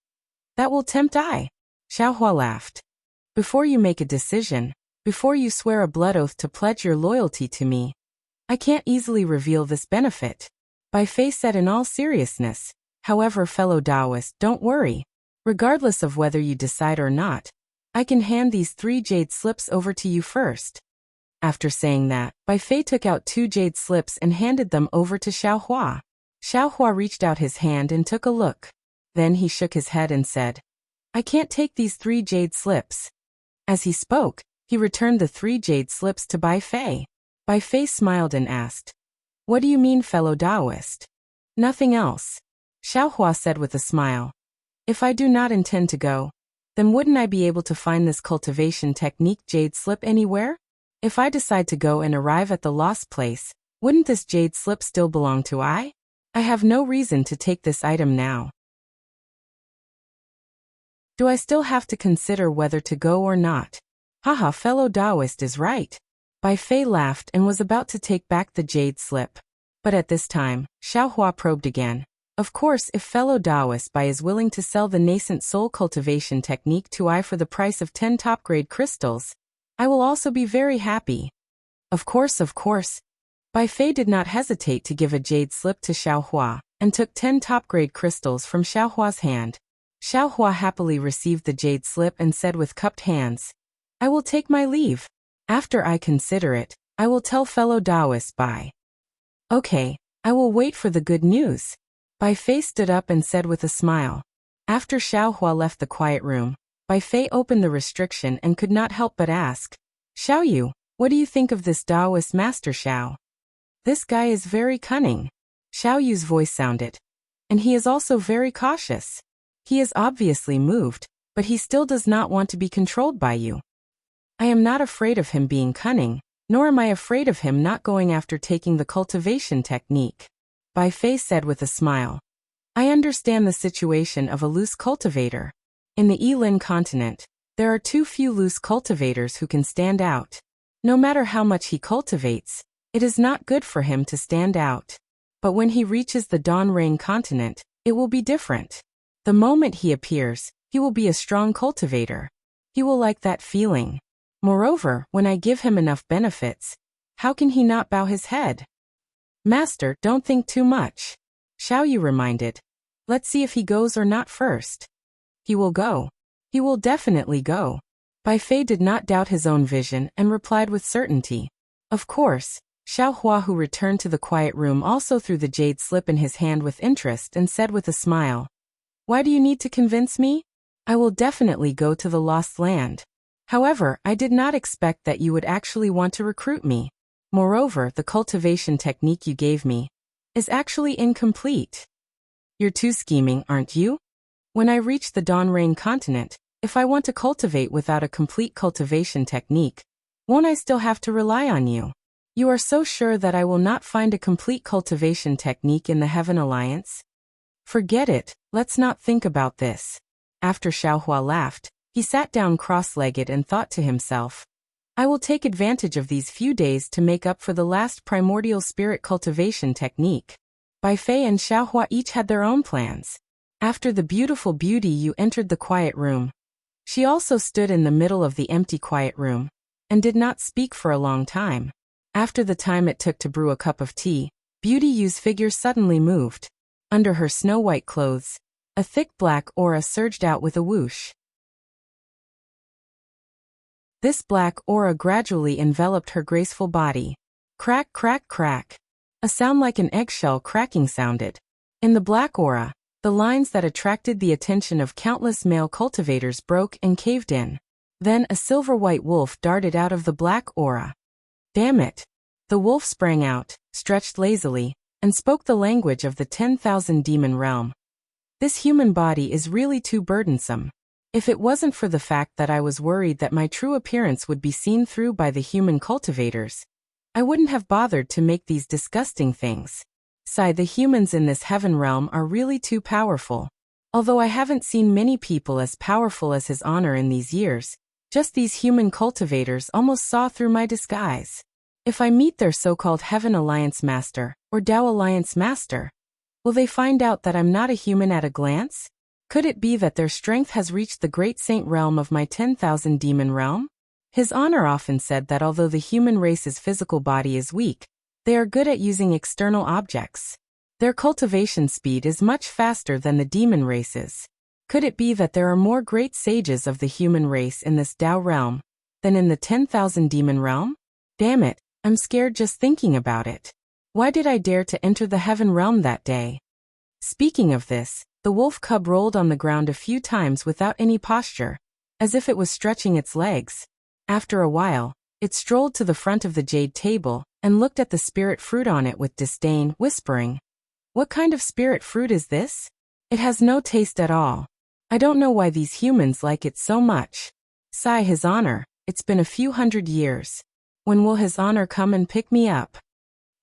That will tempt I. Xiaohua laughed. Before you make a decision, before you swear a blood oath to pledge your loyalty to me, I can't easily reveal this benefit. Bai Fei said in all seriousness. However, fellow Taoist, don't worry. Regardless of whether you decide or not, I can hand these 3 jade slips over to you first. After saying that, Bai Fei took out 2 jade slips and handed them over to Xiaohua. Xiaohua reached out his hand and took a look. Then he shook his head and said, I can't take these 3 jade slips. As he spoke, he returned the 3 jade slips to Bai Fei. Bai Fei smiled and asked, What do you mean, fellow Taoist? Nothing else. Xiaohua said with a smile. If I do not intend to go, then wouldn't I be able to find this cultivation technique jade slip anywhere? If I decide to go and arrive at the lost place, wouldn't this jade slip still belong to I? I have no reason to take this item now. Do I still have to consider whether to go or not? Haha, fellow Taoist is right. Bai Fei laughed and was about to take back the jade slip. But at this time, Xiaohua probed again. Of course, if fellow Taoist Bai is willing to sell the nascent soul cultivation technique to I for the price of 10 top-grade crystals, I will also be very happy. Of course. Bai Fei did not hesitate to give a jade slip to Xiaohua, and took 10 top-grade crystals from Xiaohua's hand. Xiaohua happily received the jade slip and said with cupped hands, I will take my leave. After I consider it, I will tell fellow Taoist Bai. Okay, I will wait for the good news. Bai Fei stood up and said with a smile. After Xiaohua left the quiet room, Bai Fei opened the restriction and could not help but ask, Xiao Yu, what do you think of this Taoist master Xiao? This guy is very cunning. Xiao Yu's voice sounded. And he is also very cautious. He is obviously moved, but he still does not want to be controlled by you. I am not afraid of him being cunning, nor am I afraid of him not going after taking the cultivation technique. Bai Fei said with a smile. I understand the situation of a loose cultivator. In the Yilin continent, there are too few loose cultivators who can stand out. No matter how much he cultivates, it is not good for him to stand out. But when he reaches the Donrain continent, it will be different. The moment he appears, he will be a strong cultivator. He will like that feeling. Moreover, when I give him enough benefits, how can he not bow his head? Master, don't think too much. Xiao Yu reminded. Let's see if he goes or not first. He will go. He will definitely go. Bai Fei did not doubt his own vision and replied with certainty. Of course. Xiaohua, who returned to the quiet room, also threw the jade slip in his hand with interest and said with a smile, Why do you need to convince me? I will definitely go to the Lost Land. However, I did not expect that you would actually want to recruit me. Moreover, the cultivation technique you gave me is actually incomplete. You're too scheming, aren't you? When I reach the Donrain continent, if I want to cultivate without a complete cultivation technique, won't I still have to rely on you? You are so sure that I will not find a complete cultivation technique in the Heaven Alliance? Forget it, let's not think about this. After Xiaohua laughed, he sat down cross-legged and thought to himself, I will take advantage of these few days to make up for the last primordial spirit cultivation technique. Bai Fei and Xiaohua each had their own plans. After the beautiful Beauty Yu entered the quiet room, she also stood in the middle of the empty quiet room, and did not speak for a long time. After the time it took to brew a cup of tea, Beauty Yu's figure suddenly moved. Under her snow-white clothes, a thick black aura surged out with a whoosh. This black aura gradually enveloped her graceful body. Crack, crack, crack. A sound like an eggshell cracking sounded. In the black aura, the lines that attracted the attention of countless male cultivators broke and caved in. Then a silver-white wolf darted out of the black aura. Damn it! The wolf sprang out, stretched lazily, and spoke the language of the 10,000 demon realm. This human body is really too burdensome. If it wasn't for the fact that I was worried that my true appearance would be seen through by the human cultivators, I wouldn't have bothered to make these disgusting things. Sigh, the humans in this heaven realm are really too powerful. Although I haven't seen many people as powerful as His Honor in these years, just these human cultivators almost saw through my disguise. If I meet their so-called Heaven Alliance Master, or Tao Alliance Master, will they find out that I'm not a human at a glance? Could it be that their strength has reached the great saint realm of my 10,000 demon realm? His Honor often said that although the human race's physical body is weak, they are good at using external objects. Their cultivation speed is much faster than the demon race's. Could it be that there are more great sages of the human race in this Tao realm than in the 10,000 demon realm? Damn it, I'm scared just thinking about it. Why did I dare to enter the heaven realm that day? Speaking of this, the wolf cub rolled on the ground a few times without any posture, as if it was stretching its legs. After a while, it strolled to the front of the jade table and looked at the spirit fruit on it with disdain, whispering, "What kind of spirit fruit is this? It has no taste at all. I don't know why these humans like it so much." Sigh, His Honor, it's been a few hundred years. When will His Honor come and pick me up?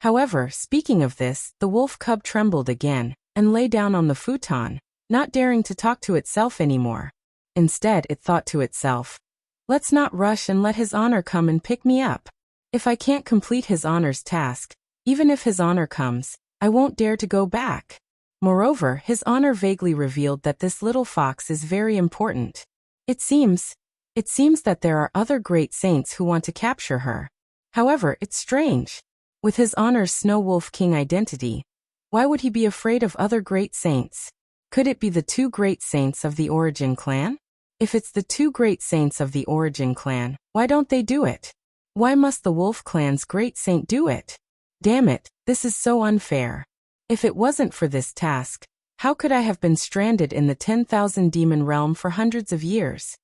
However, speaking of this, the wolf cub trembled again and lay down on the futon, not daring to talk to itself anymore. Instead, it thought to itself, "Let's not rush and let His Honor come and pick me up. If I can't complete His Honor's task, even if His Honor comes, I won't dare to go back." Moreover, His Honor vaguely revealed that this little fox is very important. It seems that there are other great saints who want to capture her. However, it's strange. With His Honor's Snow Wolf King identity, why would he be afraid of other great saints? Could it be the two great saints of the Origin clan? If it's the two great saints of the Origin clan, why don't they do it? Why must the Wolf clan's great saint do it? Damn it, this is so unfair. If it wasn't for this task, how could I have been stranded in the 10,000 demon realm for hundreds of years?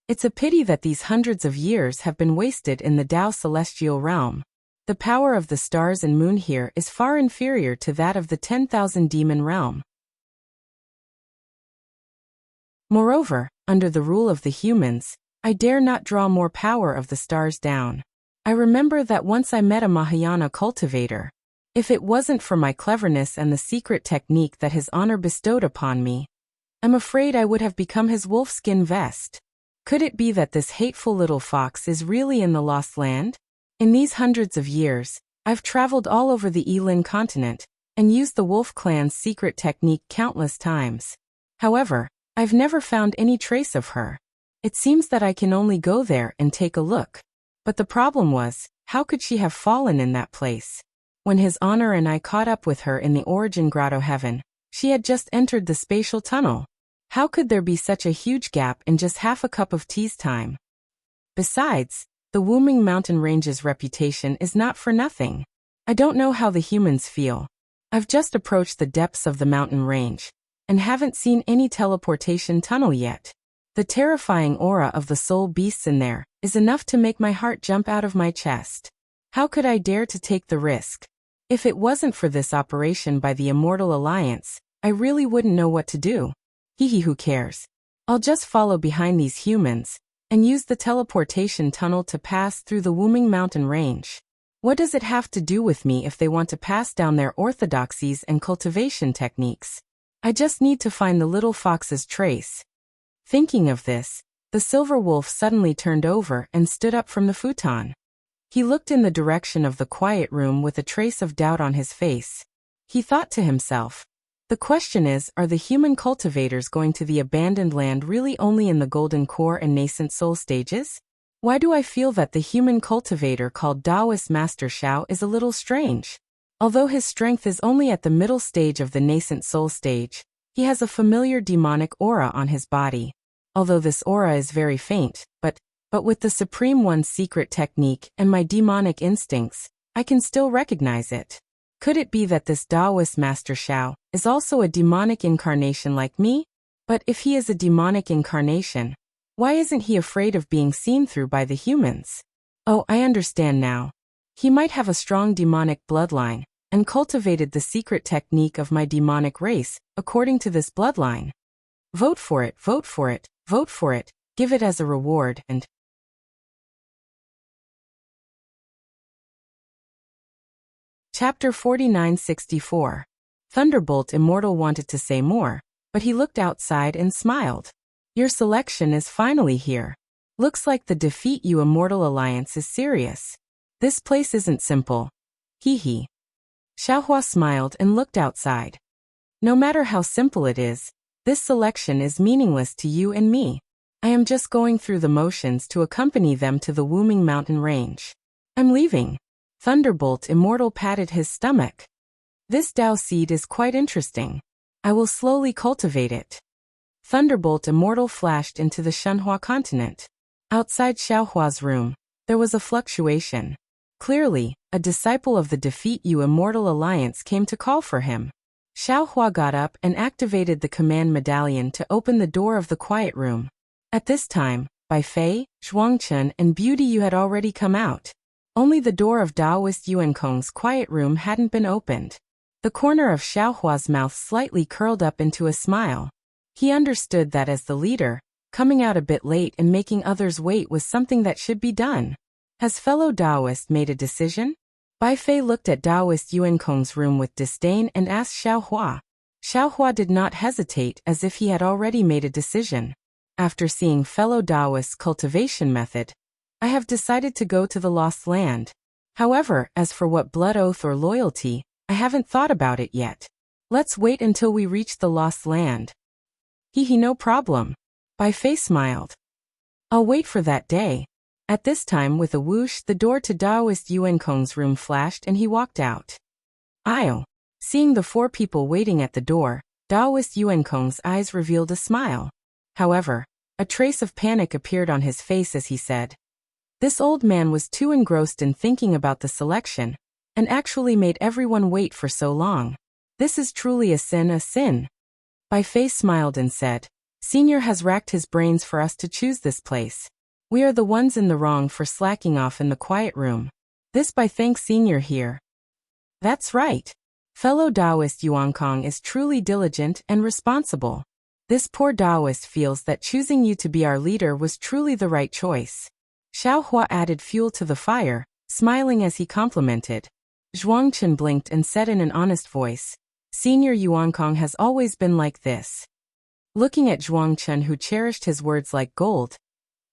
It's a pity that these hundreds of years have been wasted in the Tao celestial realm. The power of the stars and moon here is far inferior to that of the 10,000 demon realm. Moreover, under the rule of the humans, I dare not draw more power of the stars down. I remember that once I met a Mahayana cultivator. If it wasn't for my cleverness and the secret technique that His Honor bestowed upon me, I'm afraid I would have become his wolfskin vest. Could it be that this hateful little fox is really in the Lost Land? In these hundreds of years, I've traveled all over the Elin continent and used the Wolf Clan's secret technique countless times. However, I've never found any trace of her. It seems that I can only go there and take a look. But the problem was, how could she have fallen in that place? When His Honor and I caught up with her in the Origin Grotto Heaven, she had just entered the spatial tunnel. How could there be such a huge gap in just half a cup of tea's time? Besides, the Wuming mountain range's reputation is not for nothing. I don't know how the humans feel. I've just approached the depths of the mountain range, and haven't seen any teleportation tunnel yet. The terrifying aura of the soul beasts in there is enough to make my heart jump out of my chest. How could I dare to take the risk? If it wasn't for this operation by the Immortal Alliance, I really wouldn't know what to do. Hee, who cares? I'll just follow behind these humans and use the teleportation tunnel to pass through the Wuming mountain range. What does it have to do with me if they want to pass down their orthodoxies and cultivation techniques? I just need to find the little fox's trace. Thinking of this, the silver wolf suddenly turned over and stood up from the futon. He looked in the direction of the quiet room with a trace of doubt on his face. He thought to himself, the question is, are the human cultivators going to the abandoned land really only in the golden core and nascent soul stages? Why do I feel that the human cultivator called Taoist Master Shao is a little strange? Although his strength is only at the middle stage of the nascent soul stage, he has a familiar demonic aura on his body. Although this aura is very faint, but with the Supreme One's secret technique and my demonic instincts, I can still recognize it. Could it be that this Taoist Master Shao is also a demonic incarnation like me? But if he is a demonic incarnation, why isn't he afraid of being seen through by the humans? Oh, I understand now. He might have a strong demonic bloodline, and cultivated the secret technique of my demonic race, according to this bloodline. Vote for it, vote for it, vote for it, give it as a reward, and Chapter 4964. Thunderbolt Immortal wanted to say more, but he looked outside and smiled. Your selection is finally here. Looks like the Defeat You Immortal Alliance is serious. This place isn't simple. Hee hee. Xiaohua smiled and looked outside. No matter how simple it is, this selection is meaningless to you and me. I am just going through the motions to accompany them to the Wuming Mountain Range. I'm leaving. Thunderbolt Immortal patted his stomach. This Dao seed is quite interesting. I will slowly cultivate it. Thunderbolt Immortal flashed into the Shenhua continent. Outside Xiaohua's room, there was a fluctuation. Clearly, a disciple of the Defeat You Immortal Alliance came to call for him. Xiaohua got up and activated the command medallion to open the door of the quiet room. At this time, Bai Fei, Zhuangchen, and Beauty You had already come out. Only the door of Daoist Yuankong's quiet room hadn't been opened. The corner of Xiaohua's mouth slightly curled up into a smile. He understood that as the leader, coming out a bit late and making others wait was something that should be done. Has fellow Daoist made a decision? Bai Fei looked at Daoist Yuankong's room with disdain and asked Xiaohua. Xiaohua did not hesitate as if he had already made a decision. After seeing fellow Daoist's cultivation method, I have decided to go to the Lost Land. However, as for what blood oath or loyalty, I haven't thought about it yet. Let's wait until we reach the Lost Land. Hee, no problem. Bai Fei smiled. I'll wait for that day. At this time, with a whoosh, the door to Daoist Yuankong's room flashed and he walked out. Ayo. Seeing the four people waiting at the door, Daoist Yuankong's eyes revealed a smile. However, a trace of panic appeared on his face as he said, this old man was too engrossed in thinking about the selection, and actually made everyone wait for so long. This is truly a sin, a sin. Bai Fei smiled and said, Senior has racked his brains for us to choose this place. We are the ones in the wrong for slacking off in the quiet room. This by thanks Senior here. That's right. Fellow Daoist Yuankong is truly diligent and responsible. This poor Daoist feels that choosing you to be our leader was truly the right choice. Xiaohua added fuel to the fire, smiling as he complimented. Zhuangchen blinked and said in an honest voice, Senior Yuankong has always been like this. Looking at Zhuangchen, who cherished his words like gold,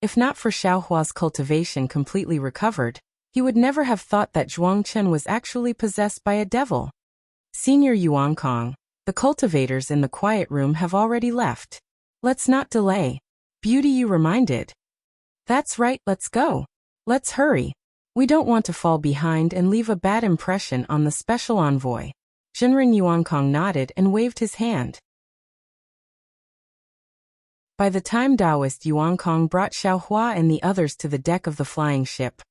if not for Xiaohua's cultivation completely recovered, he would never have thought that Zhuangchen was actually possessed by a devil. Senior Yuankong, the cultivators in the quiet room have already left. Let's not delay. Beauty You reminded. That's right, let's go. Let's hurry. We don't want to fall behind and leave a bad impression on the special envoy. Zhenren Yuankong nodded and waved his hand. By the time Daoist Yuankong brought Xiaohua and the others to the deck of the flying ship,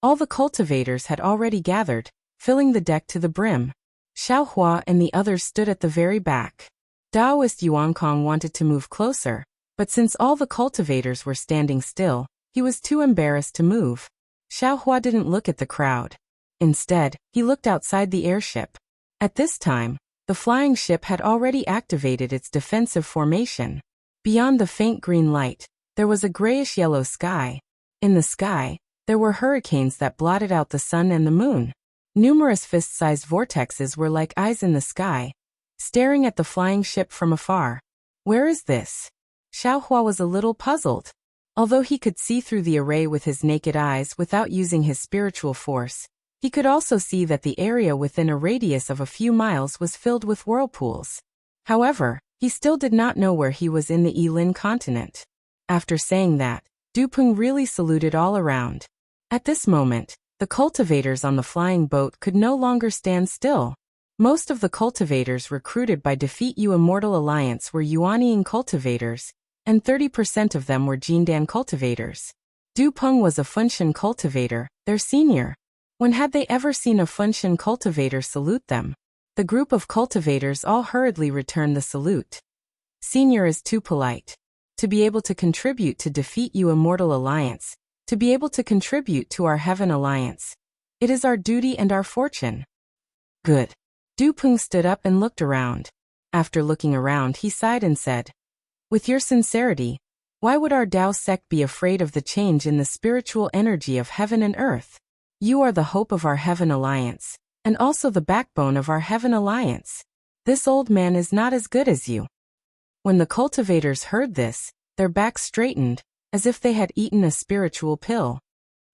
all the cultivators had already gathered, filling the deck to the brim. Xiaohua and the others stood at the very back. Daoist Yuankong wanted to move closer, but since all the cultivators were standing still, he was too embarrassed to move. Xiaohua didn't look at the crowd. Instead, he looked outside the airship. At this time, the flying ship had already activated its defensive formation. Beyond the faint green light, there was a grayish-yellow sky. In the sky, there were hurricanes that blotted out the sun and the moon. Numerous fist-sized vortexes were like eyes in the sky, staring at the flying ship from afar. Where is this? Xiaohua was a little puzzled. Although he could see through the array with his naked eyes without using his spiritual force, he could also see that the area within a radius of a few miles was filled with whirlpools. However, he still did not know where he was in the Yilin continent. After saying that, Dupeng really saluted all around. At this moment, the cultivators on the flying boat could no longer stand still. Most of the cultivators recruited by Defeat You Immortal Alliance were Yuanying cultivators, and 30% of them were Jindan cultivators. Dupeng was a Funshan cultivator, their senior. When had they ever seen a Funshan cultivator salute them? The group of cultivators all hurriedly returned the salute. Senior is too polite. To be able to contribute to Defeat You Immortal Alliance, to be able to contribute to our Heaven Alliance, It is our duty and our fortune. Good. Du Peng stood up and looked around. After looking around, he sighed and said, with your sincerity, why would our Tao sect be afraid of the change in the spiritual energy of heaven and earth? You are the hope of our Heaven Alliance, and also the backbone of our Heaven Alliance. This old man is not as good as you. When the cultivators heard this, their backs straightened, as if they had eaten a spiritual pill.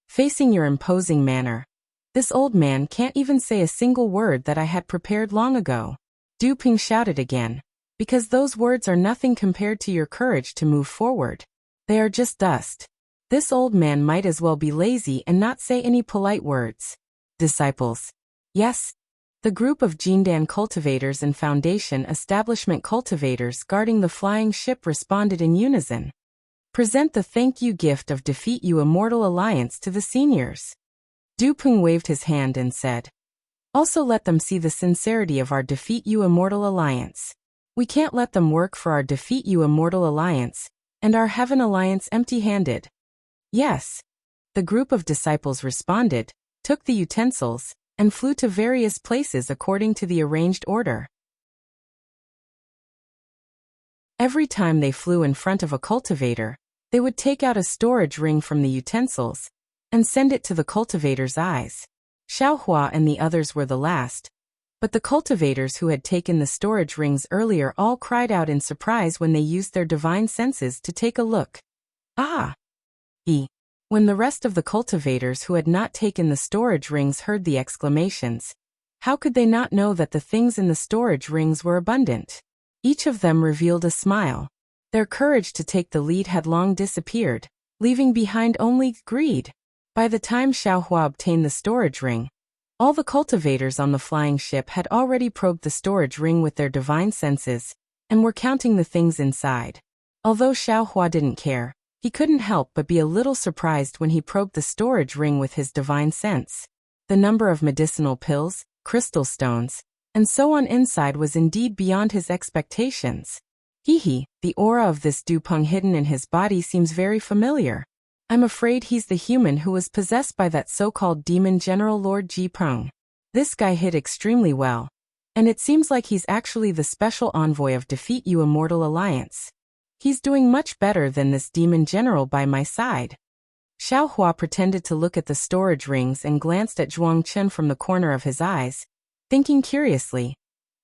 Facing your imposing manner, this old man can't even say a single word that I had prepared long ago. Du Peng shouted again, because those words are nothing compared to your courage to move forward. They are just dust. This old man might as well be lazy and not say any polite words. Disciples. Yes. The group of Jindan cultivators and Foundation establishment cultivators guarding the flying ship responded in unison. Present the thank you gift of Defeat You Immortal Alliance to the seniors. Du Peng waved his hand and said, also let them see the sincerity of our Defeat You Immortal Alliance. We can't let them work for our Defeat You Immortal Alliance and our Heaven Alliance empty-handed. Yes. The group of disciples responded, took the utensils, and flew to various places according to the arranged order. Every time they flew in front of a cultivator, they would take out a storage ring from the utensils and send it to the cultivator's eyes. Xiaohua and the others were the last, but the cultivators who had taken the storage rings earlier all cried out in surprise when they used their divine senses to take a look. Ah! When the rest of the cultivators who had not taken the storage rings heard the exclamations, how could they not know that the things in the storage rings were abundant? Each of them revealed a smile. Their courage to take the lead had long disappeared, leaving behind only greed. By the time Xiaohua obtained the storage ring, all the cultivators on the flying ship had already probed the storage ring with their divine senses, and were counting the things inside. Although Xiaohua didn't care, he couldn't help but be a little surprised when he probed the storage ring with his divine sense. The number of medicinal pills, crystal stones, and so on inside was indeed beyond his expectations. The aura of this Du Peng hidden in his body seems very familiar. I'm afraid he's the human who was possessed by that so-called demon general Lord Ji Peng. This guy hid extremely well, and it seems like he's actually the special envoy of Defeat You Immortal Alliance. He's doing much better than this demon general by my side. Xiaohua pretended to look at the storage rings and glanced at Zhuang Chen from the corner of his eyes, thinking curiously,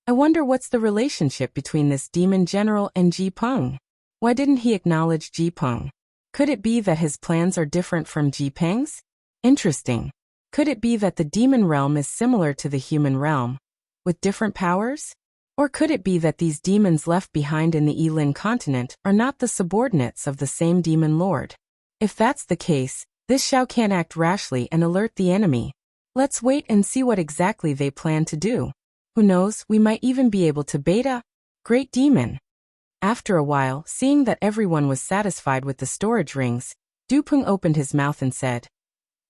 I wonder what's the relationship between this demon general and Ji Peng? Why didn't he acknowledge Ji Peng? Could it be that his plans are different from Ji Peng's? Interesting. Could it be that the demon realm is similar to the human realm, with different powers? Or could it be that these demons left behind in the Yilin continent are not the subordinates of the same demon lord? If that's the case, this Xiao can't act rashly and alert the enemy. Let's wait and see what exactly they plan to do. Who knows, we might even be able to bait a great demon. After a while, seeing that everyone was satisfied with the storage rings, Du Peng opened his mouth and said,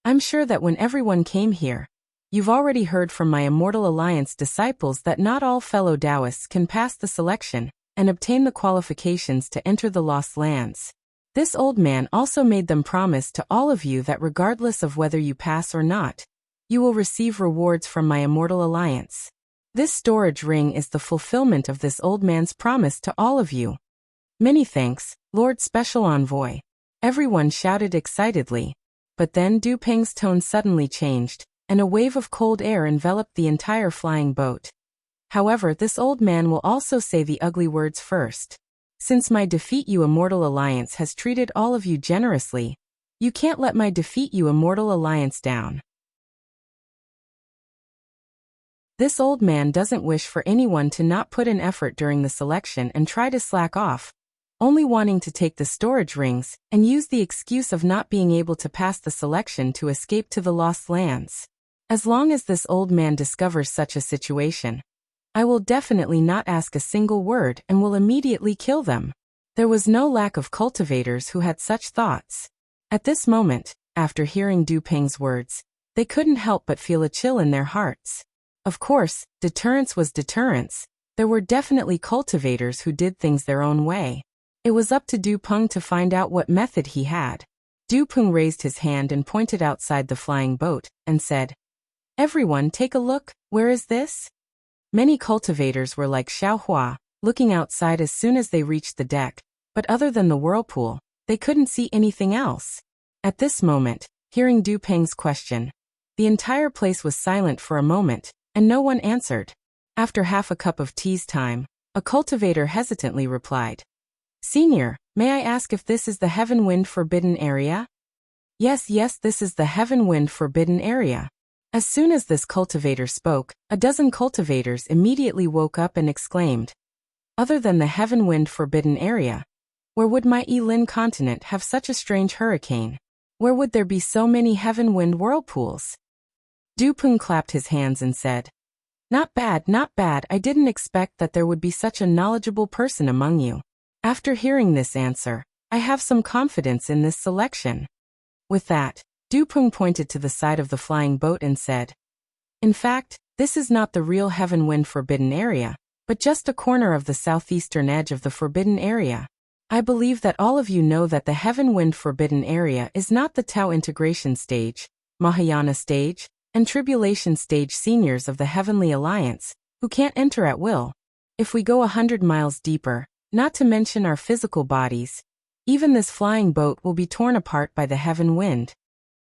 I'm sure that when everyone came here, you've already heard from my Immortal Alliance disciples that not all fellow Taoists can pass the selection and obtain the qualifications to enter the Lost Lands. This old man also made them promise to all of you that regardless of whether you pass or not, you will receive rewards from my Immortal Alliance. This storage ring is the fulfillment of this old man's promise to all of you. Many thanks, Lord Special Envoy. Everyone shouted excitedly. But then Du Peng's tone suddenly changed, and a wave of cold air enveloped the entire flying boat. However, this old man will also say the ugly words first. Since my Defeat You Immortal Alliance has treated all of you generously, you can't let my Defeat You Immortal Alliance down. This old man doesn't wish for anyone to not put in effort during the selection and try to slack off, only wanting to take the storage rings and use the excuse of not being able to pass the selection to escape to the Lost Lands. As long as this old man discovers such a situation, I will definitely not ask a single word and will immediately kill them. There was no lack of cultivators who had such thoughts. At this moment, after hearing Du Peng's words, they couldn't help but feel a chill in their hearts. Of course, deterrence was deterrence. There were definitely cultivators who did things their own way. It was up to Du Peng to find out what method he had. Du Peng raised his hand and pointed outside the flying boat, and said, Everyone take a look, where is this? Many cultivators were like Xiaohua, looking outside as soon as they reached the deck, but other than the whirlpool, they couldn't see anything else. At this moment, hearing Du Peng's question, the entire place was silent for a moment, and no one answered. After half a cup of tea's time, a cultivator hesitantly replied, "Senior, may I ask if this is the Heaven Wind Forbidden Area?" Yes, this is the Heaven Wind Forbidden Area. As soon as this cultivator spoke, a dozen cultivators immediately woke up and exclaimed, "Other than the Heaven Wind Forbidden Area, where would my Yilin continent have such a strange hurricane? Where would there be so many heaven wind whirlpools?" Du Peng clapped his hands and said, not bad, I didn't expect that there would be such a knowledgeable person among you. After hearing this answer, I have some confidence in this selection." With that, Du Peng pointed to the side of the flying boat and said, "In fact, this is not the real Heaven Wind Forbidden Area, but just a corner of the southeastern edge of the Forbidden Area. I believe that all of you know that the Heaven Wind Forbidden Area is not the Tao Integration Stage, Mahayana Stage, and Tribulation Stage seniors of the Heavenly Alliance, who can't enter at will. If we go 100 miles deeper, not to mention our physical bodies, even this flying boat will be torn apart by the heaven wind.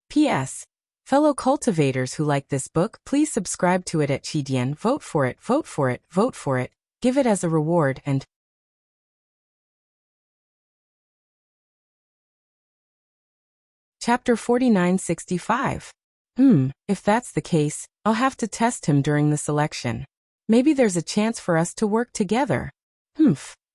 P.S. Fellow cultivators who like this book, please subscribe to it at Qidian, vote for it, give it as a reward, and Chapter 4965. If that's the case, I'll have to test him during the selection. Maybe there's a chance for us to work together.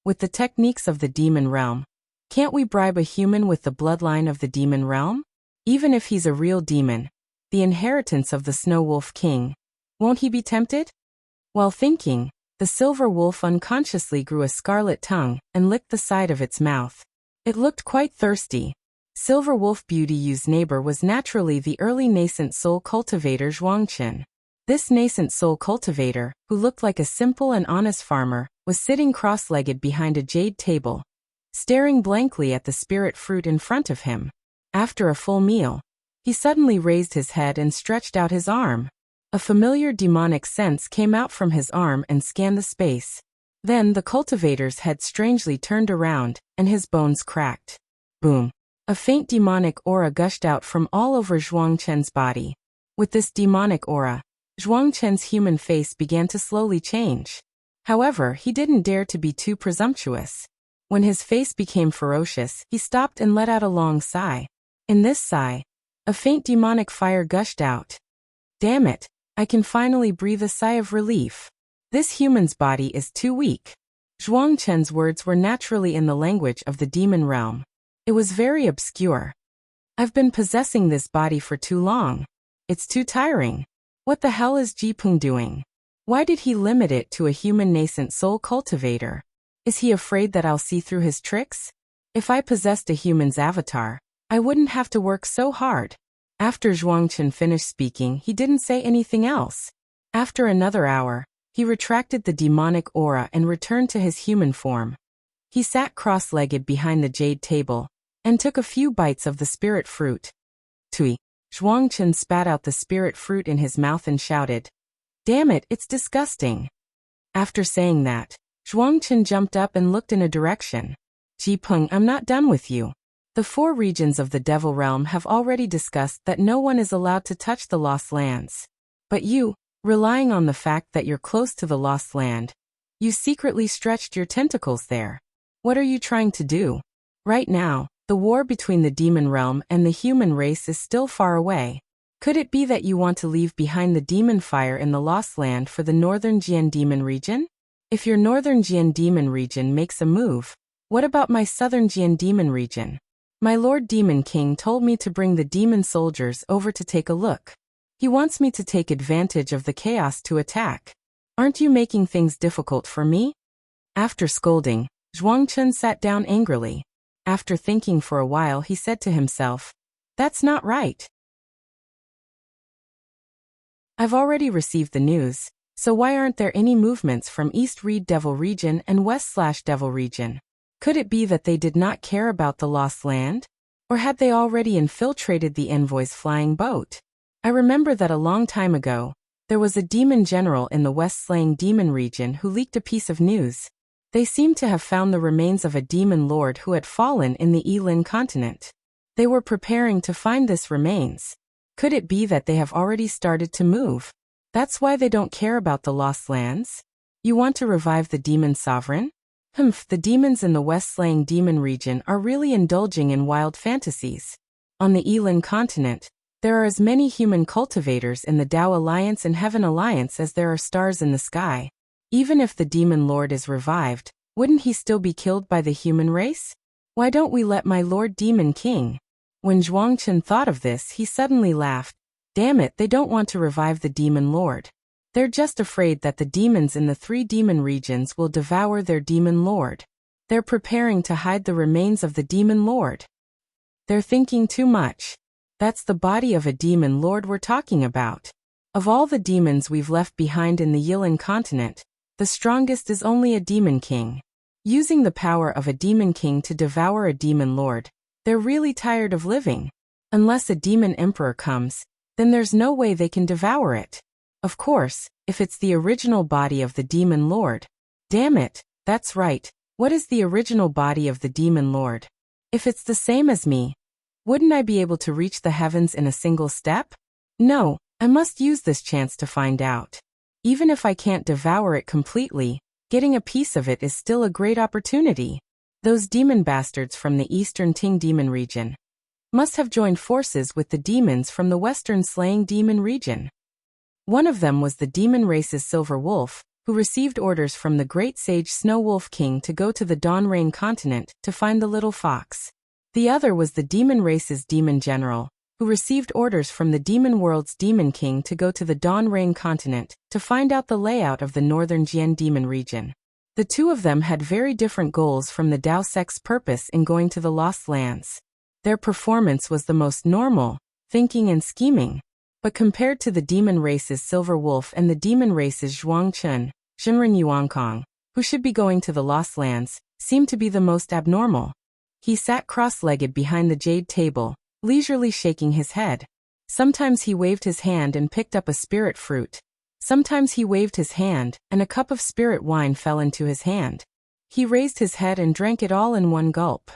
With the techniques of the demon realm, can't we bribe a human with the bloodline of the demon realm? Even if he's a real demon, the inheritance of the Snow Wolf King, won't he be tempted? While thinking, the silver wolf unconsciously grew a scarlet tongue and licked the side of its mouth. It looked quite thirsty. Silver Wolf Beauty Yu's neighbor was naturally the early nascent soul cultivator Zhuangchen. This nascent soul cultivator, who looked like a simple and honest farmer, was sitting cross-legged behind a jade table, staring blankly at the spirit fruit in front of him. After a full meal, he suddenly raised his head and stretched out his arm. A familiar demonic sense came out from his arm and scanned the space. Then the cultivator's head strangely turned around, and his bones cracked. Boom! A faint demonic aura gushed out from all over Zhuangchen's body. With this demonic aura, Zhuangchen's human face began to slowly change. However, he didn't dare to be too presumptuous. When his face became ferocious, he stopped and let out a long sigh. In this sigh, a faint demonic fire gushed out. Damn it, I can finally breathe a sigh of relief. This human's body is too weak. Zhuangchen's words were naturally in the language of the demon realm. It was very obscure. I've been possessing this body for too long. It's too tiring. What the hell is Jipeng doing? Why did he limit it to a human nascent soul cultivator? Is he afraid that I'll see through his tricks? If I possessed a human's avatar, I wouldn't have to work so hard. After Zhuangchen finished speaking, he didn't say anything else. After another hour, he retracted the demonic aura and returned to his human form. He sat cross-legged behind the jade table and took a few bites of the spirit fruit. Tui! Zhuangchen spat out the spirit fruit in his mouth and shouted, "Damn it, it's disgusting." After saying that, Zhuangchen jumped up and looked in a direction. Jipeng, I'm not done with you. The 4 regions of the Devil Realm have already discussed that no one is allowed to touch the Lost Lands. But you, relying on the fact that you're close to the Lost Land, you secretly stretched your tentacles there. What are you trying to do? Right now, the war between the demon realm and the human race is still far away. Could it be that you want to leave behind the demon fire in the Lost Land for the Northern Jian Demon region? If your Northern Jian Demon region makes a move, what about my Southern Jian Demon region? My Lord Demon King told me to bring the demon soldiers over to take a look. He wants me to take advantage of the chaos to attack. Aren't you making things difficult for me? After scolding, Zhuangchen sat down angrily. After thinking for a while, he said to himself, "That's not right. I've already received the news, so why aren't there any movements from East Reed Devil region and West/Devil region? Could it be that they did not care about the Lost Land? Or had they already infiltrated the envoy's flying boat? I remember that a long time ago, there was a demon general in the West Slang demon region who leaked a piece of news. They seemed to have found the remains of a demon lord who had fallen in the Elin continent. They were preparing to find this remains. Could it be that they have already started to move? That's why they don't care about the lost lands? You want to revive the demon sovereign? The demons in the West Slang demon region are really indulging in wild fantasies. On the Elin continent, there are as many human cultivators in the Tao Alliance and Heaven Alliance as there are stars in the sky. Even if the demon lord is revived, wouldn't he still be killed by the human race? Why don't we let my lord demon king? When Zhuangchen thought of this, he suddenly laughed. Damn it, they don't want to revive the demon lord. They're just afraid that the demons in the 3 demon regions will devour their demon lord. They're preparing to hide the remains of the demon lord. They're thinking too much. That's the body of a demon lord we're talking about. Of all the demons we've left behind in the Yilin continent, the strongest is only a demon king. Using the power of a demon king to devour a demon lord, they're really tired of living. Unless a demon emperor comes, then there's no way they can devour it. Of course, if it's the original body of the demon lord. Damn it, that's right, what is the original body of the demon lord? If it's the same as me, wouldn't I be able to reach the heavens in a single step? No, I must use this chance to find out. Even if I can't devour it completely, getting a piece of it is still a great opportunity. Those demon bastards from the Eastern Ting demon region must have joined forces with the demons from the Western Slaying demon region. One of them was the demon race's Silver Wolf, who received orders from the great sage Snow Wolf King to go to the Dawn Rain continent to find the little fox. The other was the demon race's demon general, who received orders from the demon world's demon king to go to the Dawn Rain continent to find out the layout of the northern Jian demon region. The two of them had very different goals from the Dao sect's purpose in going to the Lost Lands. Their performance was the most normal, thinking and scheming. But compared to the demon race's Silver Wolf and the demon race's Zhuangchen, Shinren Yuankong, who should be going to the Lost Lands, seemed to be the most abnormal. He sat cross-legged behind the jade table, leisurely shaking his head. Sometimes he waved his hand and picked up a spirit fruit. Sometimes he waved his hand, and a cup of spirit wine fell into his hand. He raised his head and drank it all in one gulp.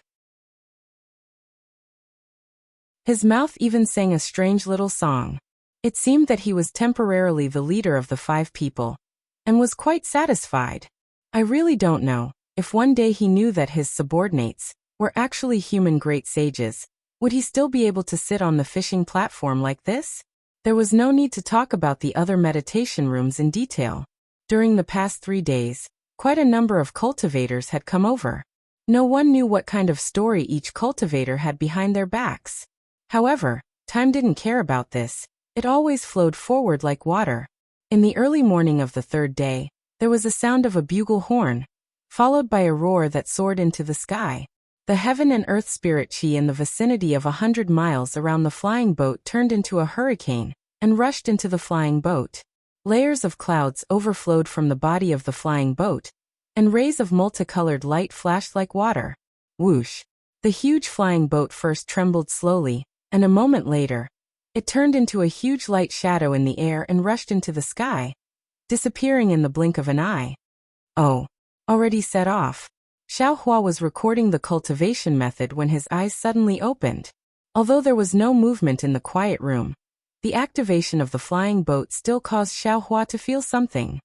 His mouth even sang a strange little song. It seemed that he was temporarily the leader of the 5 people, and was quite satisfied. I really don't know, if one day he knew that his subordinates were actually human great sages, would he still be able to sit on the fishing platform like this? There was no need to talk about the other meditation rooms in detail. During the past 3 days, quite a number of cultivators had come over. No one knew what kind of story each cultivator had behind their backs. However, time didn't care about this. It always flowed forward like water. In the early morning of the 3rd day, there was a sound of a bugle horn, followed by a roar that soared into the sky. The heaven and earth spirit chi in the vicinity of 100 miles around the flying boat turned into a hurricane, and rushed into the flying boat. Layers of clouds overflowed from the body of the flying boat, and rays of multicolored light flashed like water. Whoosh! The huge flying boat first trembled slowly, and a moment later, it turned into a huge light shadow in the air and rushed into the sky, disappearing in the blink of an eye. Oh, already set off. Xiao Hua was recording the cultivation method when his eyes suddenly opened. Although there was no movement in the quiet room, the activation of the flying boat still caused Xiao Hua to feel something.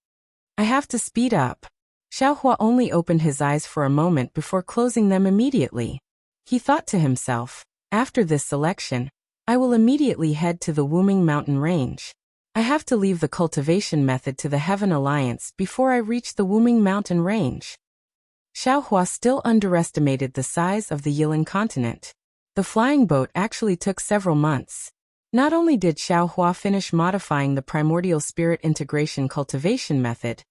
I have to speed up. Xiao Hua only opened his eyes for a moment before closing them immediately. He thought to himself, after this selection, I will immediately head to the Wuming Mountain Range. I have to leave the cultivation method to the Heaven Alliance before I reach the Wuming Mountain Range. Xiao Hua still underestimated the size of the Yilin continent. The flying boat actually took several months. Not only did Xiao Hua finish modifying the primordial spirit integration cultivation method,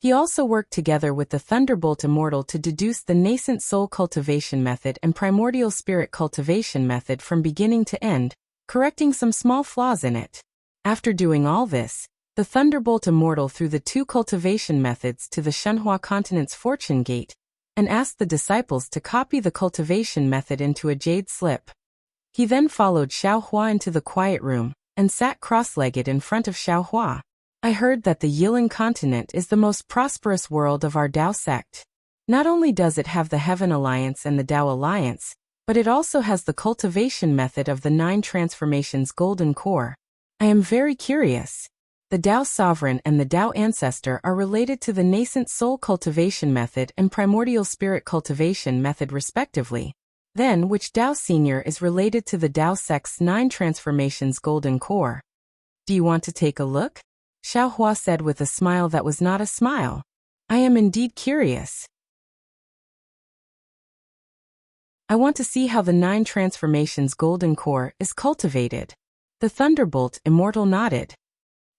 he also worked together with the Thunderbolt Immortal to deduce the nascent soul cultivation method and primordial spirit cultivation method from beginning to end, correcting some small flaws in it. After doing all this, the Thunderbolt Immortal threw the 2 cultivation methods to the Shenhua continent's fortune gate, and asked the disciples to copy the cultivation method into a jade slip. He then followed Xiao Hua into the quiet room, and sat cross-legged in front of Xiaohua. I heard that the Yilan continent is the most prosperous world of our Dao sect. Not only does it have the Heaven Alliance and the Dao Alliance, but it also has the cultivation method of the 9 transformations golden core. I am very curious. The Dao Sovereign and the Dao Ancestor are related to the nascent soul cultivation method and primordial spirit cultivation method respectively. Then, which Dao Senior is related to the Dao Sect's 9 transformations golden core? Do you want to take a look? Xiaohua said with a smile that was not a smile. I am indeed curious. I want to see how the 9 transformations golden core is cultivated. The Thunderbolt Immortal nodded.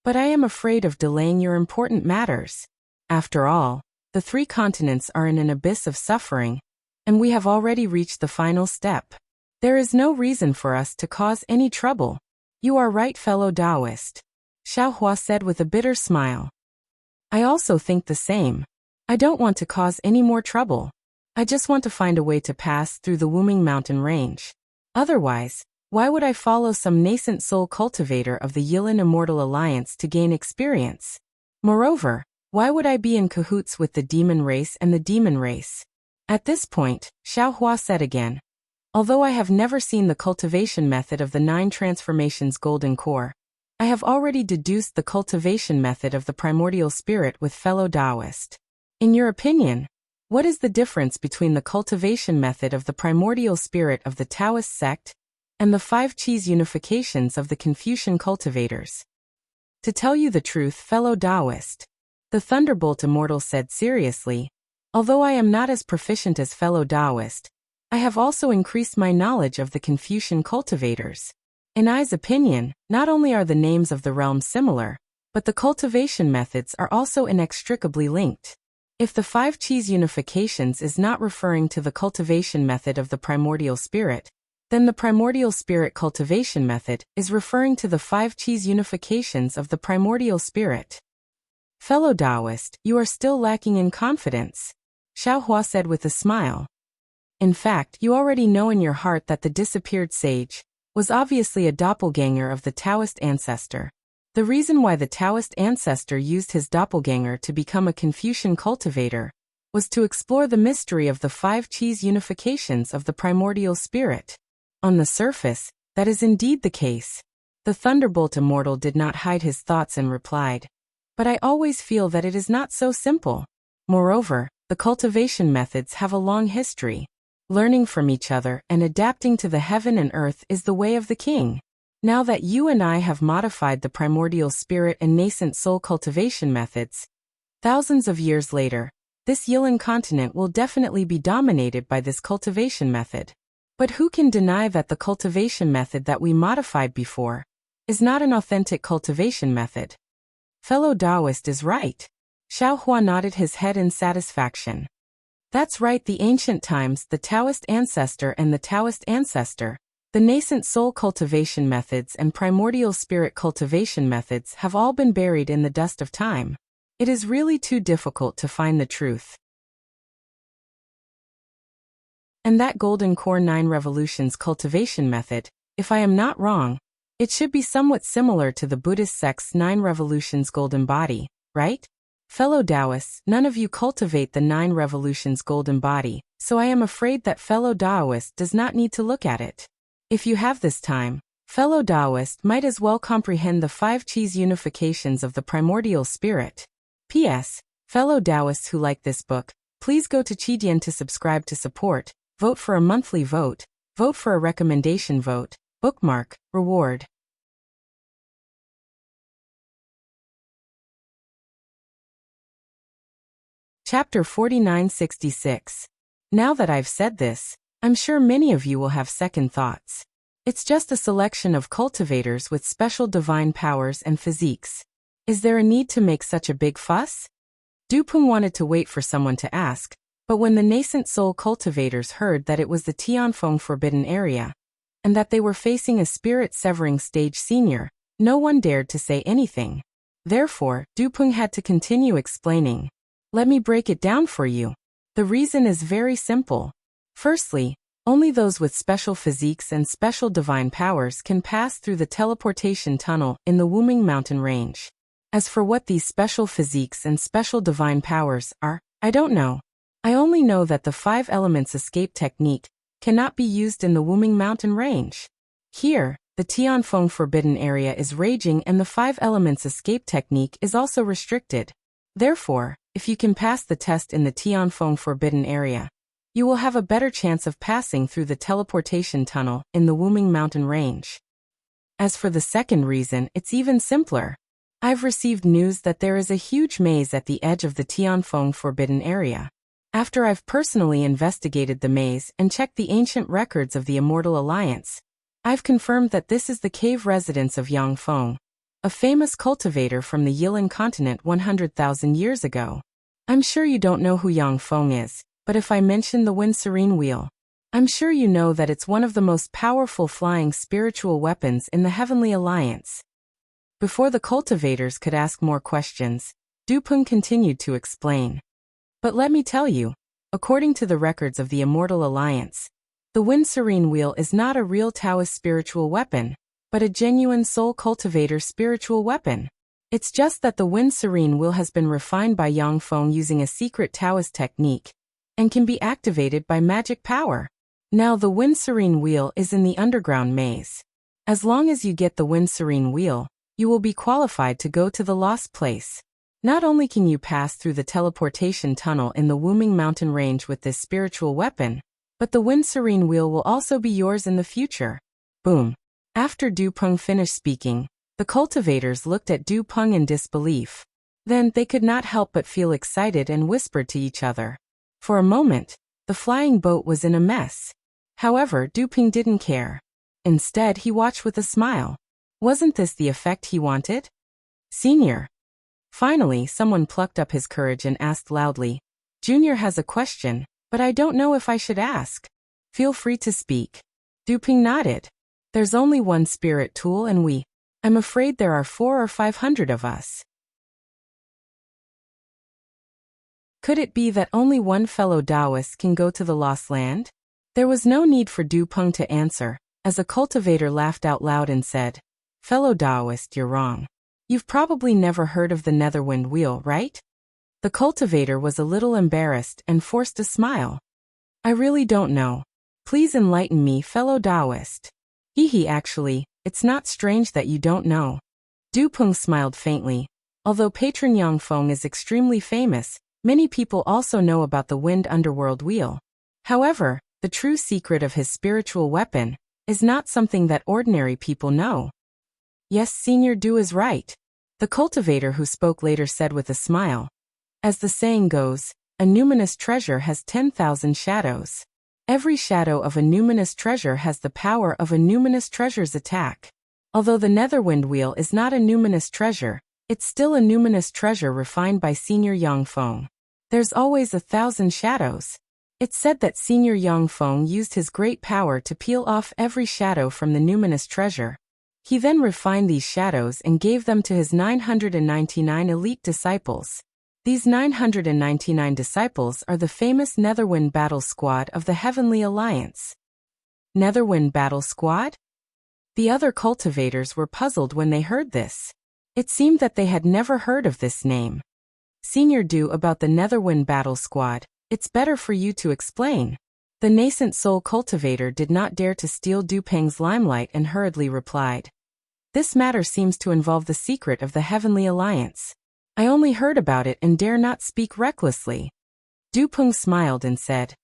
But I am afraid of delaying your important matters. After all, the 3 continents are in an abyss of suffering, and we have already reached the final step. There is no reason for us to cause any trouble. You are right, fellow Taoist. Xiaohua said with a bitter smile. I also think the same. I don't want to cause any more trouble. I just want to find a way to pass through the Wuming mountain range. Otherwise, why would I follow some nascent soul cultivator of the Yilan Immortal Alliance to gain experience? Moreover, why would I be in cahoots with the demon race and the demon race? At this point, Xiaohua said again, although I have never seen the cultivation method of the 9 transformations golden core, I have already deduced the cultivation method of the primordial spirit with fellow Taoist. In your opinion, what is the difference between the cultivation method of the primordial spirit of the Taoist sect and the 5 Qis unifications of the Confucian cultivators? To tell you the truth, fellow Taoist, the Thunderbolt Immortal said seriously, although I am not as proficient as fellow Taoist, I have also increased my knowledge of the Confucian cultivators. In I's opinion, not only are the names of the realms similar, but the cultivation methods are also inextricably linked. If the 5 Qis unifications is not referring to the cultivation method of the primordial spirit, then the primordial spirit cultivation method is referring to the 5 Qis unifications of the primordial spirit. Fellow Taoist, you are still lacking in confidence, Xiaohua said with a smile. In fact, you already know in your heart that the disappeared sage was obviously a doppelganger of the Taoist ancestor. The reason why the Taoist ancestor used his doppelganger to become a Confucian cultivator was to explore the mystery of the 5 Qis unifications of the primordial spirit. On the surface, that is indeed the case. The Thunderbolt Immortal did not hide his thoughts and replied, but I always feel that it is not so simple. Moreover, the cultivation methods have a long history. Learning from each other and adapting to the heaven and earth is the way of the king. Now that you and I have modified the primordial spirit and nascent soul cultivation methods, thousands of years later, this Yilan continent will definitely be dominated by this cultivation method. But who can deny that the cultivation method that we modified before is not an authentic cultivation method? Fellow Taoist is right. Xiaohua nodded his head in satisfaction. That's right, the ancient times, the Taoist ancestor and the Taoist ancestor, the nascent soul cultivation methods and primordial spirit cultivation methods have all been buried in the dust of time. It is really too difficult to find the truth. And that golden core 9 revolutions cultivation method, if I am not wrong, it should be somewhat similar to the Buddhist sect's 9 revolutions golden body, right? Fellow Taoists, none of you cultivate the 9 revolutions golden body, so I am afraid that fellow Taoist does not need to look at it. If you have this time, fellow Taoist might as well comprehend the 5 Qis unifications of the primordial spirit. P.S. Fellow Taoists who like this book, please go to Qidian to subscribe to support, vote for a monthly vote, vote for a recommendation vote, bookmark, reward. Chapter 4966. Now that I've said this, I'm sure many of you will have second thoughts. It's just a selection of cultivators with special divine powers and physiques. Is there a need to make such a big fuss? Dupung wanted to wait for someone to ask, but when the nascent soul cultivators heard that it was the Tianfeng forbidden area, and that they were facing a spirit-severing stage senior, no one dared to say anything. Therefore, Dupung had to continue explaining. Let me break it down for you. The reason is very simple. Firstly, Only those with special physiques and special divine powers can pass through the teleportation tunnel in the Wuming mountain range. As for what these special physiques and special divine powers are, I don't know. I only know that the 5 elements escape technique cannot be used in the Wuming mountain range. Here, the Tianfeng forbidden area is raging and the 5 elements escape technique is also restricted. Therefore, if you can pass the test in the Tianfeng forbidden area, you will have a better chance of passing through the teleportation tunnel in the Wuming mountain range. As for the second reason, it's even simpler. I've received news that there is a huge maze at the edge of the Tianfeng forbidden area. After I've personally investigated the maze and checked the ancient records of the Immortal Alliance, I've confirmed that this is the cave residence of Yang Feng, a famous cultivator from the Yilan continent 100,000 years ago. I'm sure you don't know who Yang Feng is, but if I mention the Wind Serene Wheel, I'm sure you know that it's one of the most powerful flying spiritual weapons in the Heavenly Alliance. Before the cultivators could ask more questions, Du Peng continued to explain. But let me tell you, according to the records of the Immortal Alliance, the Wind Serene Wheel is not a real Taoist spiritual weapon, but a genuine soul cultivator spiritual weapon. It's just that the Wind Serene Wheel has been refined by Yang Feng using a secret Taoist technique, and can be activated by magic power. Now the Wind Serene Wheel is in the underground maze. As long as you get the Wind Serene Wheel, you will be qualified to go to the lost place. Not only can you pass through the teleportation tunnel in the Wuming mountain range with this spiritual weapon, but the Wind Serene Wheel will also be yours in the future. Boom. After Du Peng finished speaking, the cultivators looked at Du Peng in disbelief. Then they could not help but feel excited and whispered to each other. For a moment, the flying boat was in a mess. However, Du Peng didn't care. Instead, he watched with a smile. Wasn't this the effect he wanted? Senior. Finally, someone plucked up his courage and asked loudly, Junior has a question, but I don't know if I should ask. Feel free to speak. Du Peng nodded. There's only one spirit tool and I'm afraid there are 400 or 500 of us. Could it be that only one fellow Taoist can go to the Lost Land? There was no need for Du Peng to answer, as a cultivator laughed out loud and said, Fellow Taoist, you're wrong. You've probably never heard of the Netherwind Wheel, right? The cultivator was a little embarrassed and forced a smile. I really don't know. Please enlighten me, fellow Taoist. Actually, it's not strange that you don't know. Du Peng smiled faintly. Although patron Yang Feng is extremely famous, many people also know about the Wind Underworld Wheel. However, the true secret of his spiritual weapon is not something that ordinary people know. Yes, Senior Du is right. The cultivator who spoke later said with a smile. As the saying goes, a numinous treasure has 10,000 shadows. Every shadow of a numinous treasure has the power of a numinous treasure's attack. Although the Netherwind Wheel is not a numinous treasure, it's still a numinous treasure refined by Senior Yang Feng. There's always 1,000 shadows. It's said that Senior Yang Feng used his great power to peel off every shadow from the numinous treasure. He then refined these shadows and gave them to his 999 elite disciples. These 999 disciples are the famous Netherwind Battle Squad of the Heavenly Alliance. Netherwind Battle Squad? The other cultivators were puzzled when they heard this. It seemed that they had never heard of this name. Senior Du, about the Netherwind Battle Squad, it's better for you to explain. The nascent soul cultivator did not dare to steal Du Peng's limelight and hurriedly replied. This matter seems to involve the secret of the Heavenly Alliance. I only heard about it and dare not speak recklessly. Du Peng smiled and said,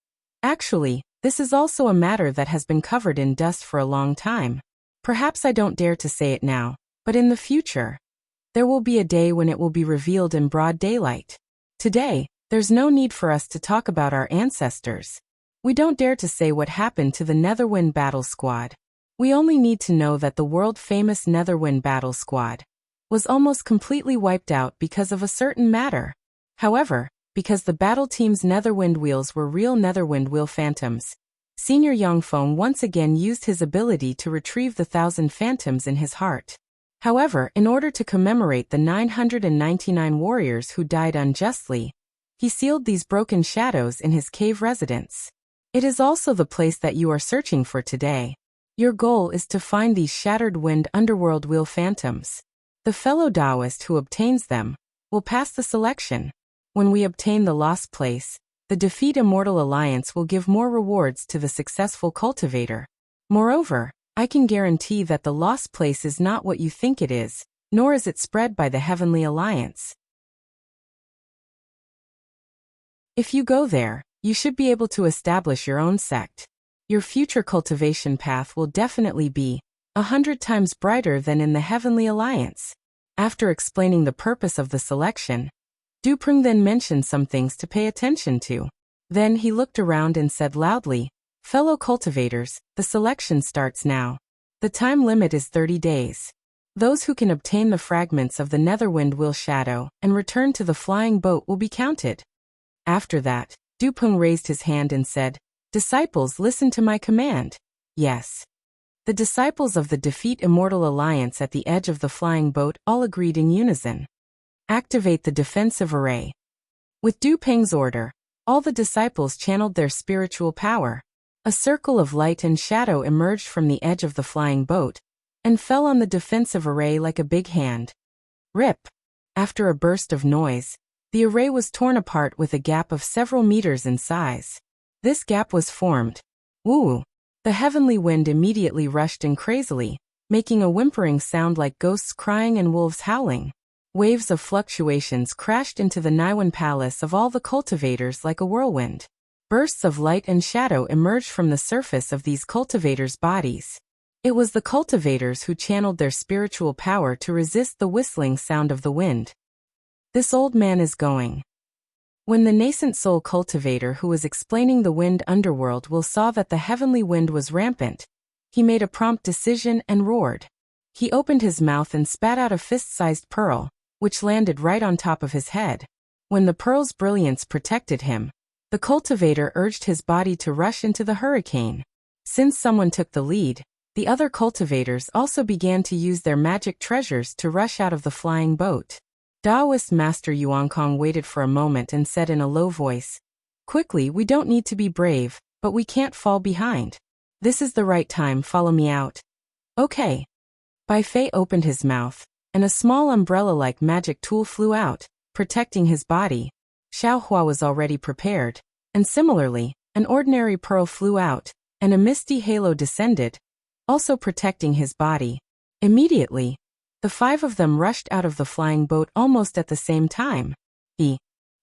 Actually, this is also a matter that has been covered in dust for a long time. Perhaps I don't dare to say it now, but in the future, there will be a day when it will be revealed in broad daylight. Today, there's no need for us to talk about our ancestors. We don't dare to say what happened to the Netherwind Battle Squad. We only need to know that the world-famous Netherwind Battle Squad was almost completely wiped out because of a certain matter. However, because the battle team's Netherwind Wheels were real Netherwind Wheel phantoms, Senior Yang Feng once again used his ability to retrieve the 1,000 phantoms in his heart. However, in order to commemorate the 999 warriors who died unjustly, he sealed these broken shadows in his cave residence. It is also the place that you are searching for today. Your goal is to find these shattered wind underworld wheel phantoms. The fellow Taoist who obtains them will pass the selection. When we obtain the lost place, the Defeat Immortal Alliance will give more rewards to the successful cultivator. Moreover, I can guarantee that the lost place is not what you think it is, nor is it spread by the Heavenly Alliance. If you go there, you should be able to establish your own sect. Your future cultivation path will definitely be 100 times brighter than in the Heavenly Alliance. After explaining the purpose of the selection, Dupring then mentioned some things to pay attention to. Then he looked around and said loudly, "Fellow cultivators, the selection starts now. The time limit is 30 days. Those who can obtain the fragments of the Netherwind Wheel Shadow and return to the flying boat will be counted." After that, Dupeng raised his hand and said, "Disciples, listen to my command." Yes. The disciples of the Defeat Immortal Alliance at the edge of the flying boat all agreed in unison. Activate the defensive array. With Dupeng's order, all the disciples channeled their spiritual power. A circle of light and shadow emerged from the edge of the flying boat and fell on the defensive array like a big hand. Rip! After a burst of noise, the array was torn apart with a gap of several meters in size. This gap was formed. Woo! The heavenly wind immediately rushed in crazily, making a whimpering sound like ghosts crying and wolves howling. Waves of fluctuations crashed into the Niwen palace of all the cultivators like a whirlwind. Bursts of light and shadow emerged from the surface of these cultivators' bodies. It was the cultivators who channeled their spiritual power to resist the whistling sound of the wind. This old man is going. When the nascent soul cultivator who was explaining the wind underworld saw that the heavenly wind was rampant, he made a prompt decision and roared. He opened his mouth and spat out a fist-sized pearl, which landed right on top of his head. When the pearl's brilliance protected him, the cultivator urged his body to rush into the hurricane. Since someone took the lead, the other cultivators also began to use their magic treasures to rush out of the flying boat. Taoist Master Yuankong waited for a moment and said in a low voice, "Quickly, we don't need to be brave, but we can't fall behind. This is the right time, follow me out." Okay. Bai Fei opened his mouth, and a small umbrella-like magic tool flew out, protecting his body. Xiao Hua was already prepared, and similarly, an ordinary pearl flew out, and a misty halo descended, also protecting his body. Immediately, the five of them rushed out of the flying boat almost at the same time.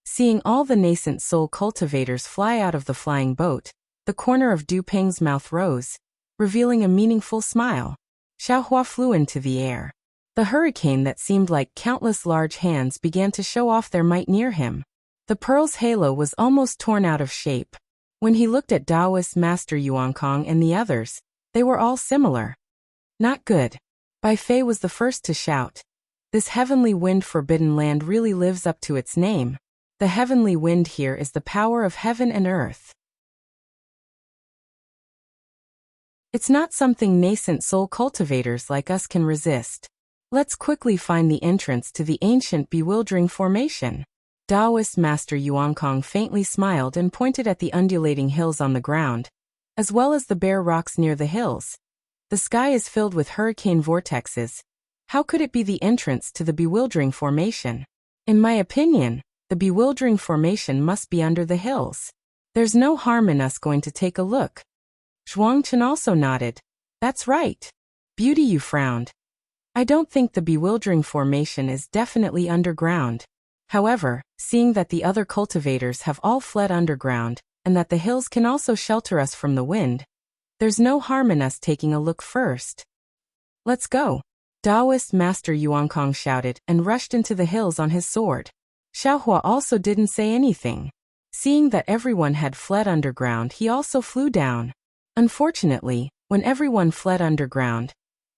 Seeing all the nascent soul cultivators fly out of the flying boat, the corner of Dupeng's mouth rose, revealing a meaningful smile. Xiao Hua flew into the air. The hurricane that seemed like countless large hands began to show off their might near him. The pearl's halo was almost torn out of shape. When he looked at Taoist Master Yuankong and the others, they were all similar. Not good. Bai Fei was the first to shout. This heavenly wind forbidden land really lives up to its name. The heavenly wind here is the power of heaven and earth. It's not something nascent soul cultivators like us can resist. Let's quickly find the entrance to the ancient bewildering formation. Taoist Master Yuankong faintly smiled and pointed at the undulating hills on the ground, as well as the bare rocks near the hills. The sky is filled with hurricane vortexes. How could it be the entrance to the bewildering formation? In my opinion, the bewildering formation must be under the hills. There's no harm in us going to take a look. Zhuangchen also nodded. That's right. Beauty, you frowned. I don't think the bewildering formation is definitely underground. However, seeing that the other cultivators have all fled underground, and that the hills can also shelter us from the wind, there's no harm in us taking a look first. Let's go. Taoist Master Yuankong shouted and rushed into the hills on his sword. Xiaohua also didn't say anything. Seeing that everyone had fled underground, he also flew down. Unfortunately, when everyone fled underground,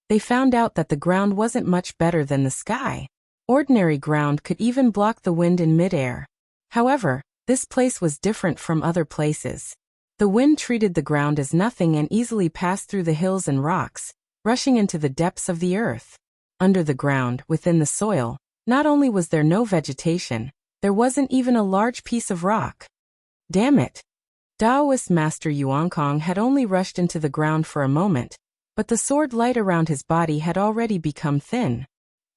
they found out that the ground wasn't much better than the sky. Ordinary ground could even block the wind in midair. However, this place was different from other places. The wind treated the ground as nothing and easily passed through the hills and rocks, rushing into the depths of the earth. Under the ground, within the soil, not only was there no vegetation, there wasn't even a large piece of rock. Damn it! Taoist Master Yuankong had only rushed into the ground for a moment, but the sword light around his body had already become thin.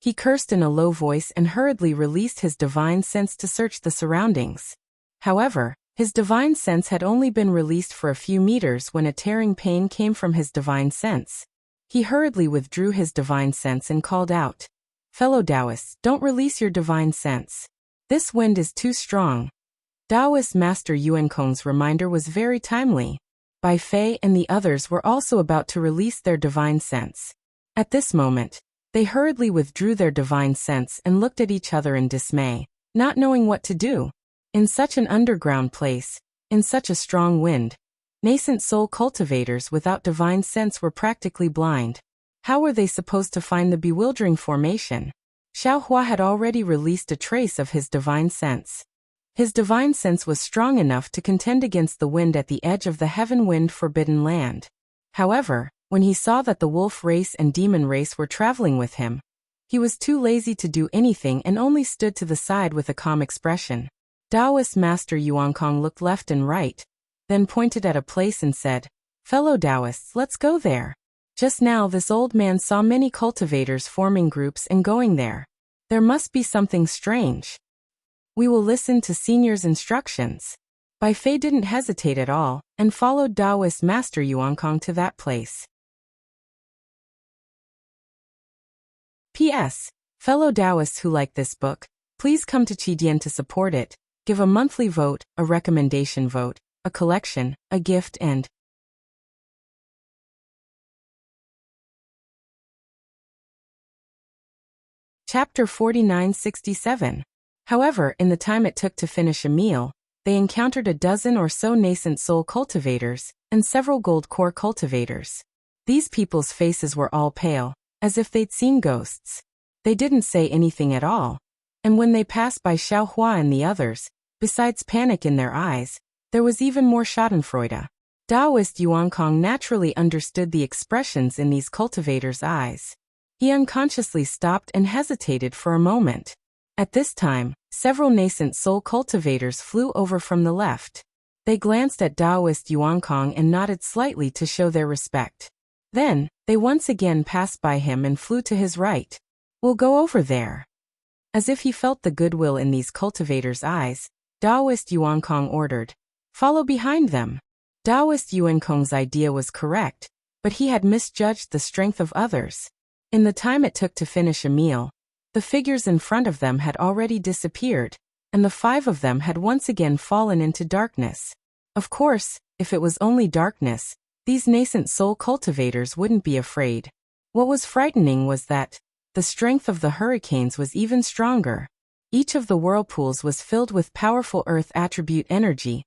He cursed in a low voice and hurriedly released his divine sense to search the surroundings. However, his divine sense had only been released for a few meters when a tearing pain came from his divine sense. He hurriedly withdrew his divine sense and called out, "Fellow Taoists, don't release your divine sense. This wind is too strong." Taoist Master Yuankong's reminder was very timely. Bai Fei and the others were also about to release their divine sense. At this moment, they hurriedly withdrew their divine sense and looked at each other in dismay, not knowing what to do. In such an underground place, in such a strong wind, nascent soul cultivators without divine sense were practically blind. How were they supposed to find the bewildering formation? Xiao Hua had already released a trace of his divine sense. His divine sense was strong enough to contend against the wind at the edge of the heaven-wind forbidden land. However, when he saw that the wolf race and demon race were traveling with him, he was too lazy to do anything and only stood to the side with a calm expression. Taoist Master Yuankong looked left and right, then pointed at a place and said, "Fellow Taoists, let's go there." Just now this old man saw many cultivators forming groups and going there. There must be something strange. We will listen to Senior's instructions. Bai Fei didn't hesitate at all, and followed Taoist Master Yuankong to that place. P.S. Fellow Taoists who like this book, please come to Qidian to support it. Give a monthly vote, a recommendation vote, a collection, a gift and Chapter 4967. However, in the time it took to finish a meal, they encountered a dozen or so nascent soul cultivators and several gold core cultivators. These people's faces were all pale, as if they'd seen ghosts. They didn't say anything at all, and when they passed by Xiao Hua and the others, besides panic in their eyes, there was even more schadenfreude. Taoist Yuankong naturally understood the expressions in these cultivators' eyes. He unconsciously stopped and hesitated for a moment. At this time, several nascent soul cultivators flew over from the left. They glanced at Taoist Yuankong and nodded slightly to show their respect. Then, they once again passed by him and flew to his right. "We'll go over there." As if he felt the goodwill in these cultivators' eyes, Taoist Yuankong ordered, "Follow behind them." Taoist Yuankong's idea was correct, but he had misjudged the strength of others. In the time it took to finish a meal, the figures in front of them had already disappeared, and the 5 of them had once again fallen into darkness. Of course, if it was only darkness, these nascent soul cultivators wouldn't be afraid. What was frightening was that the strength of the hurricanes was even stronger. Each of the whirlpools was filled with powerful earth attribute energy,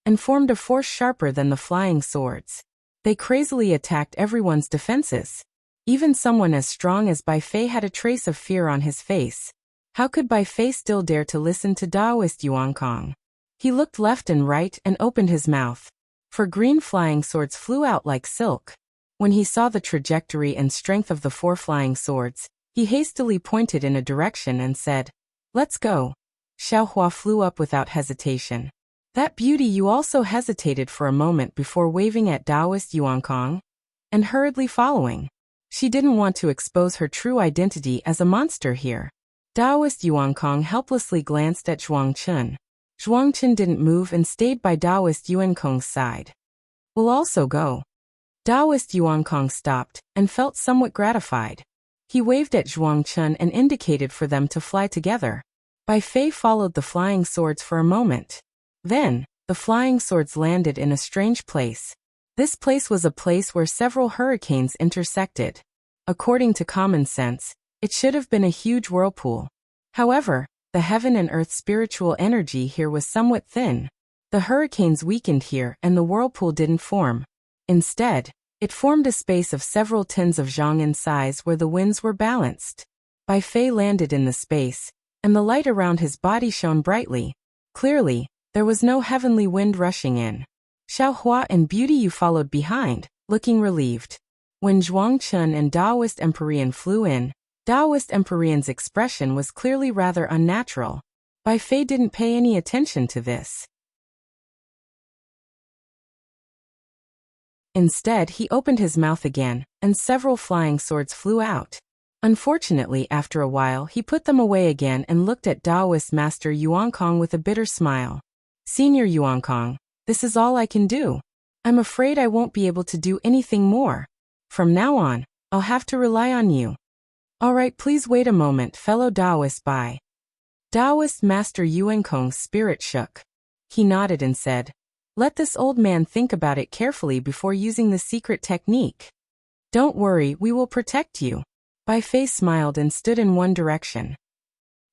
and formed a force sharper than the flying swords. They crazily attacked everyone's defenses. Even someone as strong as Bai Fei had a trace of fear on his face. How could Bai Fei still dare to listen to Taoist Yuankong? He looked left and right and opened his mouth, for green flying swords flew out like silk. When he saw the trajectory and strength of the 4 flying swords, he hastily pointed in a direction and said, "Let's go." Xiao Hua flew up without hesitation. That beauty you also hesitated for a moment before waving at Taoist Yuankong, and hurriedly following. She didn't want to expose her true identity as a monster here. Taoist Yuankong helplessly glanced at Zhuangqun. Zhuangqun didn't move and stayed by Taoist Yuankong's side. "We'll also go." Taoist Yuankong stopped and felt somewhat gratified. He waved at Zhuangqun and indicated for them to fly together. Bai Fei followed the flying swords for a moment. Then, the flying swords landed in a strange place. This place was a place where several hurricanes intersected. According to common sense, it should have been a huge whirlpool. However, the heaven and earth spiritual energy here was somewhat thin. The hurricanes weakened here and the whirlpool didn't form. Instead, it formed a space of several tens of zhang in size where the winds were balanced. Bai Fei landed in the space, and the light around his body shone brightly. Clearly, there was no heavenly wind rushing in. Xiao Hua and Beauty Yu followed behind, looking relieved. When Zhuangqun and Taoist Empyrean flew in, Taoist Empyrean's expression was clearly rather unnatural. Bai Fei didn't pay any attention to this. Instead, he opened his mouth again, and several flying swords flew out. Unfortunately, after a while, he put them away again and looked at Taoist Master Yuan Kong with a bitter smile. Senior Yuan Kong, this is all I can do. I'm afraid I won't be able to do anything more. From now on, I'll have to rely on you. All right, please wait a moment, fellow Taoist Bai. Taoist Master Yuan Kong's spirit shook. He nodded and said, let this old man think about it carefully before using the secret technique. Don't worry, we will protect you. Bai Fei smiled and stood in one direction.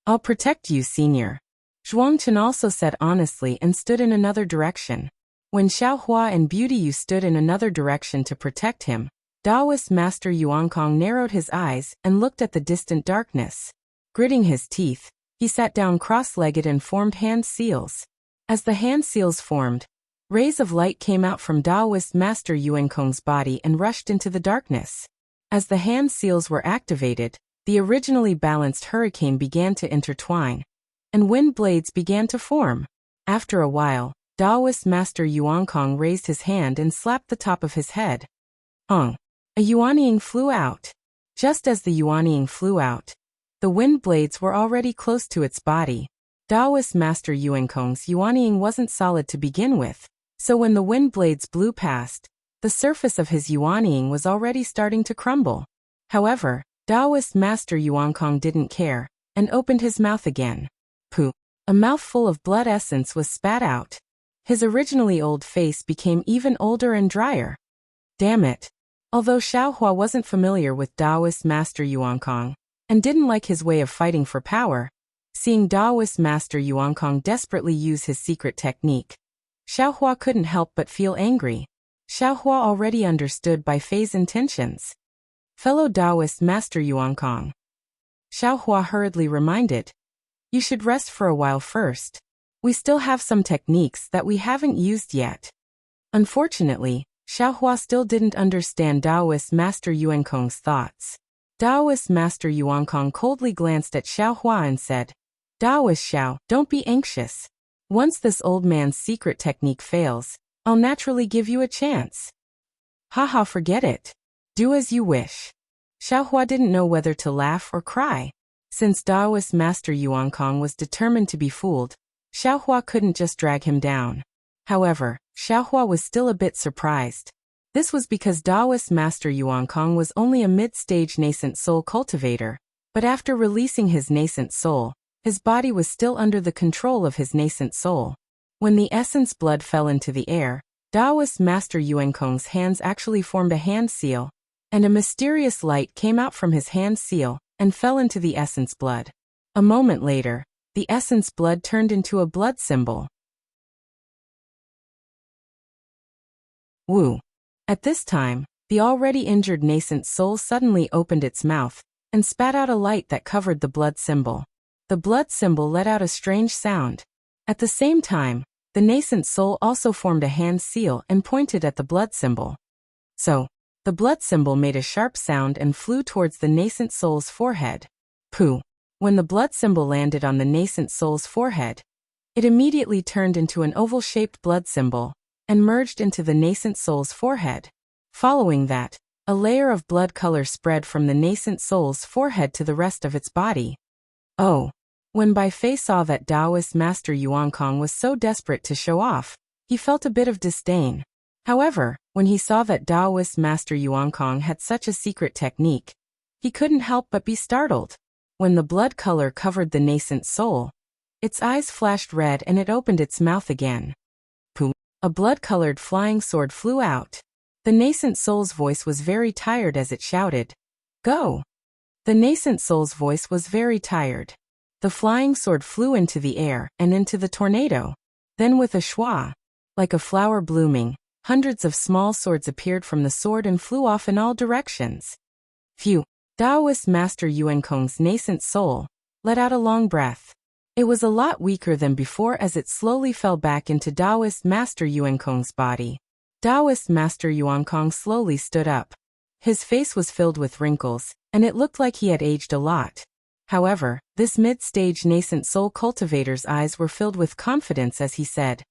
I'll protect you, senior. Zhuang Chen also said honestly and stood in another direction. When Xiao Hua and Beauty Yu stood in another direction to protect him, Taoist Master Yuan Kong narrowed his eyes and looked at the distant darkness. Gritting his teeth, he sat down cross-legged and formed hand seals. As the hand seals formed, rays of light came out from Taoist Master Yuan Kong's body and rushed into the darkness. As the hand seals were activated, the originally balanced hurricane began to intertwine, and wind blades began to form. After a while, Taoist Master Yuan Kong raised his hand and slapped the top of his head. A Yuanying flew out. Just as the Yuanying flew out, the wind blades were already close to its body. Taoist Master Yuan Kong's Yuanying wasn't solid to begin with, so when the wind blades blew past, the surface of his Yuanying was already starting to crumble. However, Taoist Master Yuan Kong didn't care, and opened his mouth again. Pooh! A mouthful of blood essence was spat out. His originally old face became even older and drier. Damn it! Although Xiao Hua wasn't familiar with Taoist Master Yuan Kong, and didn't like his way of fighting for power, seeing Taoist Master Yuan Kong desperately use his secret technique, Xiao Hua couldn't help but feel angry. Xiao Hua already understood Bai Fei's intentions. Fellow Taoist Master Yuan Kong, Xiao Hua hurriedly reminded, you should rest for a while first. We still have some techniques that we haven't used yet. Unfortunately, Xiao Hua still didn't understand Taoist Master Yuan Kong's thoughts. Taoist Master Yuan Kong coldly glanced at Xiao Hua and said, Taoist Xiao, don't be anxious. Once this old man's secret technique fails, I'll naturally give you a chance. Haha, forget it. Do as you wish. Xiao Hua didn't know whether to laugh or cry. Since Taoist Master Yuan Kong was determined to be fooled, Xiao Hua couldn't just drag him down. However, Xiao Hua was still a bit surprised. This was because Taoist Master Yuan Kong was only a mid-stage nascent soul cultivator, but after releasing his nascent soul, his body was still under the control of his nascent soul. When the essence blood fell into the air, Taoist Master Yuan Kong's hands actually formed a hand seal, and a mysterious light came out from his hand seal and fell into the essence blood. A moment later, the essence blood turned into a blood symbol. Wu. At this time, the already injured nascent soul suddenly opened its mouth and spat out a light that covered the blood symbol. The blood symbol let out a strange sound. At the same time, the nascent soul also formed a hand seal and pointed at the blood symbol. So, the blood symbol made a sharp sound and flew towards the nascent soul's forehead. Pooh! When the blood symbol landed on the nascent soul's forehead, it immediately turned into an oval-shaped blood symbol and merged into the nascent soul's forehead. Following that, a layer of blood color spread from the nascent soul's forehead to the rest of its body. Oh! When Bai Fei saw that Taoist Master Yuan Kong was so desperate to show off, he felt a bit of disdain. However, when he saw that Taoist Master Yuan Kong had such a secret technique, he couldn't help but be startled. When the blood color covered the nascent soul, its eyes flashed red and it opened its mouth again. Pooh! A blood-colored flying sword flew out. The nascent soul's voice was very tired as it shouted, "Go!" The nascent soul's voice was very tired. The flying sword flew into the air and into the tornado. Then with a schwa, like a flower blooming, hundreds of small swords appeared from the sword and flew off in all directions. Phew! Taoist Master Yuan Kong's nascent soul let out a long breath. It was a lot weaker than before as it slowly fell back into Taoist Master Yuan Kong's body. Taoist Master Yuan Kong slowly stood up. His face was filled with wrinkles, and it looked like he had aged a lot. However, this mid-stage nascent soul cultivator's eyes were filled with confidence as he said,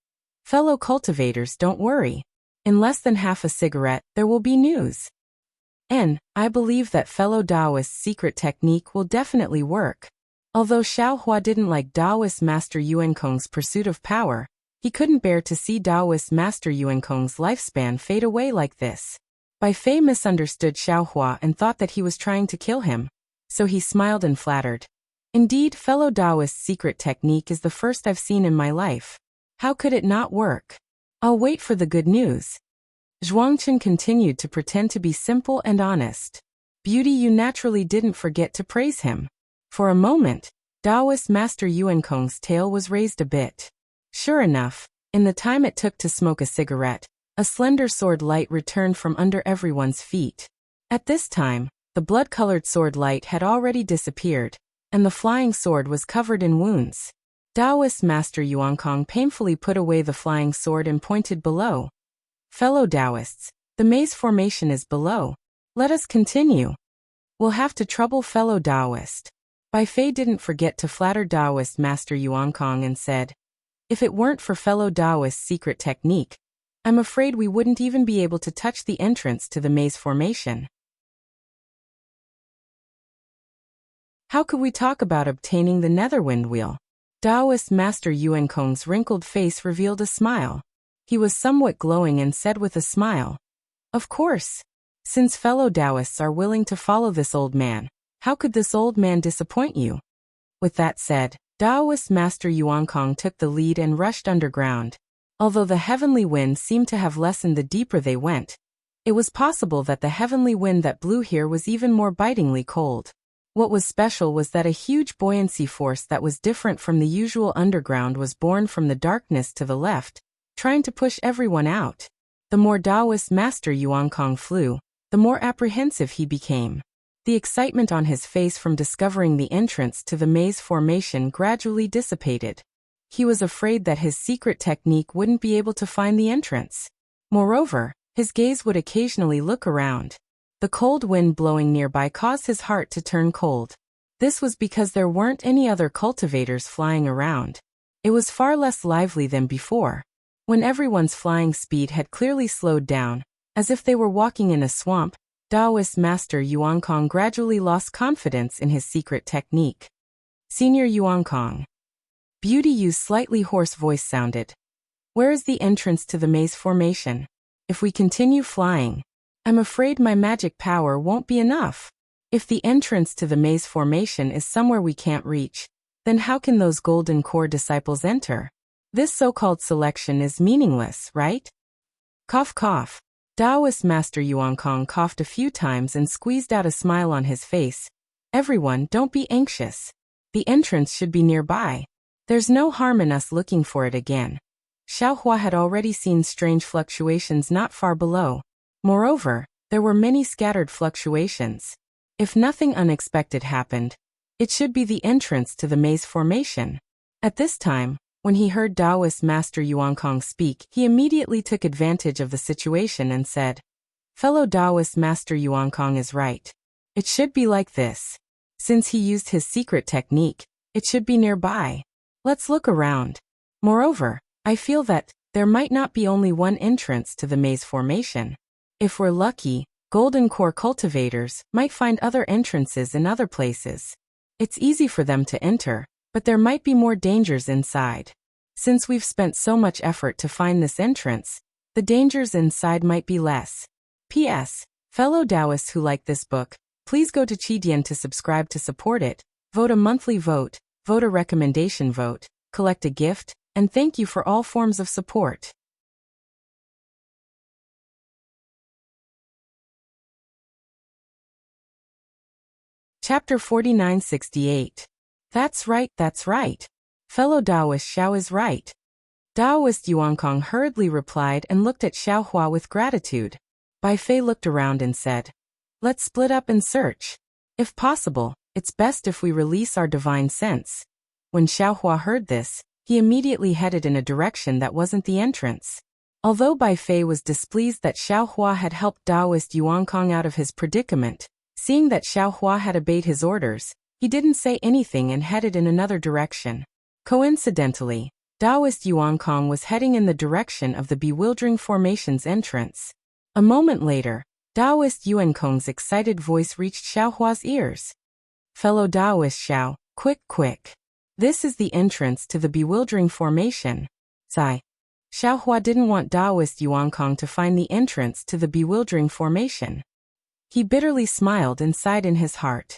"Fellow cultivators, don't worry. In less than half a cigarette, there will be news. I believe that fellow Taoist's secret technique will definitely work. Although Xiao Hua didn't like Taoist Master Yuan Kong's pursuit of power, he couldn't bear to see Taoist Master Yuan Kong's lifespan fade away like this. Bai Fei misunderstood Xiao Hua and thought that he was trying to kill him, so he smiled and flattered. Indeed, fellow Taoist's secret technique is the first I've seen in my life. How could it not work? I'll wait for the good news. Zhuangchen continued to pretend to be simple and honest. Beauty, you naturally didn't forget to praise him. For a moment, Taoist Master Yuan Kong's tail was raised a bit. Sure enough, in the time it took to smoke a cigarette, a slender sword light returned from under everyone's feet. At this time, the blood-colored sword light had already disappeared, and the flying sword was covered in wounds. Taoist Master Yuan Kong painfully put away the flying sword and pointed below. Fellow Taoists, the maze formation is below. Let us continue. We'll have to trouble fellow Taoist. Bai Fei didn't forget to flatter Taoist Master Yuan Kong and said, if it weren't for fellow Taoist's secret technique, I'm afraid we wouldn't even be able to touch the entrance to the maze formation. How could we talk about obtaining the Netherwind Wheel? Taoist Master Yuan Kong's wrinkled face revealed a smile. He was somewhat glowing and said with a smile, of course. Since fellow Taoists are willing to follow this old man, how could this old man disappoint you? With that said, Taoist Master Yuan Kong took the lead and rushed underground. Although the heavenly wind seemed to have lessened the deeper they went, it was possible that the heavenly wind that blew here was even more bitingly cold. What was special was that a huge buoyancy force that was different from the usual underground was born from the darkness to the left, trying to push everyone out. The more Taoist Master Yuan Kong flew, the more apprehensive he became. The excitement on his face from discovering the entrance to the maze formation gradually dissipated. He was afraid that his secret technique wouldn't be able to find the entrance. Moreover, his gaze would occasionally look around. The cold wind blowing nearby caused his heart to turn cold. This was because there weren't any other cultivators flying around. It was far less lively than before, when everyone's flying speed had clearly slowed down, as if they were walking in a swamp. Taoist Master Yuan Kong gradually lost confidence in his secret technique. Senior Yuan Kong. Beauty Yu's slightly hoarse voice sounded. Where is the entrance to the maze formation? If we continue flying, I'm afraid my magic power won't be enough. If the entrance to the maze formation is somewhere we can't reach, then how can those golden core disciples enter? This so-called selection is meaningless, right? Cough cough. Taoist Master Yuan Kong coughed a few times and squeezed out a smile on his face. Everyone, don't be anxious. The entrance should be nearby. There's no harm in us looking for it again. Xiao Hua had already seen strange fluctuations not far below. Moreover, there were many scattered fluctuations. If nothing unexpected happened, it should be the entrance to the maze formation. At this time, when he heard Taoist Master Yuan Kong speak, he immediately took advantage of the situation and said, fellow Taoist Master Yuan Kong is right. It should be like this. Since he used his secret technique, it should be nearby. Let's look around. Moreover, I feel that there might not be only one entrance to the maze formation. If we're lucky, Golden Core cultivators might find other entrances in other places. It's easy for them to enter, but there might be more dangers inside. Since we've spent so much effort to find this entrance, the dangers inside might be less. P.S. Fellow Taoists who like this book, please go to Qidian to subscribe to support it, vote a monthly vote, vote a recommendation vote, collect a gift, and thank you for all forms of support. Chapter 4968. That's right, that's right. Fellow Taoist Xiao is right. Taoist Yuan Kong hurriedly replied and looked at Xiao Hua with gratitude. Bai Fei looked around and said, let's split up and search. If possible, it's best if we release our divine sense. When Xiao Hua heard this, he immediately headed in a direction that wasn't the entrance. Although Bai Fei was displeased that Xiao Hua had helped Taoist Yuan Kong out of his predicament, seeing that Xiao Hua had obeyed his orders, he didn't say anything and headed in another direction. Coincidentally, Taoist Yuan Kong was heading in the direction of the bewildering formation's entrance. A moment later, Taoist Yuan Kong's excited voice reached Xiaohua's ears. Fellow Taoist Xiao, quick, quick. This is the entrance to the bewildering formation. Sigh. Xiaohua didn't want Taoist Yuan Kong to find the entrance to the bewildering formation. He bitterly smiled and sighed in his heart.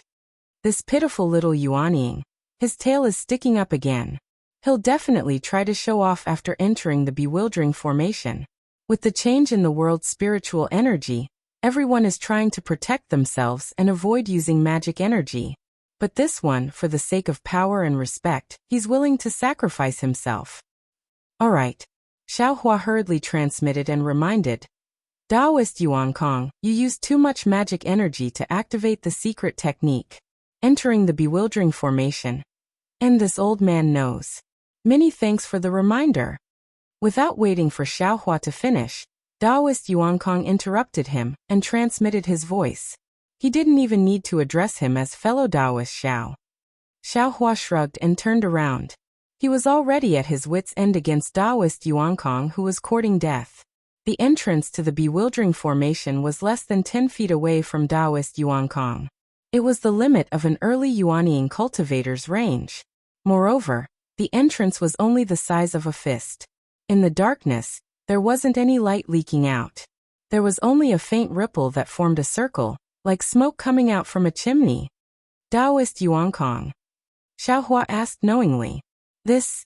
This pitiful little Yuanying. His tail is sticking up again. He'll definitely try to show off after entering the bewildering formation. With the change in the world's spiritual energy, everyone is trying to protect themselves and avoid using magic energy. But this one, for the sake of power and respect, he's willing to sacrifice himself. Alright. Xiaohua hurriedly transmitted and reminded. Taoist Yuan Kong, you used too much magic energy to activate the secret technique. Entering the bewildering formation. And this old man knows. Many thanks for the reminder. Without waiting for Xiaohua to finish, Taoist Yuan Kong interrupted him and transmitted his voice. He didn't even need to address him as fellow Taoist Xiao. Xiaohua shrugged and turned around. He was already at his wits' end against Taoist Yuan Kong, who was courting death. The entrance to the bewildering formation was less than 10 feet away from Taoist Yuan Kong. It was the limit of an early Yuanying cultivator's range. Moreover, the entrance was only the size of a fist. In the darkness, there wasn't any light leaking out. There was only a faint ripple that formed a circle, like smoke coming out from a chimney. Taoist Yuan Kong. Xiaohua asked knowingly. This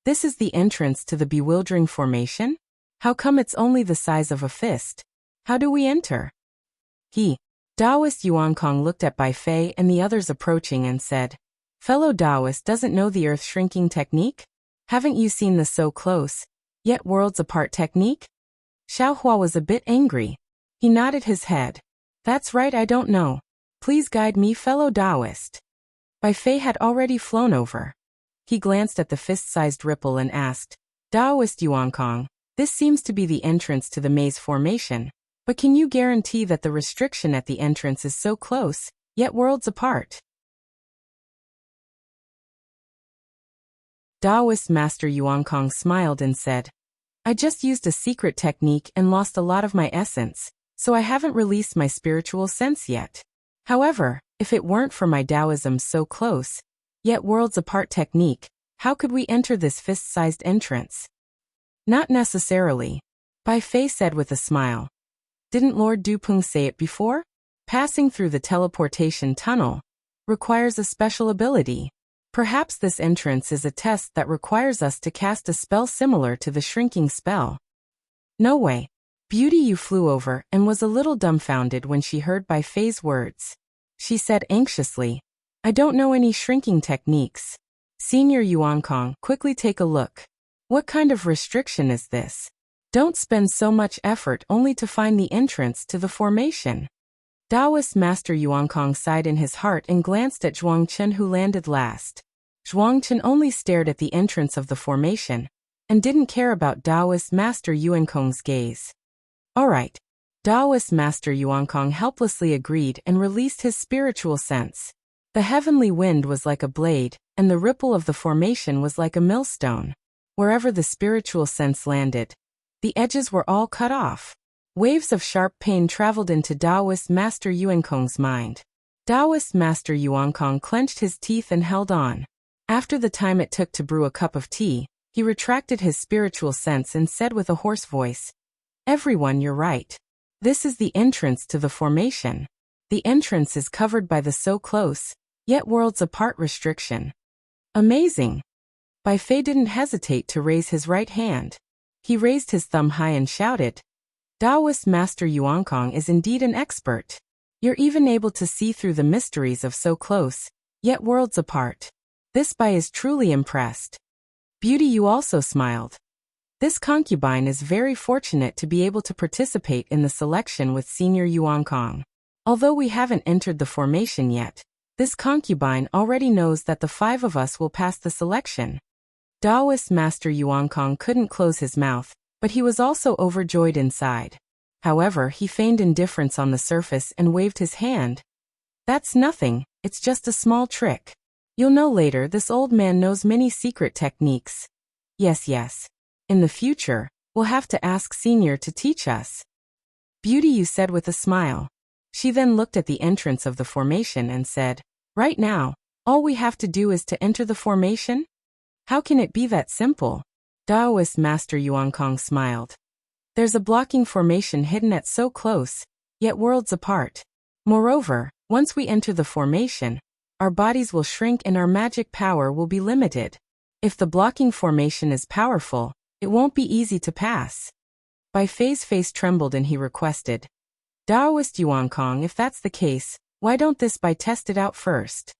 is the entrance to the bewildering formation? How come it's only the size of a fist? How do we enter? Taoist Yuan Kong looked at Bai Fei and the others approaching and said, Fellow Taoist doesn't know the earth shrinking technique? Haven't you seen the so close, yet worlds apart technique? Xiaohua was a bit angry. He nodded his head. That's right, I don't know. Please guide me, fellow Taoist. Bai Fei had already flown over. He glanced at the fist-sized ripple and asked, Taoist Yuan Kong, this seems to be the entrance to the maze formation, but can you guarantee that the restriction at the entrance is so close, yet worlds apart? Taoist Master Yuan Kong smiled and said, I just used a secret technique and lost a lot of my essence, so I haven't released my spiritual sense yet. However, if it weren't for my Taoism so close, yet worlds apart technique, how could we enter this fist-sized entrance? Not necessarily, Bai Fei said with a smile. Didn't Lord Dupeng say it before? Passing through the teleportation tunnel requires a special ability. Perhaps this entrance is a test that requires us to cast a spell similar to the shrinking spell. No way. Beauty Yu flew over and was a little dumbfounded when she heard Bai Fei's words. She said anxiously, I don't know any shrinking techniques. Senior Yuan Kong, quickly take a look. What kind of restriction is this? Don't spend so much effort only to find the entrance to the formation. Taoist Master Yuan Kong sighed in his heart and glanced at Zhuangchen, who landed last. Zhuangchen only stared at the entrance of the formation and didn't care about Taoist Master Yuan Kong's gaze. Alright. Taoist Master Yuan Kong helplessly agreed and released his spiritual sense. The heavenly wind was like a blade, and the ripple of the formation was like a millstone. Wherever the spiritual sense landed, the edges were all cut off. Waves of sharp pain traveled into Taoist Master Yuan Kong's mind. Taoist Master Yuan Kong clenched his teeth and held on. After the time it took to brew a cup of tea, he retracted his spiritual sense and said with a hoarse voice, Everyone, you're right. This is the entrance to the formation. The entrance is covered by the so close, yet worlds apart restriction. Amazing. Bai Fei didn't hesitate to raise his right hand. He raised his thumb high and shouted, Taoist Master Yuan Kong is indeed an expert. You're even able to see through the mysteries of so close, yet worlds apart. This Bai is truly impressed. Beauty Yu also smiled. This concubine is very fortunate to be able to participate in the selection with Senior Yuan Kong. Although we haven't entered the formation yet, this concubine already knows that the 5 of us will pass the selection. Taoist Master Yuan Kong couldn't close his mouth, but he was also overjoyed inside. However, he feigned indifference on the surface and waved his hand. That's nothing, it's just a small trick. You'll know later, this old man knows many secret techniques. Yes. In the future, we'll have to ask Senior to teach us. Beauty, you said with a smile. She then looked at the entrance of the formation and said, right now, all we have to do is to enter the formation? How can it be that simple? Taoist Master Yuan Kong smiled. There's a blocking formation hidden at so close, yet worlds apart. Moreover, once we enter the formation, our bodies will shrink and our magic power will be limited. If the blocking formation is powerful, it won't be easy to pass. Bai Fei's face trembled and he requested, Taoist Yuan Kong, if that's the case, why don't this Bai test it out first?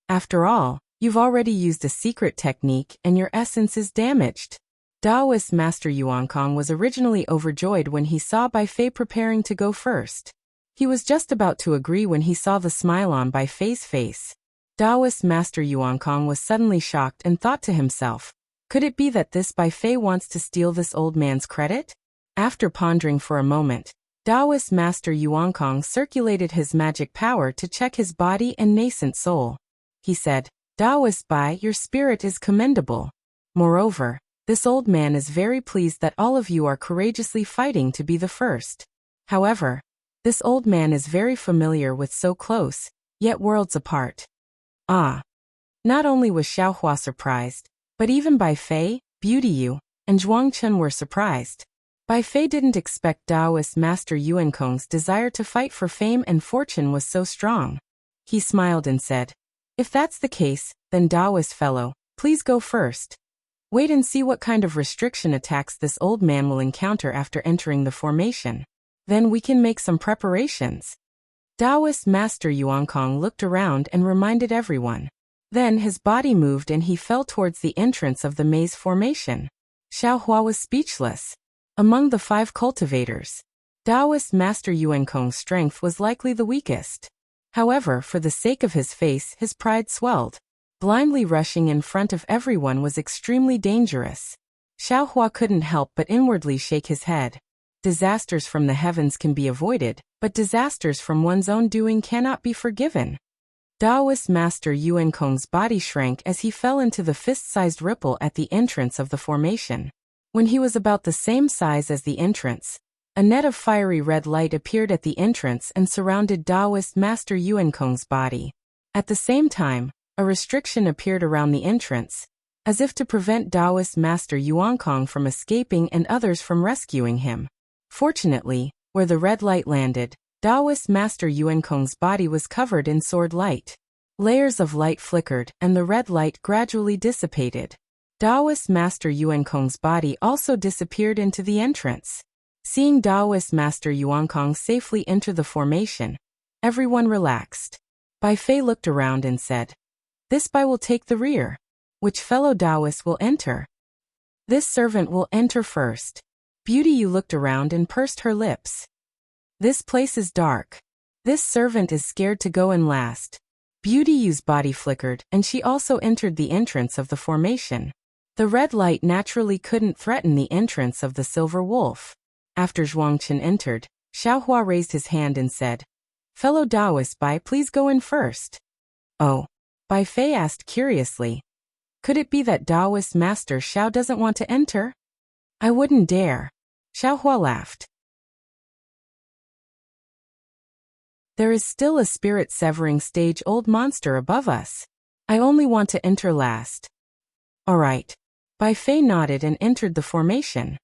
After all, you've already used a secret technique and your essence is damaged. Taoist Master Yuan Kong was originally overjoyed when he saw Bai Fei preparing to go first. He was just about to agree when he saw the smile on Bai Fei's face. Taoist Master Yuan Kong was suddenly shocked and thought to himself, could it be that this Bai Fei wants to steal this old man's credit? After pondering for a moment, Taoist Master Yuan Kong circulated his magic power to check his body and nascent soul. He said, Taoist Bai, your spirit is commendable. Moreover, this old man is very pleased that all of you are courageously fighting to be the first. However, this old man is very familiar with so close, yet worlds apart. Ah! Not only was Xiaohua surprised, but even Bai Fei, Beauty Yu, and Zhuang Chen were surprised. Bai Fei didn't expect Taoist Master Yuan Kong's desire to fight for fame and fortune was so strong. He smiled and said, if that's the case, then Taoist fellow, please go first. Wait and see what kind of restriction attacks this old man will encounter after entering the formation. Then we can make some preparations. Taoist Master Yuan Kong looked around and reminded everyone. Then his body moved and he fell towards the entrance of the maze formation. Xiaohua was speechless. Among the 5 cultivators, Taoist Master Yuan Kong's strength was likely the weakest. However, for the sake of his face, his pride swelled. Blindly rushing in front of everyone was extremely dangerous. Xiaohua couldn't help but inwardly shake his head. Disasters from the heavens can be avoided, but disasters from one's own doing cannot be forgiven. Taoist Master Yuan Kong's body shrank as he fell into the fist-sized ripple at the entrance of the formation. When he was about the same size as the entrance, a net of fiery red light appeared at the entrance and surrounded Taoist Master Yuan Kong's body. At the same time, a restriction appeared around the entrance, as if to prevent Taoist Master Yuan Kong from escaping and others from rescuing him. Fortunately, where the red light landed, Taoist Master Yuan Kong's body was covered in sword light. Layers of light flickered and the red light gradually dissipated. Taoist Master Yuan Kong's body also disappeared into the entrance. Seeing Taoist Master Yuan Kong safely enter the formation, everyone relaxed. Bai Fei looked around and said, this Bai will take the rear. Which fellow Taoist will enter? This servant will enter first. Beauty Yu looked around and pursed her lips. This place is dark. This servant is scared to go in last. Beauty Yu's body flickered and she also entered the entrance of the formation. The red light naturally couldn't threaten the entrance of the silver wolf. After Zhuang Chen entered, Xiaohua raised his hand and said, fellow Taoist Bai, please go in first. Oh. Bai Fei asked curiously. Could it be that Taoist Master Xiao doesn't want to enter? I wouldn't dare. Xiaohua laughed. There is still a spirit-severing stage-old monster above us. I only want to enter last. All right. Bai Fei nodded and entered the formation.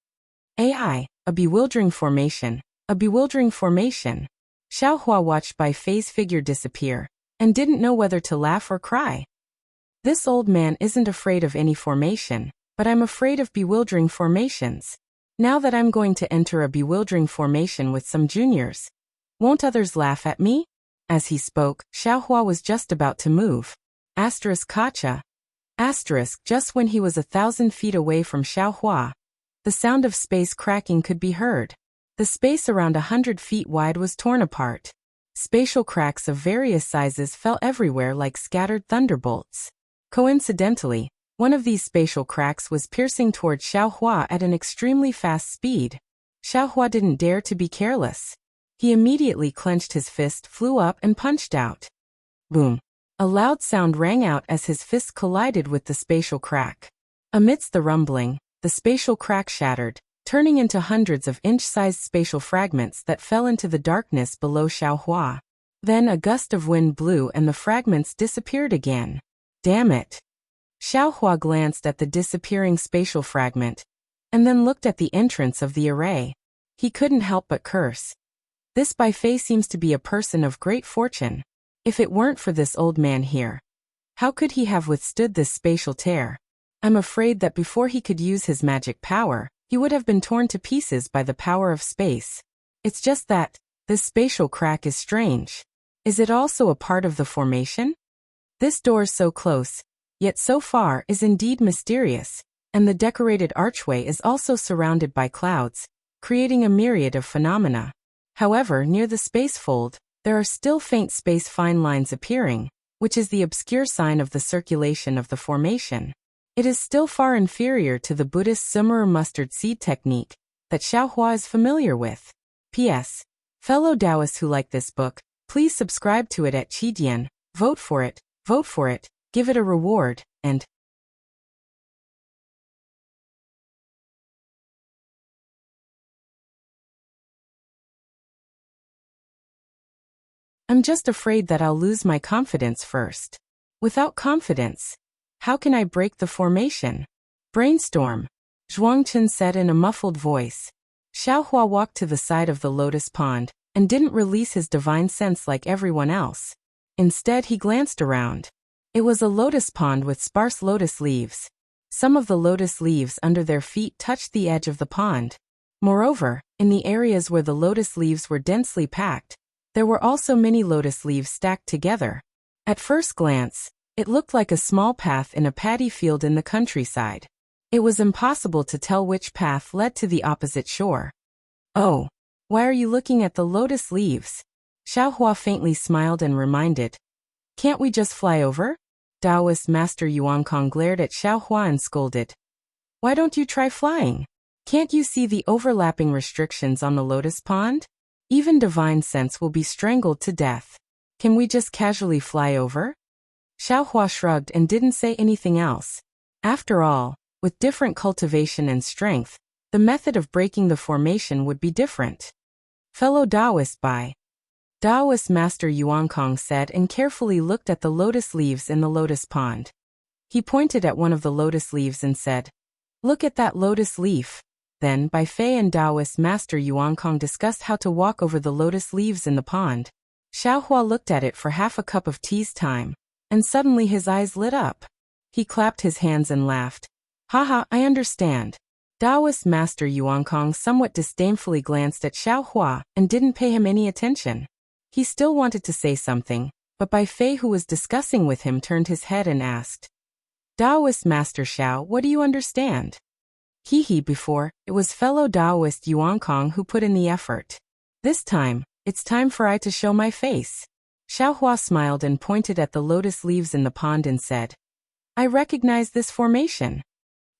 AI, a bewildering formation, a bewildering formation. Xiaohua watched Bai Fei's figure disappear, and didn't know whether to laugh or cry. This old man isn't afraid of any formation, but I'm afraid of bewildering formations. Now that I'm going to enter a bewildering formation with some juniors, won't others laugh at me? As he spoke, Xiaohua was just about to move. Kacha. Just when he was 1,000 feet away from Xiaohua, the sound of space cracking could be heard. The space around 100 feet wide was torn apart. Spatial cracks of various sizes fell everywhere like scattered thunderbolts. Coincidentally, one of these spatial cracks was piercing toward Xiaohua at an extremely fast speed. Xiaohua didn't dare to be careless. He immediately clenched his fist, flew up and punched out. Boom. A loud sound rang out as his fist collided with the spatial crack. Amidst the rumbling, the spatial crack shattered, turning into hundreds of inch-sized spatial fragments that fell into the darkness below Xiaohua. Then a gust of wind blew and the fragments disappeared again. Damn it! Xiaohua glanced at the disappearing spatial fragment, and then looked at the entrance of the array. He couldn't help but curse. This Bai Fei seems to be a person of great fortune. If it weren't for this old man here, how could he have withstood this spatial tear? I'm afraid that before he could use his magic power, he would have been torn to pieces by the power of space. It's just that, this spatial crack is strange. Is it also a part of the formation? This door so close, yet so far, is indeed mysterious, and the decorated archway is also surrounded by clouds, creating a myriad of phenomena. However, near the space fold, there are still faint space fine lines appearing, which is the obscure sign of the circulation of the formation. It is still far inferior to the Buddhist summer mustard seed technique that Xiaohua is familiar with. P.S. Fellow Taoists who like this book, please subscribe to it at Qidian, vote for it, give it a reward, and I'm just afraid that I'll lose my confidence first. Without confidence, how can I break the formation? Brainstorm, Zhuangchen said in a muffled voice. Xiaohua walked to the side of the lotus pond, and didn't release his divine sense like everyone else. Instead he glanced around. It was a lotus pond with sparse lotus leaves. Some of the lotus leaves under their feet touched the edge of the pond. Moreover, in the areas where the lotus leaves were densely packed, there were also many lotus leaves stacked together. At first glance, it looked like a small path in a paddy field in the countryside. It was impossible to tell which path led to the opposite shore. Oh, why are you looking at the lotus leaves? Xiaohua faintly smiled and reminded. Can't we just fly over? Taoist Master Yuankong glared at Xiaohua and scolded. Why don't you try flying? Can't you see the overlapping restrictions on the lotus pond? Even divine sense will be strangled to death. Can we just casually fly over? Xiaohua shrugged and didn't say anything else. After all, with different cultivation and strength, the method of breaking the formation would be different. Fellow Taoist Bai. Taoist Master Yuankong said and carefully looked at the lotus leaves in the lotus pond. He pointed at one of the lotus leaves and said, Look at that lotus leaf. Then Bai Fei and Taoist Master Yuankong discussed how to walk over the lotus leaves in the pond. Xiaohua looked at it for half a cup of tea's time, and suddenly his eyes lit up. He clapped his hands and laughed. Haha, I understand. Taoist Master Yuankong somewhat disdainfully glanced at Xiaohua and didn't pay him any attention. He still wanted to say something, but Bai Fei, who was discussing with him, turned his head and asked, Taoist Master Xiao, what do you understand? Before, it was fellow Taoist Yuankong who put in the effort. This time, it's time for I to show my face. Xiaohua smiled and pointed at the lotus leaves in the pond and said, I recognize this formation.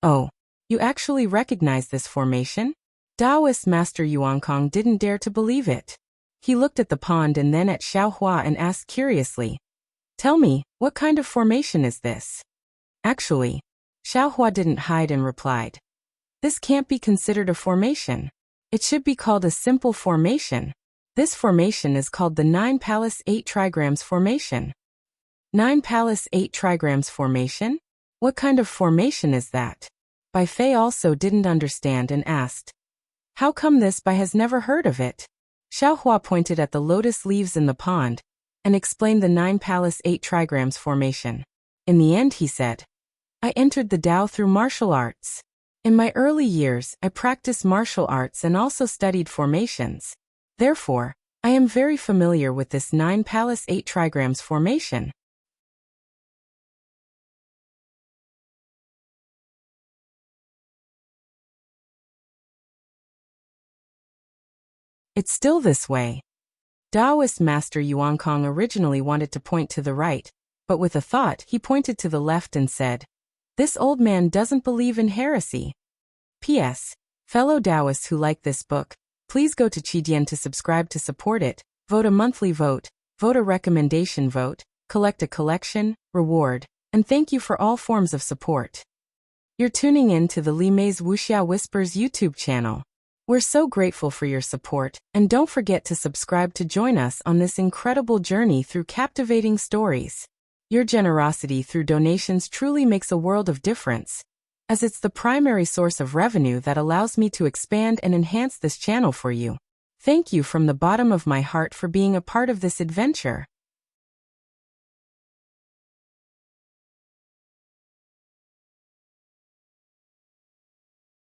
Oh, you actually recognize this formation? Taoist Master Yuankong didn't dare to believe it. He looked at the pond and then at Xiaohua and asked curiously, Tell me, what kind of formation is this? Actually, Xiaohua didn't hide and replied, This can't be considered a formation. It should be called a simple formation. This formation is called the 9 Palace 8 Trigrams formation. 9 Palace 8 Trigrams formation? What kind of formation is that? Bai Fei also didn't understand and asked, How come this Bai has never heard of it? Xiaohua pointed at the lotus leaves in the pond and explained the 9 Palace 8 Trigrams formation. In the end, he said, I entered the Tao through martial arts. In my early years, I practiced martial arts and also studied formations. Therefore, I am very familiar with this 9 Palace 8 Trigrams formation. It's still this way. Taoist Master Yuankong originally wanted to point to the right, but with a thought he pointed to the left and said, This old man doesn't believe in heresy. P.S. Fellow Taoists who like this book, please go to Qidian to subscribe to support it, vote a monthly vote, vote a recommendation vote, collect a collection, reward, and thank you for all forms of support. You're tuning in to the Li Mei's Wuxia Whispers YouTube channel. We're so grateful for your support, and don't forget to subscribe to join us on this incredible journey through captivating stories. Your generosity through donations truly makes a world of difference, as it's the primary source of revenue that allows me to expand and enhance this channel for you. Thank you from the bottom of my heart for being a part of this adventure.